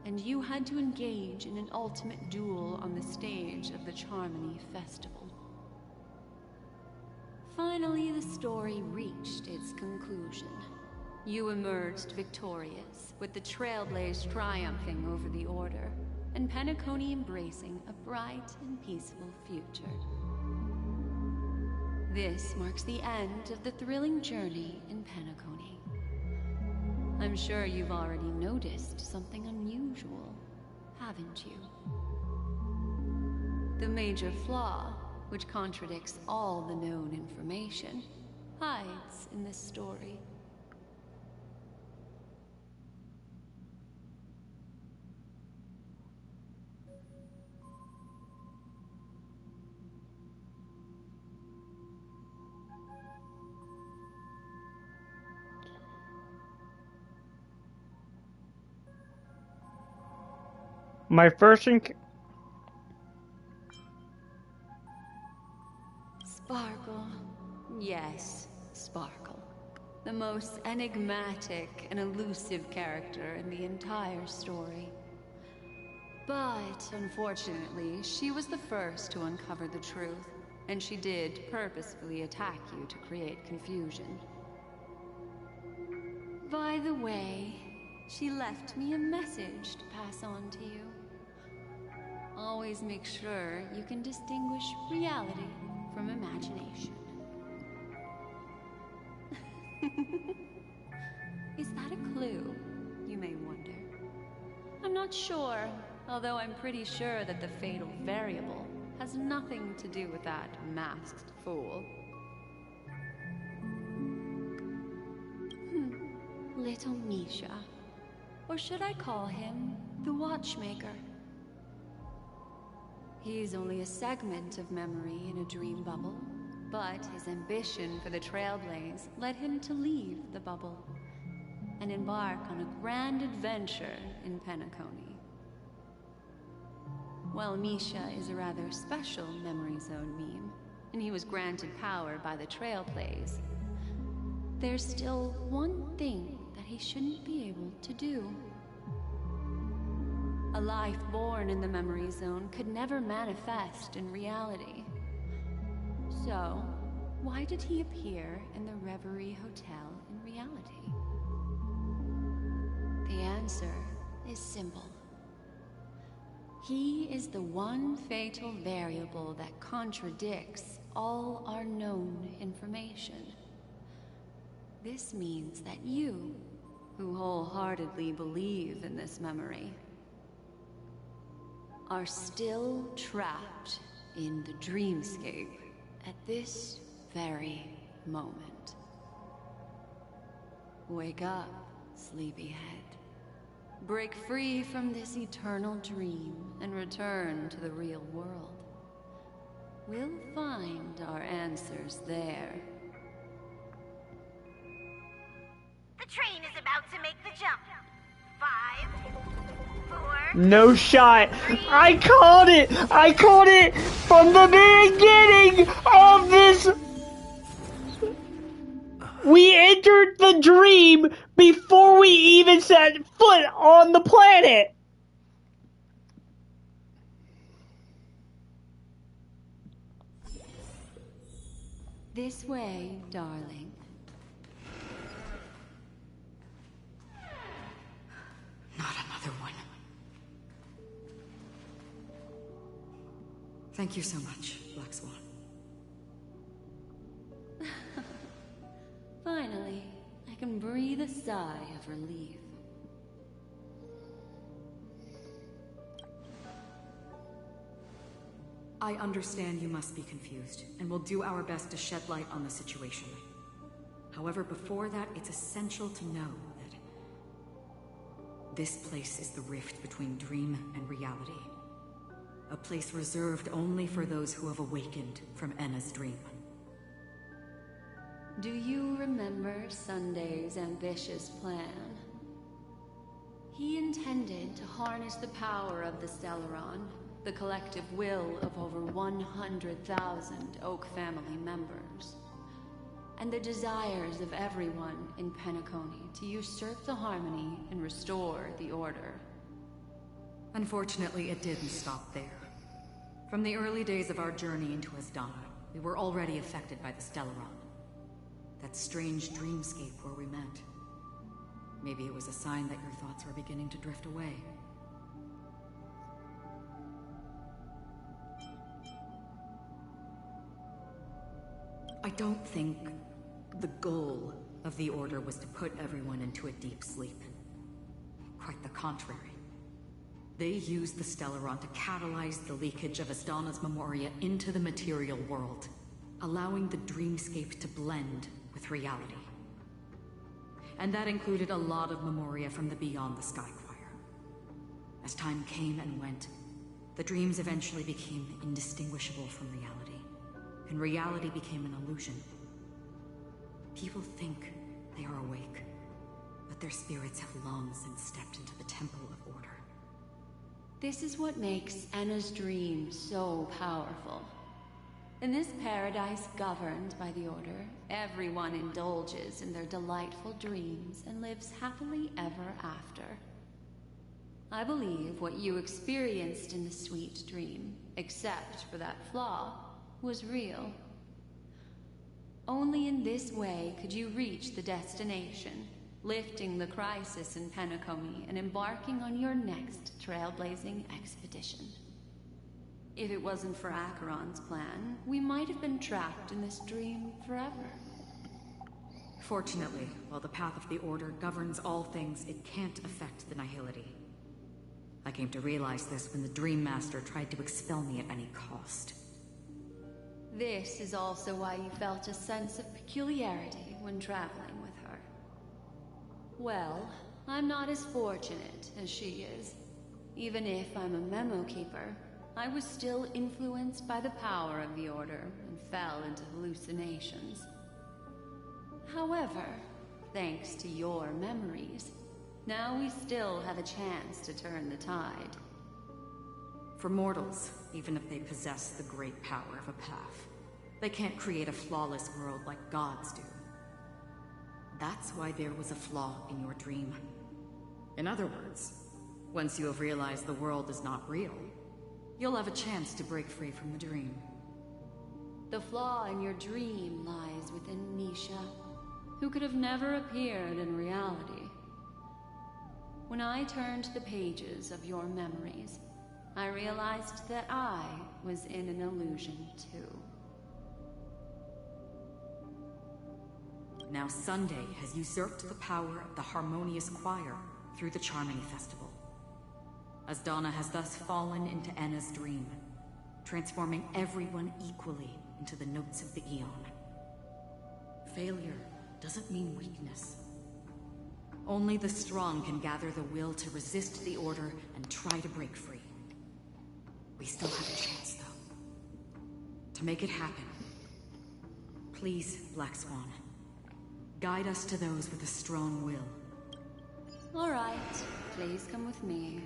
And you had to engage in an ultimate duel on the stage of the Charmony Festival. Finally, the story reached its conclusion. You emerged victorious, with the Trailblaze triumphing over the Order, and Penacony embracing a bright and peaceful future. This marks the end of the thrilling journey in Penacony. I'm sure you've already noticed something unusual, haven't you? The major flaw, which contradicts all the known information, hides in this story. My first Yes, Sparkle. The most enigmatic and elusive character in the entire story. But, unfortunately, she was the first to uncover the truth, and she did purposefully attack you to create confusion. By the way, she left me a message to pass on to you. Always make sure you can distinguish reality from imagination. Is that a clue, you may wonder? I'm not sure, although I'm pretty sure that the fatal variable has nothing to do with that masked fool. Little Misha. Or should I call him the Watchmaker? He's only a segment of memory in a dream bubble, but his ambition for the Trailblaze led him to leave the bubble and embark on a grand adventure in Penacony. While Misha is a rather special Memory Zone meme, and he was granted power by the Trailblaze, there's still one thing that he shouldn't be able to do. A life born in the Memory Zone could never manifest in reality. So, why did he appear in the Reverie Hotel in reality? The answer is simple. He is the one fatal variable that contradicts all our known information. This means that you, who wholeheartedly believe in this memory, are still trapped in the dreamscape at this very moment. Wake up, sleepyhead. Break free from this eternal dream and return to the real world. We'll find our answers there. The train is about to make the jump. 5, 4... No shot. I called it. I called it from the beginning of this. We entered the dream before we even set foot on the planet. This way, darling. Not another one. Thank you so much, Black Swan. Finally, I can breathe a sigh of relief. I understand you must be confused, and we'll do our best to shed light on the situation. However, before that, it's essential to know that this place is the rift between dream and reality. A place reserved only for those who have awakened from Enna's dream. Do you remember Sunday's ambitious plan? He intended to harness the power of the Stellaron, the collective will of over 100,000 Oak family members, and the desires of everyone in Penacony to usurp the harmony and restore the order. Unfortunately, it didn't stop there. From the early days of our journey into Asdana, we were already affected by the Stellaron. That strange dreamscape where we met. Maybe it was a sign that your thoughts were beginning to drift away. I don't think the goal of the Order was to put everyone into a deep sleep. Quite the contrary. They used the Stellaron to catalyze the leakage of Asdana's Memoria into the material world, allowing the dreamscape to blend with reality. And that included a lot of Memoria from the Beyond the Sky Choir. As time came and went, the dreams eventually became indistinguishable from reality, and reality became an illusion. People think they are awake, but their spirits have long since stepped into the Temple of Order. This is what makes Enna's dream so powerful. In this paradise governed by the Order, everyone indulges in their delightful dreams and lives happily ever after. I believe what you experienced in the sweet dream, except for that flaw, was real. Only in this way could you reach the destination, lifting the crisis in Penacony and embarking on your next trailblazing expedition. If it wasn't for Acheron's plan, we might have been trapped in this dream forever. Fortunately, while the path of the Order governs all things, it can't affect the Nihility. I came to realize this when the Dream Master tried to expel me at any cost. This is also why you felt a sense of peculiarity when traveling with her. Well, I'm not as fortunate as she is. Even if I'm a memo keeper, I was still influenced by the power of the Order and fell into hallucinations. However, thanks to your memories, now we still have a chance to turn the tide. For mortals, even if they possess the great power of a path, they can't create a flawless world like gods do. That's why there was a flaw in your dream. In other words, once you have realized the world is not real, you'll have a chance to break free from the dream. The flaw in your dream lies within Nisha, who could have never appeared in reality. When I turned the pages of your memories, I realized that I was in an illusion too. Now Sunday has usurped the power of the Harmonious Choir through the Charmony Festival. Asdana has thus fallen into Enna's dream, transforming everyone equally into the notes of the Aeon. Failure doesn't mean weakness. Only the strong can gather the will to resist the Order and try to break free. We still have a chance, though. To make it happen, please, Black Swan, guide us to those with a strong will. All right, please come with me.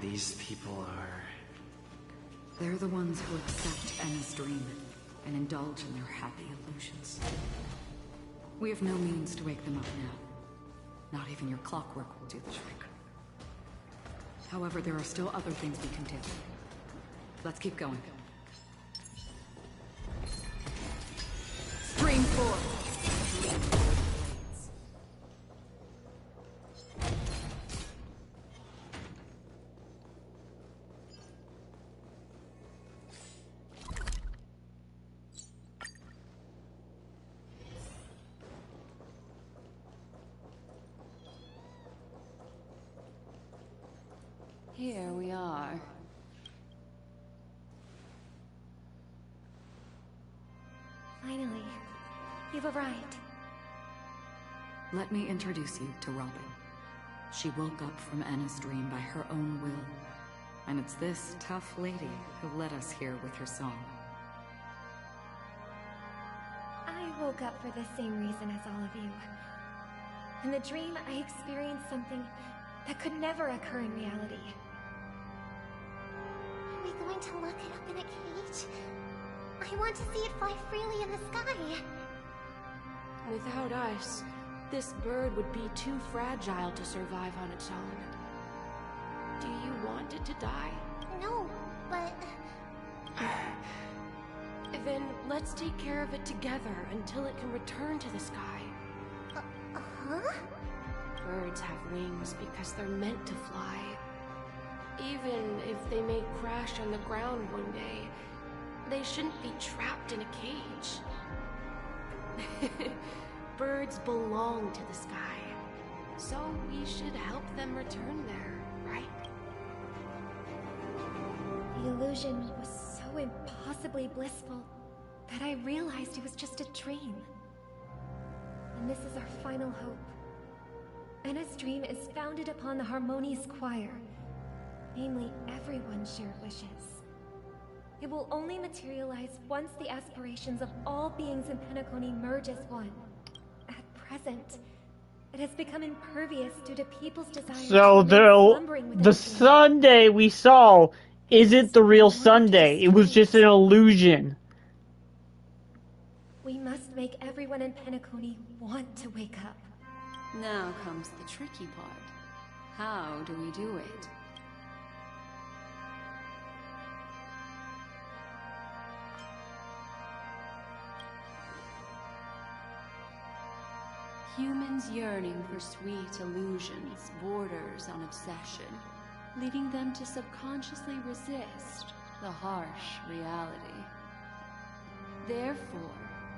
These people are... They're the ones who accept Enna's dream and indulge in their happy illusions. We have no means to wake them up now. Not even your clockwork will do the trick. However, there are still other things we can do. Let's keep going. Stream forth! Here we are. Finally, you've arrived. Let me introduce you to Robin. She woke up from Enna's dream by her own will. And it's this tough lady who led us here with her song. I woke up for the same reason as all of you. In the dream, I experienced something that could never occur in reality. Are we going to lock it up in a cage? I want to see it fly freely in the sky. Without us, this bird would be too fragile to survive on its own. Do you want it to die? No, but... Then let's take care of it together until it can return to the sky. Huh? Birds have wings because they're meant to fly. Even if they may crash on the ground one day, they shouldn't be trapped in a cage. Birds belong to the sky, so we should help them return there, right? The illusion was so impossibly blissful that I realized it was just a dream. And this is our final hope. Enna's dream is founded upon the Harmonious Choir, namely everyone's shared wishes. It will only materialize once the aspirations of all beings in Penacony merge as one. At present, it has become impervious due to people's desire So to remain slumbering within the Sunday we saw isn't the real Sunday. It was just an illusion. We must make everyone in Penacony want to wake up. Now comes the tricky part. How do we do it? Humans yearning for sweet illusions borders on obsession, leading them to subconsciously resist the harsh reality. Therefore,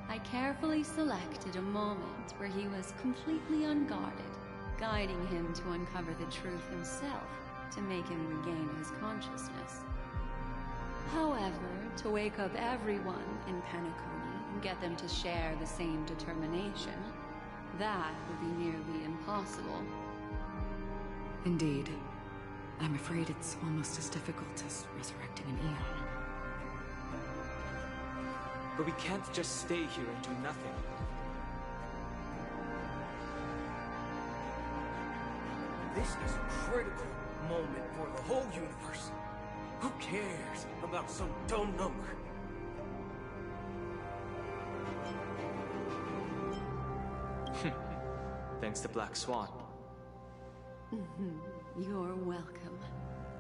I carefully selected a moment where he was completely unguarded, guiding him to uncover the truth himself to make him regain his consciousness. However, to wake up everyone in Penacony and get them to share the same determination, that would be nearly impossible. Indeed. I'm afraid it's almost as difficult as resurrecting an Eon. But we can't just stay here and do nothing. This is a critical moment for the whole universe. Who cares about some dumb number? Thanks to Black Swan. You're welcome.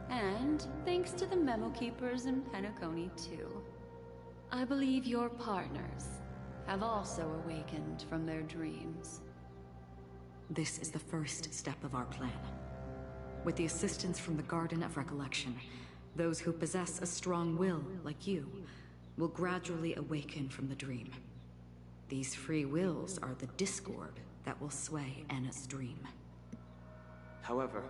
And thanks to the Memo Keepers in Penacony, too. I believe your partners have also awakened from their dreams. This is the first step of our plan. With the assistance from the Garden of Recollection, those who possess a strong will, like you, will gradually awaken from the dream. These free wills are the discord that will sway Anna's dream. However,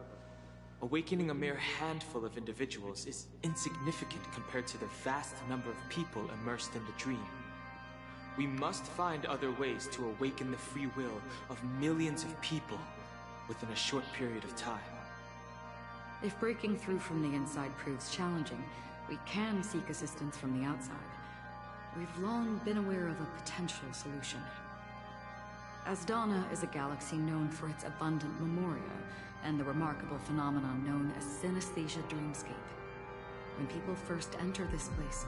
awakening a mere handful of individuals is insignificant compared to the vast number of people immersed in the dream. We must find other ways to awaken the free will of millions of people within a short period of time. If breaking through from the inside proves challenging, we can seek assistance from the outside. We've long been aware of a potential solution. Asdana is a galaxy known for its abundant memoria, and the remarkable phenomenon known as synesthesia dreamscape. When people first enter this place,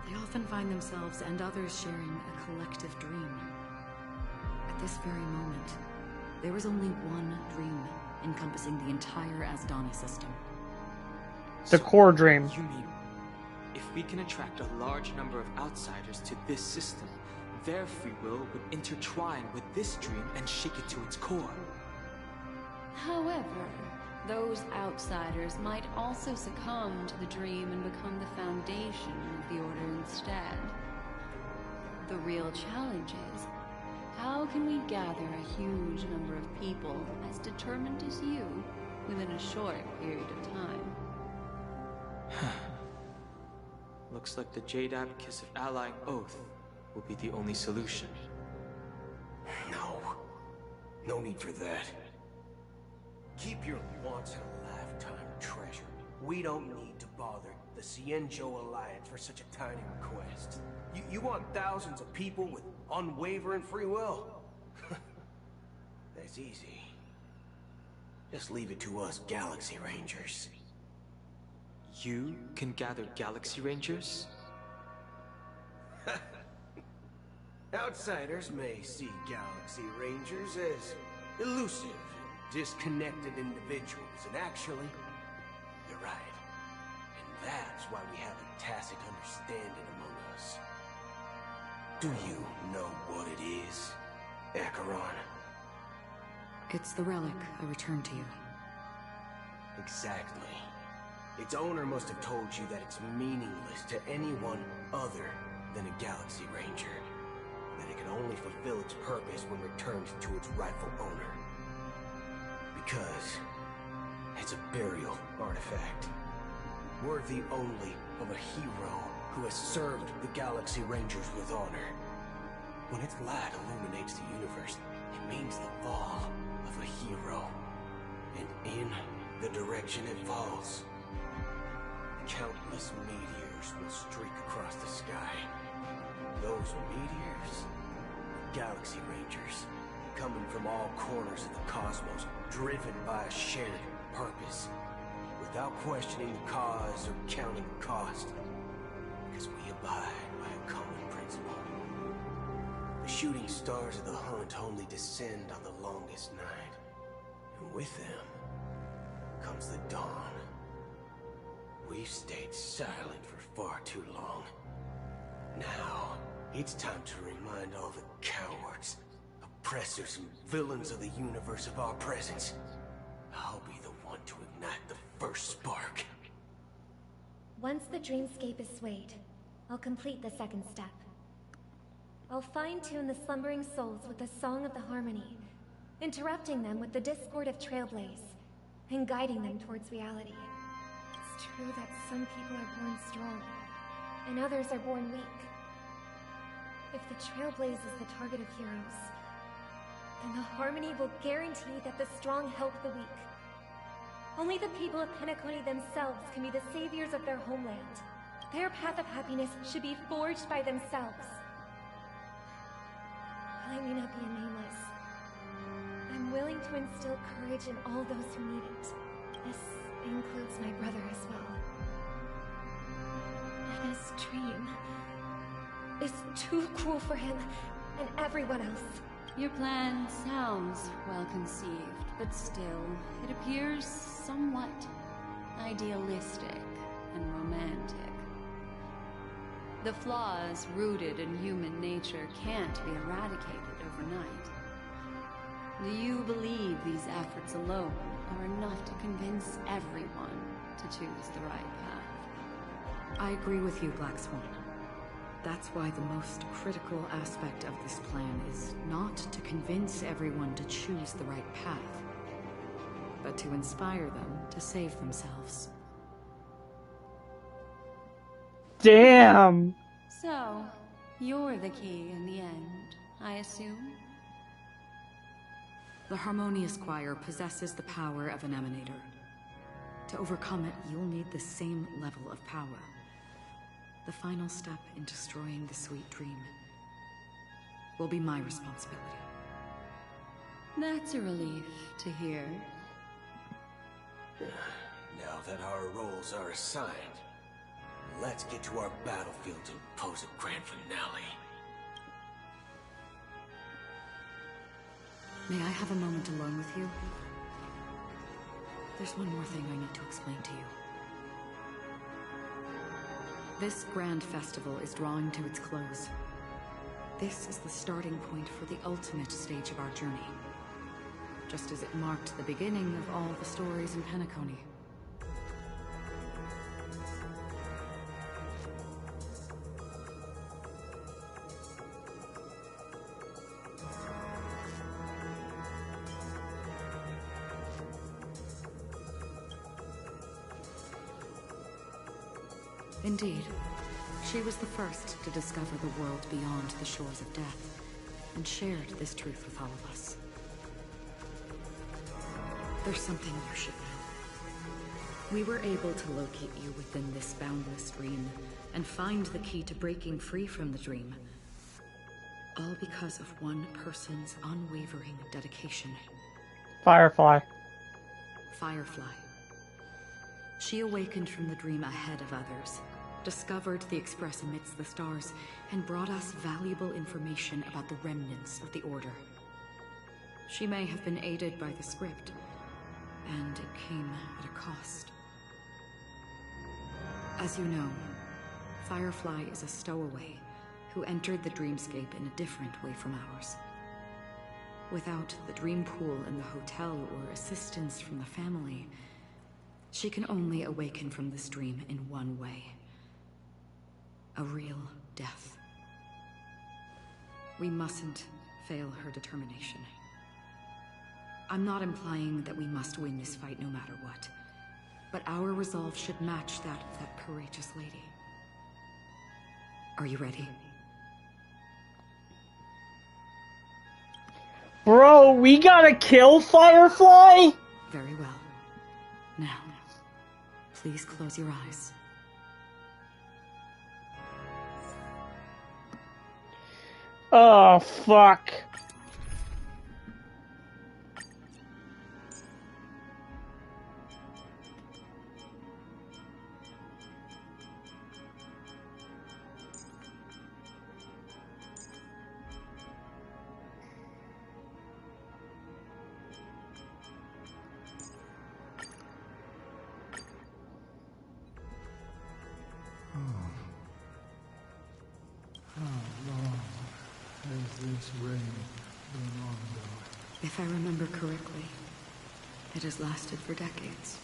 they often find themselves and others sharing a collective dream. At this very moment, there is only one dream encompassing the entire Asdana system. The core dream. You mean, if we can attract a large number of outsiders to this system, their free will would intertwine with this dream and shake it to its core. However, those outsiders might also succumb to the dream and become the foundation of the Order instead. The real challenge is, how can we gather a huge number of people as determined as you within a short period of time? Looks like the Jade Abacus of Allying Oath will be the only solution. No need for that. Keep your once-in-a-lifetime treasure. We don't need to bother the Cienjo Alliance for such a tiny request. You want thousands of people with unwavering free will? That's easy. Just leave it to us Galaxy Rangers. You can gather Galaxy Rangers? Outsiders may see Galaxy Rangers as elusive, disconnected individuals, and actually, you're right. And that's why we have a tacit understanding among us. Do you know what it is, Acheron? It's the relic I returned to you. Exactly. Its owner must have told you that it's meaningless to anyone other than a Galaxy Ranger. That it can only fulfill its purpose when returned to its rightful owner. Because it's a burial artifact, worthy only of a hero who has served the Galaxy Rangers with honor. When its light illuminates the universe, it means the fall of a hero. And in the direction it falls, countless meteors will streak across the sky. Those meteors, Galaxy Rangers, coming from all corners of the cosmos, driven by a shared purpose, with without questioning the cause or counting the cost. Because we abide by a common principle. The shooting stars of the hunt only descend on the longest night. And with them comes the dawn. We've stayed silent for far too long. Now, it's time to remind all the cowards, oppressors, and villains of the universe of our presence. I'll be the one to ignite the first spark. Once the dreamscape is swayed, I'll complete the second step. I'll fine-tune the slumbering souls with the Song of the Harmony, interrupting them with the discord of Trailblaze, and guiding them towards reality. It's true that some people are born strong, and others are born weak. If the Trailblaze is the target of heroes, then the Harmony will guarantee that the strong help the weak. Only the people of Penacony themselves can be the saviors of their homeland. Their path of happiness should be forged by themselves. While I may not be a nameless, I'm willing to instill courage in all those who need it. This includes my brother as well. Anna's dream is too cruel for him and everyone else. Your plan sounds well conceived, but still, it appears somewhat idealistic and romantic. The flaws rooted in human nature can't be eradicated overnight. Do you believe these efforts alone are enough to convince everyone to choose the right path? I agree with you, Black Swan. That's why the most critical aspect of this plan is not to convince everyone to choose the right path, but to inspire them to save themselves. Damn! So, you're the key in the end, I assume? The Harmonious Choir possesses the power of an emanator. To overcome it, you'll need the same level of power. The final step in destroying the sweet dream will be my responsibility. That's a relief to hear. Now that our roles are assigned, let's get to our battlefield and pose a grand finale. May I have a moment alone with you? There's one more thing I need to explain to you. This grand festival is drawing to its close. This is the starting point for the ultimate stage of our journey. Just as it marked the beginning of all the stories in Penacony. Indeed. She was the first to discover the world beyond the shores of death, and shared this truth with all of us. There's something you should know. We were able to locate you within this boundless dream, and find the key to breaking free from the dream. All because of one person's unwavering dedication. Firefly. Firefly. She awakened from the dream ahead of others, discovered the Express amidst the stars, and brought us valuable information about the remnants of the Order. She may have been aided by the script, and it came at a cost. As you know, Firefly is a stowaway who entered the dreamscape in a different way from ours. Without the dream pool in the hotel or assistance from the family, she can only awaken from this dream in one way. A real death. We mustn't fail her determination. I'm not implying that we must win this fight no matter what, but our resolve should match that of that courageous lady. Are you ready? Bro, we gotta kill Firefly? Very well. Now, please close your eyes. Oh, fuck. How long has this reign been ongoing? If I remember correctly, it has lasted for decades,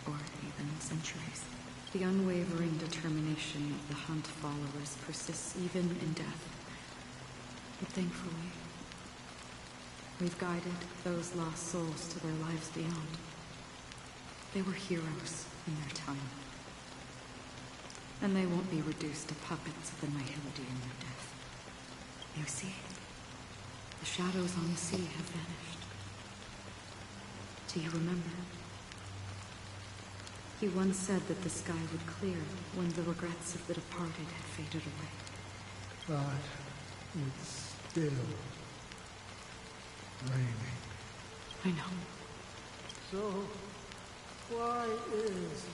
or even centuries. The unwavering determination of the Hunt followers persists even in death. But thankfully, we've guided those lost souls to their lives beyond. They were heroes in their time. And they won't be reduced to puppets of the Nihility in their death. You see, the shadows on the sea have vanished. Do you remember? He once said that the sky would clear when the regrets of the departed had faded away. But it's still raining. I know. So, why is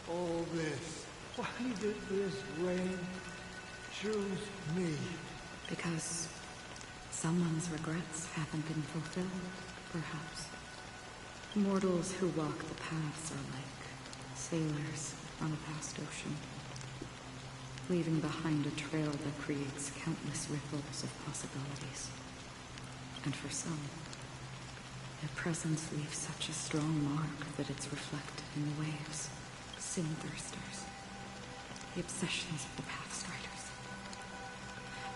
all this? Why did this rain choose me? Because someone's regrets haven't been fulfilled, perhaps. Mortals who walk the paths are like sailors on a vast ocean, leaving behind a trail that creates countless ripples of possibilities. And for some, their presence leaves such a strong mark that it's reflected in the waves. Sin-thirsters, the obsessions of the Pathstriders.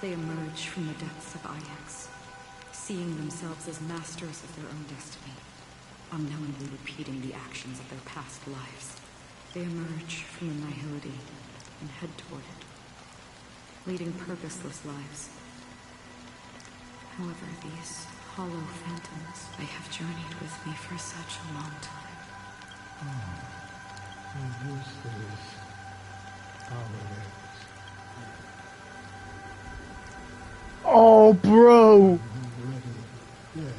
They emerge from the depths of Ix, seeing themselves as masters of their own destiny, unknowingly repeating the actions of their past lives. They emerge from the Nihility and head toward it, leading purposeless lives. However, these hollow phantoms, they have journeyed with me for such a long time. So this is how it is. Oh, bro! Yeah.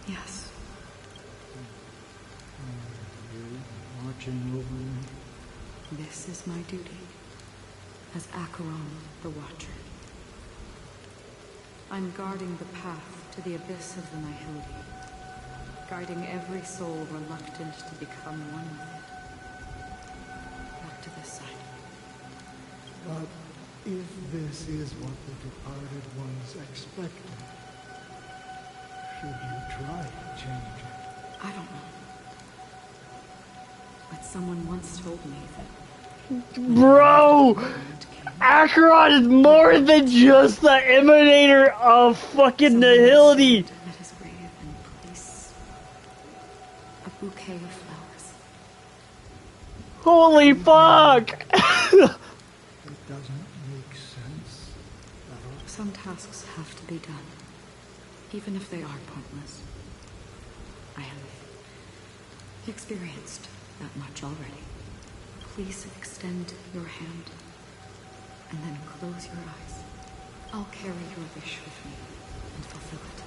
Yes. You watching over me? This is my duty as Acheron the Watcher. I'm guarding the path to the abyss of the Nihility, guiding every soul reluctant to become one with it. Back to this side. But if this is what the departed ones expected, should you try to change it? I don't know. But someone once told me that... Bro! Acheron is more than just the emanator of fucking Nihility! Let his grave and place a bouquet of flowers. Holy fuck! It doesn't make sense at all. Some tasks have to be done, even if they are pointless. I have experienced that much already. Please extend your hand, and then close your eyes. I'll carry your wish with me and fulfill it.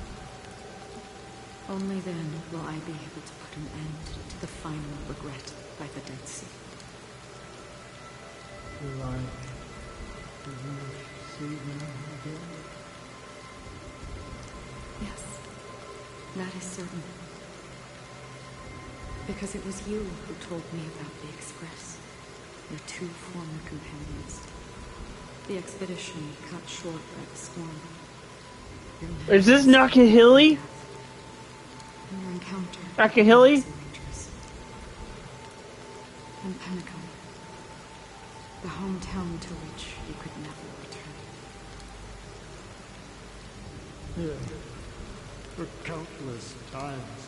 Only then will I be able to put an end to the final regret by the Dead Sea. Will I see them again? Yes, that is certain. Because it was you who told me about the Express, your two former companions. The expedition cut short by the storm. Is this Nakahili? Your encounter Nakahili? and Penacon, the hometown to which you could never return. Yeah. For countless times,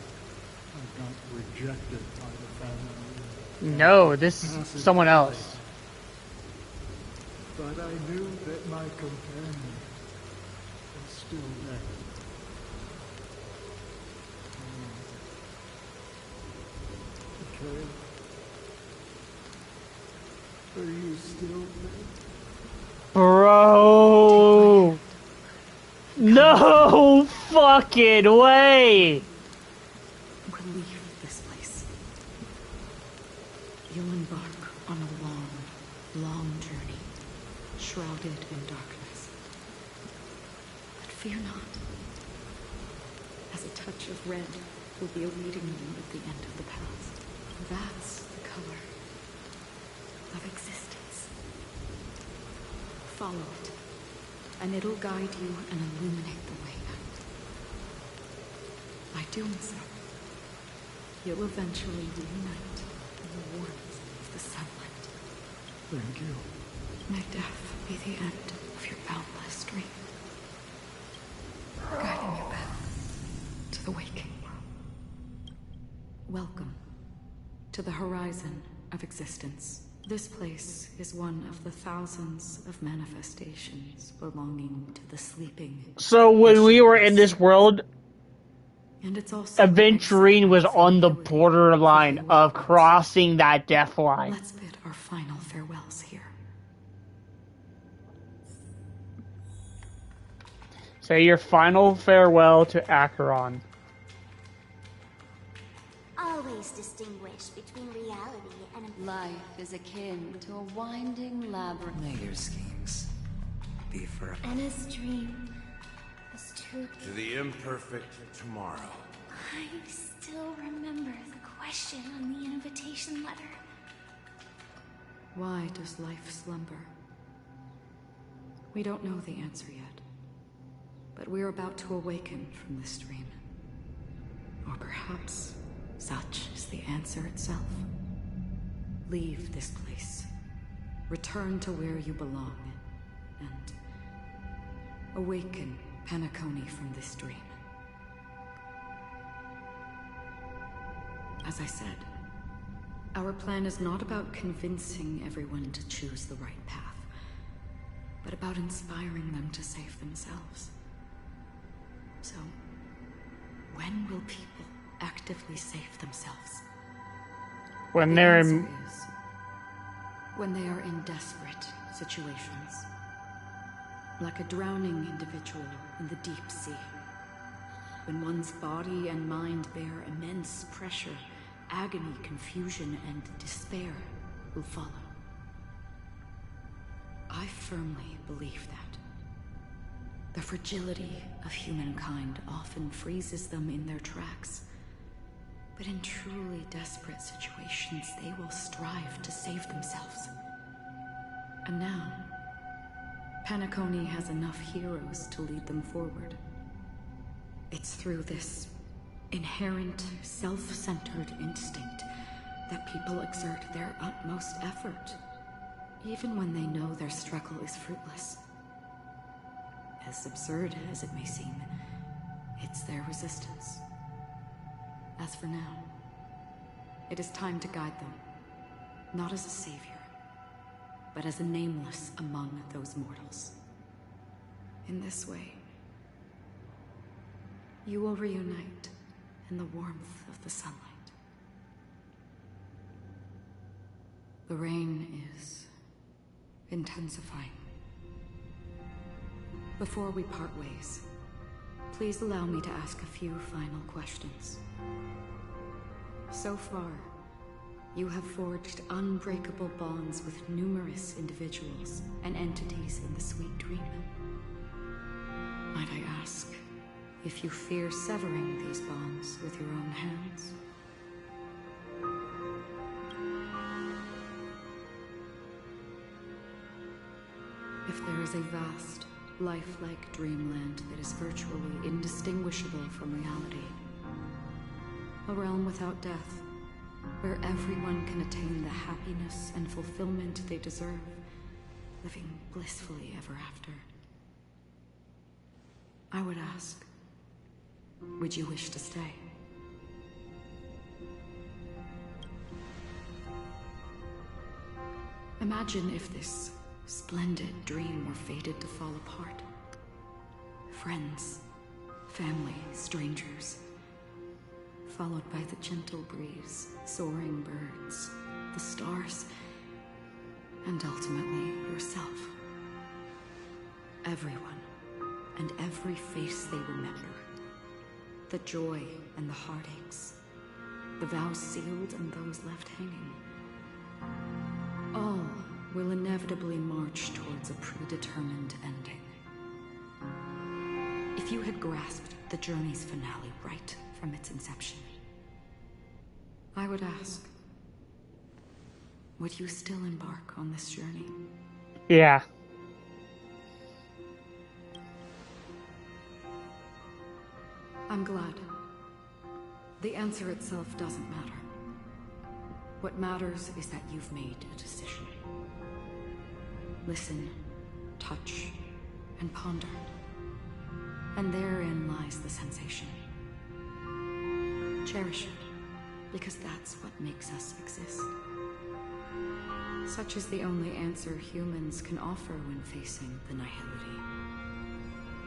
I got rejected by the family. No, this is someone else. But I knew that my companion was still there. Okay. Are you still there? Bro! No fucking way! We'll leave this place. You'll embark on a long, long journey, shrouded in darkness. But fear not, as a touch of red will be awaiting you at the end of the path. That's the color of existence. Follow it, and it'll guide you and illuminate the way out. By doing so, you'll eventually reunite in the warmth of the sunlight. Thank you. May death be the end of your boundless dream, guiding you back to the waking world. Welcome to the horizon of existence. This place is one of the thousands of manifestations belonging to the sleeping. So when we were in this world, And it's also adventuring was on the borderline of crossing that death line. Let's bid our final farewells here. Say your final farewell to Acheron. Always distinguish between reality and life is akin to a winding labyrinth. May your schemes be forever. Anna's dream was true. To the imperfect tomorrow. I still remember the question on the invitation letter. Why does life slumber? We don't know the answer yet. But we're about to awaken from this dream. Or perhaps such is the answer itself. Leave this place. Return to where you belong. And awaken Penacony from this dream. As I said, our plan is not about convincing everyone to choose the right path, but about inspiring them to save themselves. So, when will people actively save themselves? When The they're answer is when they are in desperate situations. Like a drowning individual in the deep sea. When one's body and mind bear immense pressure, agony, confusion, and despair will follow. I firmly believe that. The fragility of humankind often freezes them in their tracks. But in truly desperate situations, they will strive to save themselves. And now, Penacony has enough heroes to lead them forward. It's through this inherent, self-centered instinct that people exert their utmost effort, even when they know their struggle is fruitless. As absurd as it may seem, it's their resistance. As for now, it is time to guide them, not as a savior, but as a nameless among those mortals. In this way, you will reunite in the warmth of the sunlight. The rain is intensifying. Before we part ways, please allow me to ask a few final questions. So far, you have forged unbreakable bonds with numerous individuals and entities in the Sweet Dream. Might I ask if you fear severing these bonds with your own hands? If there is a vast, lifelike dreamland that is virtually indistinguishable from reality, a realm without death, where everyone can attain the happiness and fulfillment they deserve, living blissfully ever after, I would ask, would you wish to stay? Imagine if this splendid dream were fated to fall apart. Friends, family, strangers, followed by the gentle breeze, soaring birds, the stars, and ultimately yourself. Everyone, and every face they remember. The joy and the heartaches, the vows sealed and those left hanging. All will inevitably march towards a predetermined ending. If you had grasped the journey's finale right from its inception, I would ask, would you still embark on this journey? Yeah. I'm glad. The answer itself doesn't matter. What matters is that you've made a decision. Listen, touch, and ponder. And therein lies the sensation. Cherish it, because that's what makes us exist. Such is the only answer humans can offer when facing the nihility.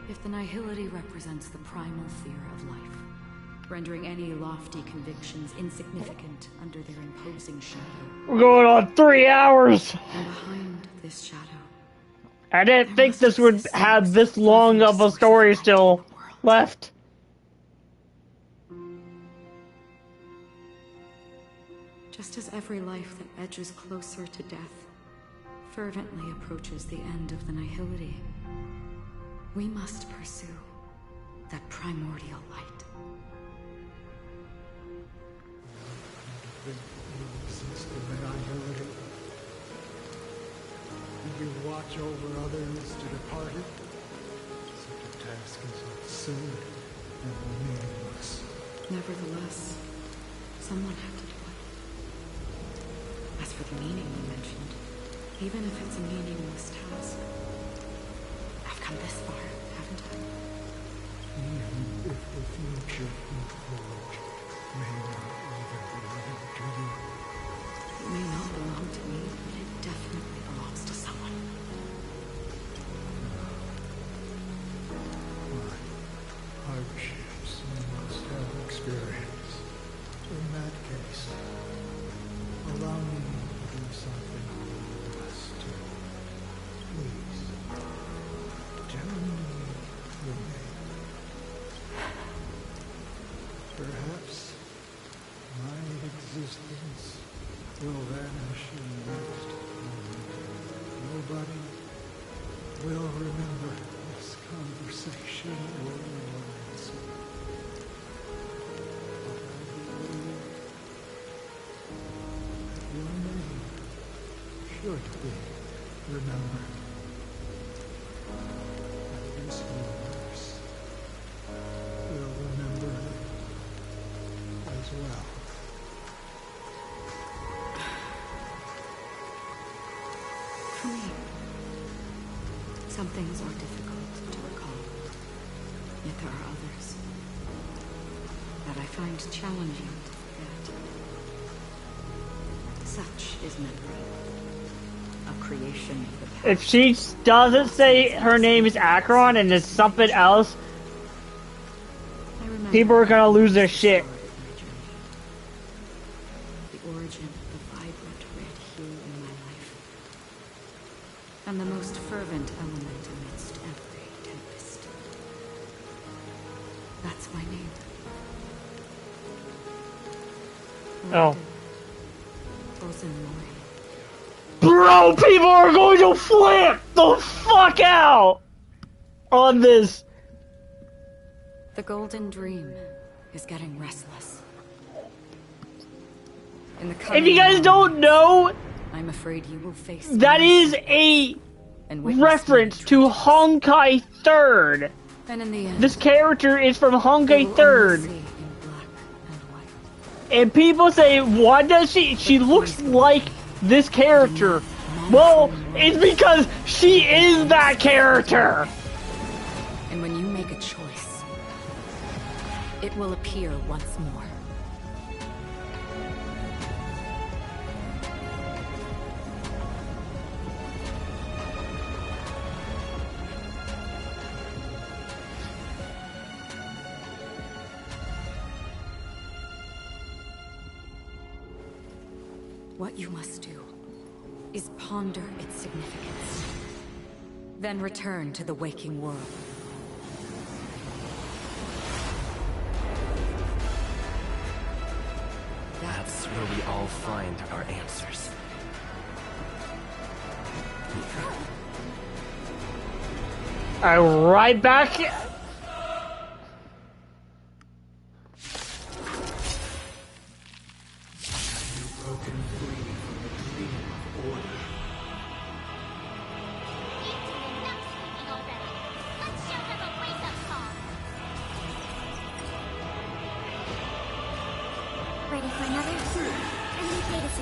If the nihility represents the primal fear of life, rendering any lofty convictions insignificant under their imposing shadow. We're going on 3 hours! And behind this shadow, I didn't think this would have this long of a story still left. Just as every life that edges closer to death fervently approaches the end of the nihility, we must pursue that primordial light. Since the nihility, you watch over others to depart it. Such a task is absurd and meaningless. Nevertheless, someone had to do it. As for the meaning you mentioned, even if it's a meaningless task, I've come this far, haven't I? Even if the future you forge may not even belong to you. It may not belong to me, but it definitely belongs to someone. What hardships you must have experienced. In that case, allow me to do something for us too. Please, tell me your name. Perhaps my existence will vanish in the next moment. Nobody will remember this conversation or words. But I believe that your name should be remembered. And this universe will remember it as well. For me, some things are difficult to recall. Yet there are others that I find challenging to forget. Such is memory, a creation of the past. If she doesn't say her name is Acheron and it's something else, people are gonna lose their shit. The origin of the vibrant red hue in my life, and the most fervent element amidst every tempest. That's my name. Oh. Ozenmori. Bro, people are going to flip the fuck out on this. The golden dream is getting restless. In the If you guys don't know, I'm afraid you will face that is a reference to Honkai Third. And in the end, this character is from Honkai Third. And people say, why does she looks like this character? Well, it's because she is that character. And when you make a choice, it will appear once more. What you must do is ponder its significance, then return to the waking world. That's where we all find our answers. Alright, right back.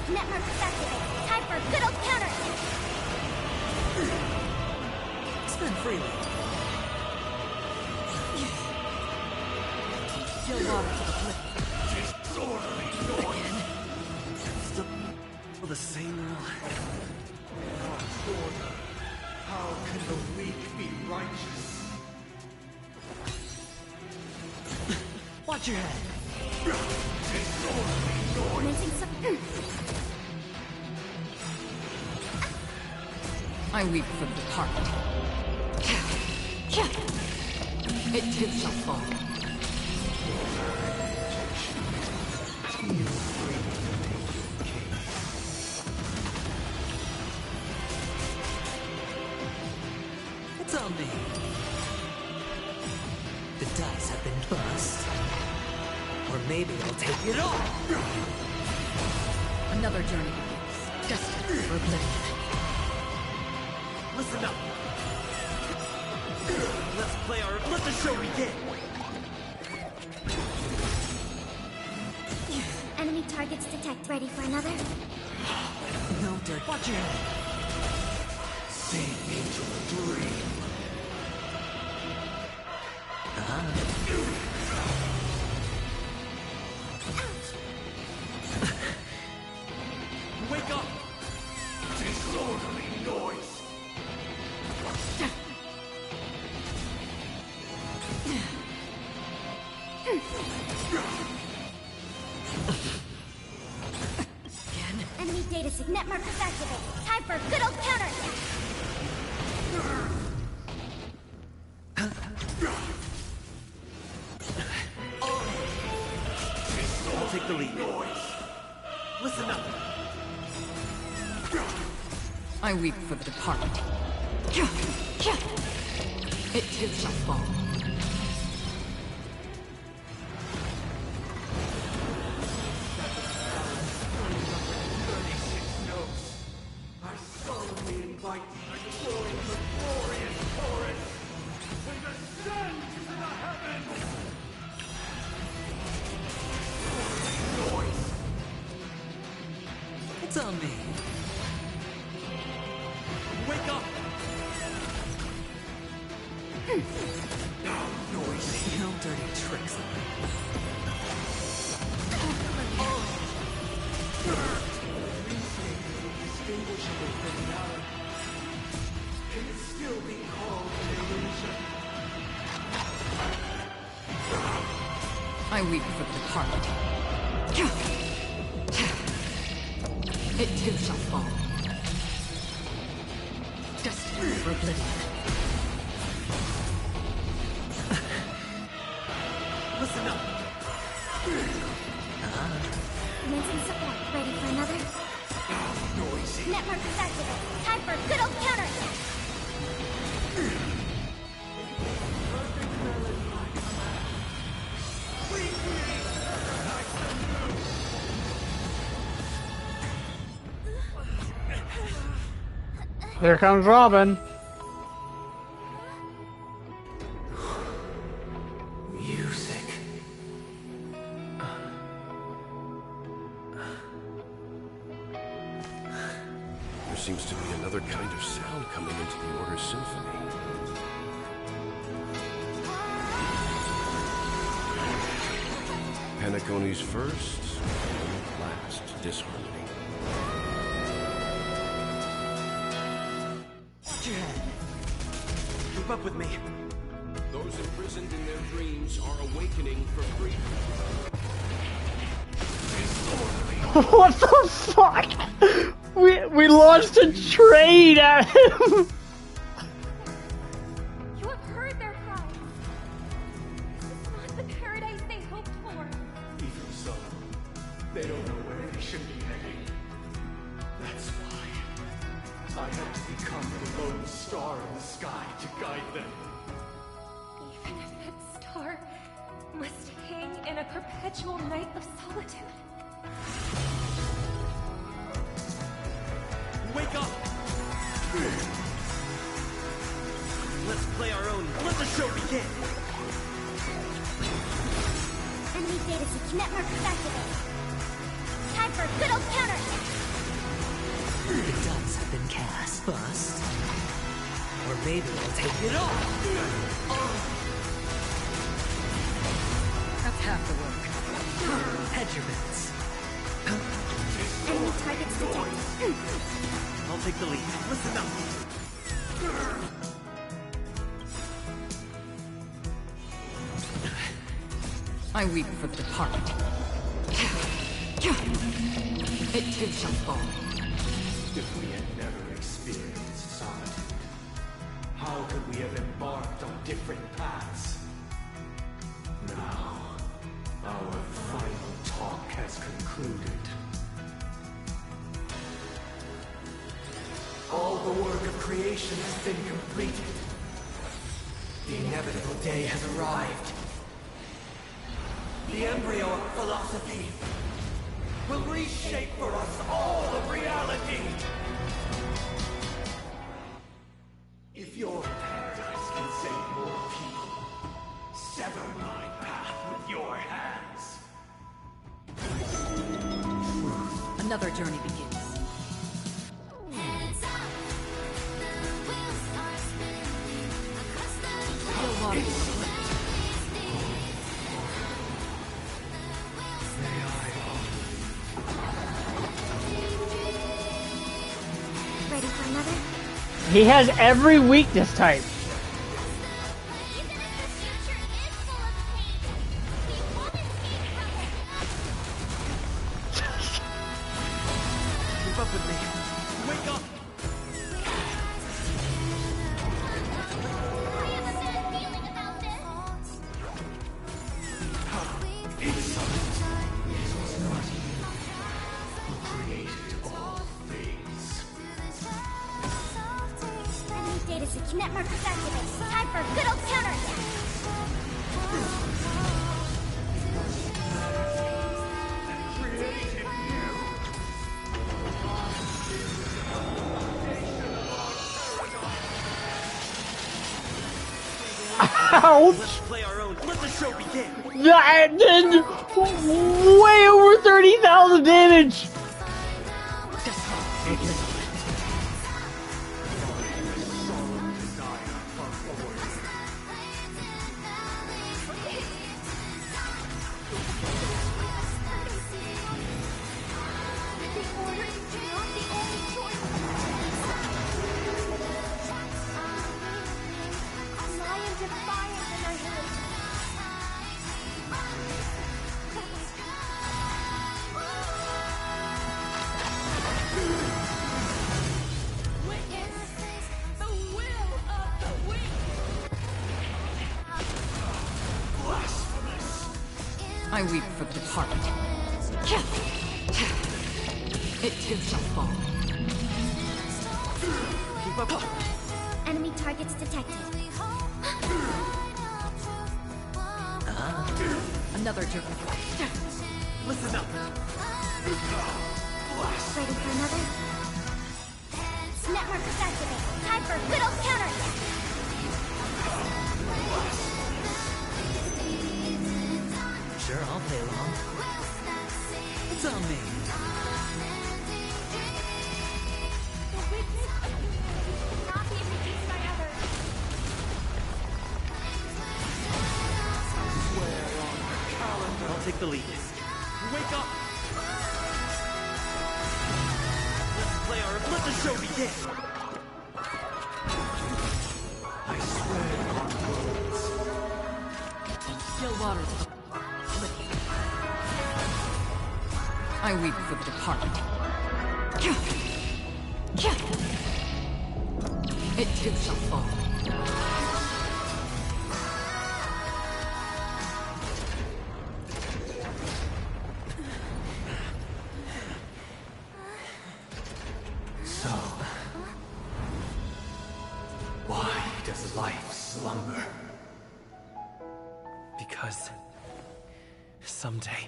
networks activate. Time for good old counter. Spin freely. Kill water to the flip. Again. Still the same rule. How can the weak be righteous? Watch your head. Missing some. I weep for the departed. It too shall fall. It's on me. The dice have been bust. Or maybe I'll take it all. Another journey begins. Destined for oblivion. Listen up. Let the show begin. Enemy targets detect. Ready for another? No, Dirk. Watch your head. Sink into a dream. Wake up! Disorderly noise. Enemy data sig networks activate. Time for good old counter. I'll take the lead. Listen up. I weep for the departed. It too shall fall. I solemnly invite you to join the glorious chorus and ascend to the heavens! Noise! It's on me. Wake up! Noisy. No dirty tricks. Distinguishable from reality. Can it still be called an illusion? I weep for the departed. It too shall fall. Destined for oblivion. Listen up. Commencing support. Ready for another? Noisy. Networks activate. Time for good old counter. Here comes Robin. Music. There seems to be another kind of sound coming into the Order's symphony. Penacony's first and last disharmony. Watch your head. Keep up with me. Those imprisoned in their dreams are awakening for freedom. What the fuck? We launched a trade at him. You have heard their cries. This is not the paradise they hoped for. Even so, they don't know where they should be heading. That's why I had to become the lone star in the sky to guide them. Even if that star must hang in a perpetual night of solitude. Wake up! Let's play our own. Let the show begin. Enemy data sig networks activate. Time for good old counterattack! The ducks have been cast. Bust. Or maybe we'll take it all. That's half the work. Hedge your bets. Enemy targets detected. I'll take the lead. Listen up. I weep for the departed. It too shall fall. If we had never experienced solitude, how could we have embarked on different paths? Now, our final talk has concluded. All the work of creation has been completed. The inevitable day has arrived. The embryo of philosophy will reshape for us all of reality. If your paradise can save more people, sever my path with your hands. Another journey begins. Ready for another? He has every weakness type. Keep up with me. Wake up! Enemy data switch network is activated. Time for good old counterattack! Ouch! Let's play our own. Let the show begin. That did way over 30,000 damage. I weep for the departed. It too shall fall. Keep up. Enemy targets detected. Another journey. Listen up. Ready for another? Network is activated. Time for good old counterattack! Sure, I'll play along. It's on me. I'll take the lead. Wake up! Let's play our... Let the show begin! I swear on words. Still waters. I weep for the departed. It too shall fall. So, why does life slumber? Because... someday...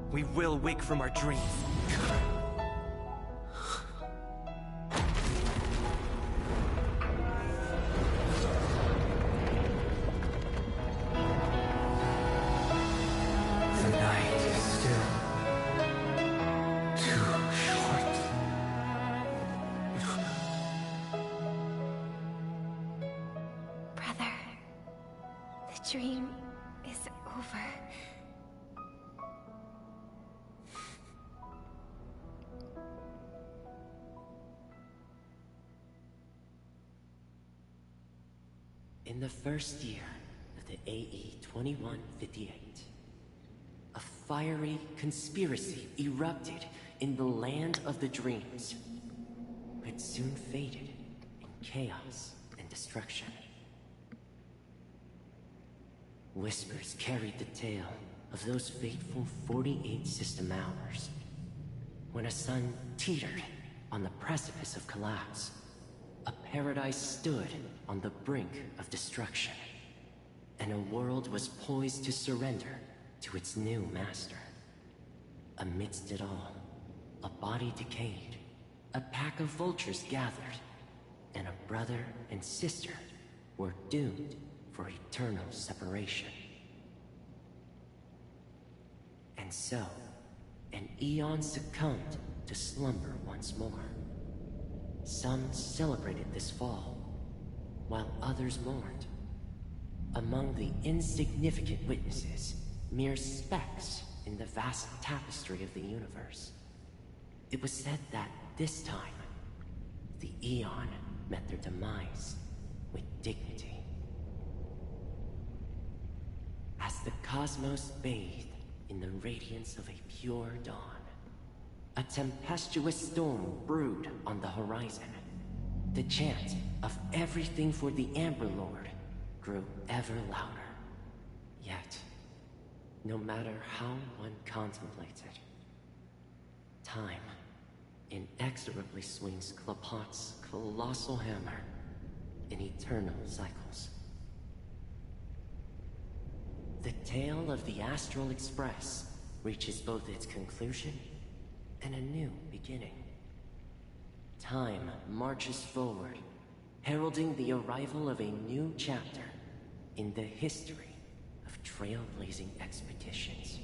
we will wake from our dreams. dream is over. In the first year of the AE 2158, a fiery conspiracy erupted in the land of the dreams, but soon faded in chaos and destruction. Whispers carried the tale of those fateful 48 system hours, when a sun teetered on the precipice of collapse. A paradise stood on the brink of destruction, and a world was poised to surrender to its new master. Amidst it all, a body decayed, a pack of vultures gathered, and a brother and sister were doomed for eternal separation. And so, an eon succumbed to slumber once more. Some celebrated this fall, while others mourned. Among the insignificant witnesses, mere specks in the vast tapestry of the universe. It was said that this time, the Eon met their demise with dignity. As the cosmos bathed in the radiance of a pure dawn, a tempestuous storm brewed on the horizon. The chant of everything for the Amber Lord grew ever louder. Yet, no matter how one contemplated, time inexorably swings Klapot's colossal hammer in eternal cycles. The tale of the Astral Express reaches both its conclusion and a new beginning. Time marches forward, heralding the arrival of a new chapter in the history of trailblazing expeditions.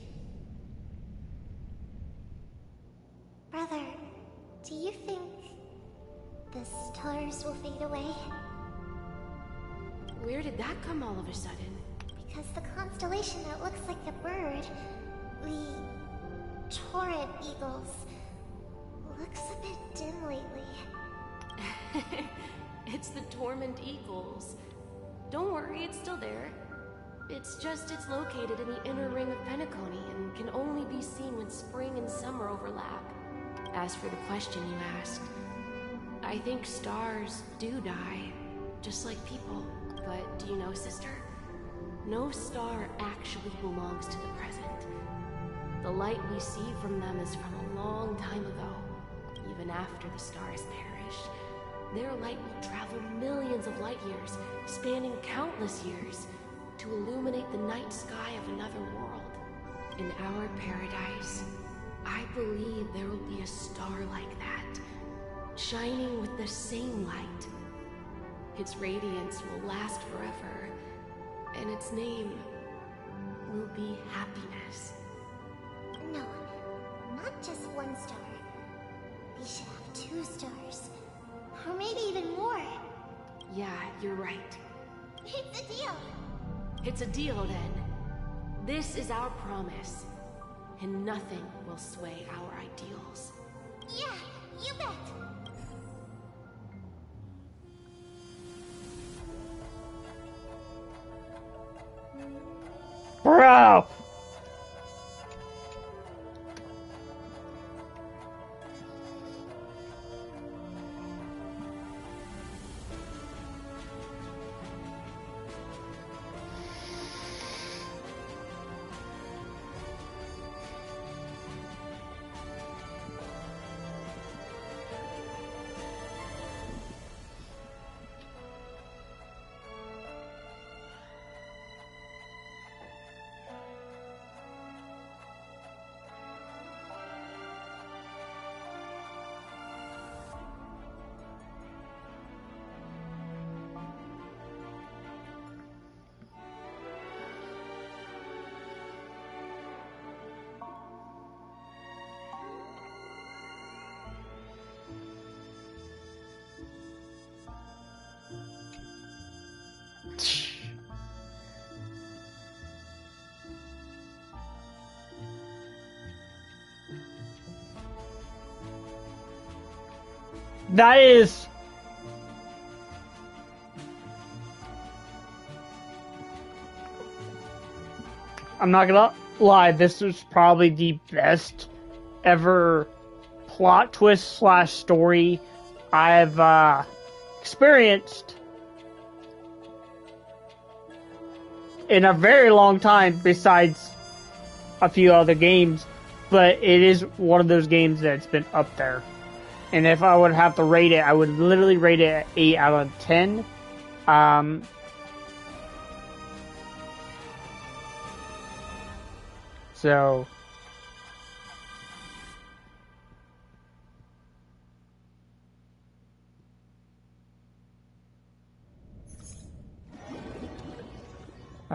Brother, do you think the stars will fade away? Where did that come all of a sudden? Because the constellation that looks like a bird, the Torrent Eagles, looks a bit dim lately. It's the Torment Eagles. Don't worry, it's still there. It's just it's located in the inner ring of Penacony and can only be seen when spring and summer overlap. As for the question you asked, I think stars do die, just like people. But do you know, sister? No star actually belongs to the present. The light we see from them is from a long time ago. Even after the stars perish, their light will travel millions of light years, spanning countless years, to illuminate the night sky of another world. In our paradise, I believe there will be a star like that, shining with the same light. Its radiance will last forever, and its name will be happiness. No, not just one star. We should have 2 stars. Or maybe even more. Yeah, you're right. It's a deal. It's a deal, then. This is our promise, and nothing will sway our ideals. Yeah, you bet. Bro! That is... I'm not gonna lie, this was probably the best ever plot twist / story I've experienced in a very long time, besides a few other games, but it is one of those games that's been up there. And if I would have to rate it, I would literally rate it at 8 out of 10. So...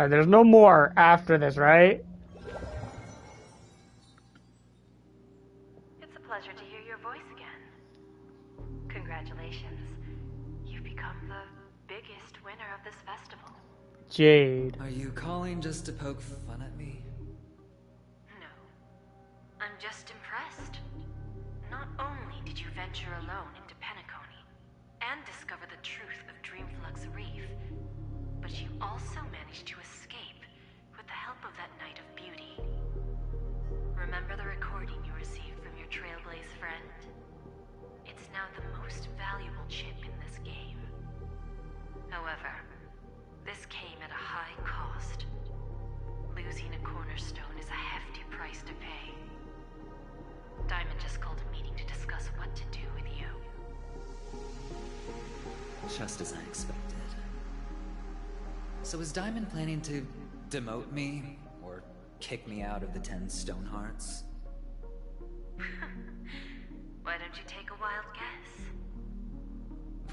there's no more after this, right? It's a pleasure to hear your voice again. Congratulations. You've become the biggest winner of this festival. Jade. Are you calling just to poke fun at me? No. I'm just impressed. Not only did you venture alone into Penacony and discover the truth of Dreamflux Reef, but you also managed to escape with the help of that Knight of Beauty. Remember the recording you received from your Trailblaze friend? It's now the most valuable chip in this game. However, this came at a high cost. Losing a cornerstone is a hefty price to pay. Diamond just called a meeting to discuss what to do with you. Just as I expected. So is Diamond planning to demote me, or kick me out of the 10 Stonehearts? Why don't you take a wild guess?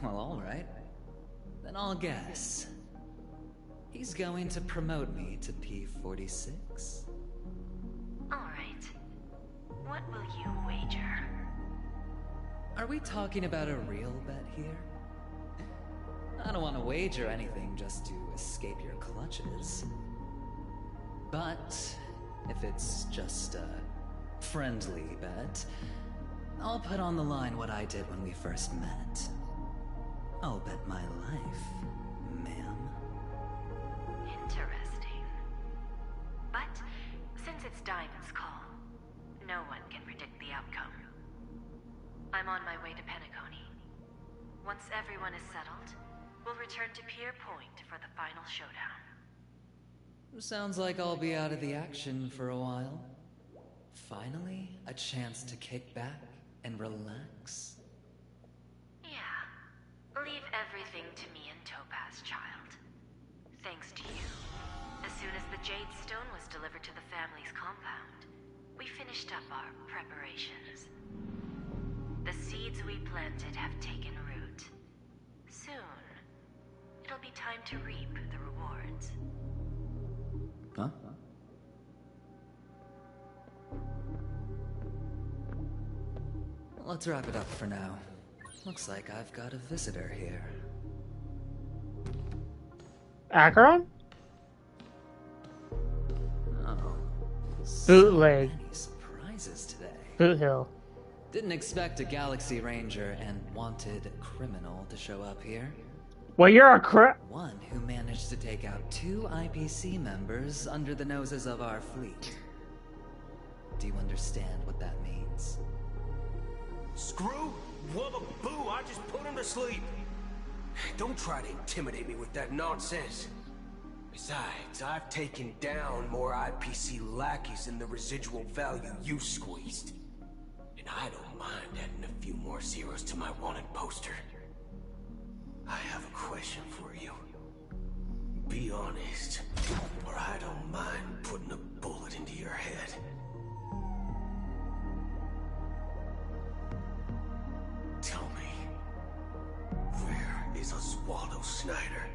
Well, alright. Then I'll guess. He's going to promote me to P46. Alright. What will you wager? Are we talking about a real bet here? I don't want to wager anything just to escape your clutches. But if it's just a friendly bet, I'll put on the line what I did when we first met. I'll bet my life, ma'am. Interesting. But since it's Diamond's call, no one can predict the outcome. I'm on my way to Penacony. Once everyone is settled, we'll return to Pier Point for the final showdown. Sounds like I'll be out of the action for a while. Finally, a chance to kick back and relax. Yeah. Leave everything to me and Topaz, child. Thanks to you, as soon as the Jade Stone was delivered to the family's compound, we finished up our preparations. The seeds we planted have taken root. Soon, it'll be time to reap the rewards. Huh? Let's wrap it up for now. Looks like I've got a visitor here. Acheron? Oh. Bootleg. So many surprises today. Boothill. Didn't expect a Galaxy Ranger and wanted criminal to show up here. Well, you're a One who managed to take out 2 IPC members under the noses of our fleet. Do you understand what that means? Screw? Wubba boo, I just put him to sleep. Don't try to intimidate me with that nonsense. Besides, I've taken down more IPC lackeys than the residual value you squeezed. And I don't mind adding a few more zeros to my wanted poster. I have a question for you. Be honest, or I don't mind putting a bullet into your head. Tell me, where is Oswaldo Snyder?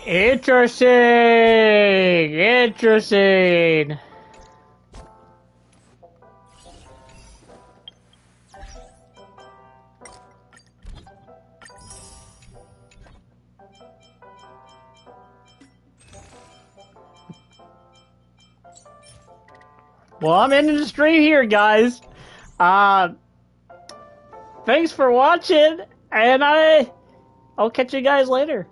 Interesting! Interesting! Well, I'm ending the stream here, guys. Thanks for watching, and I'll catch you guys later.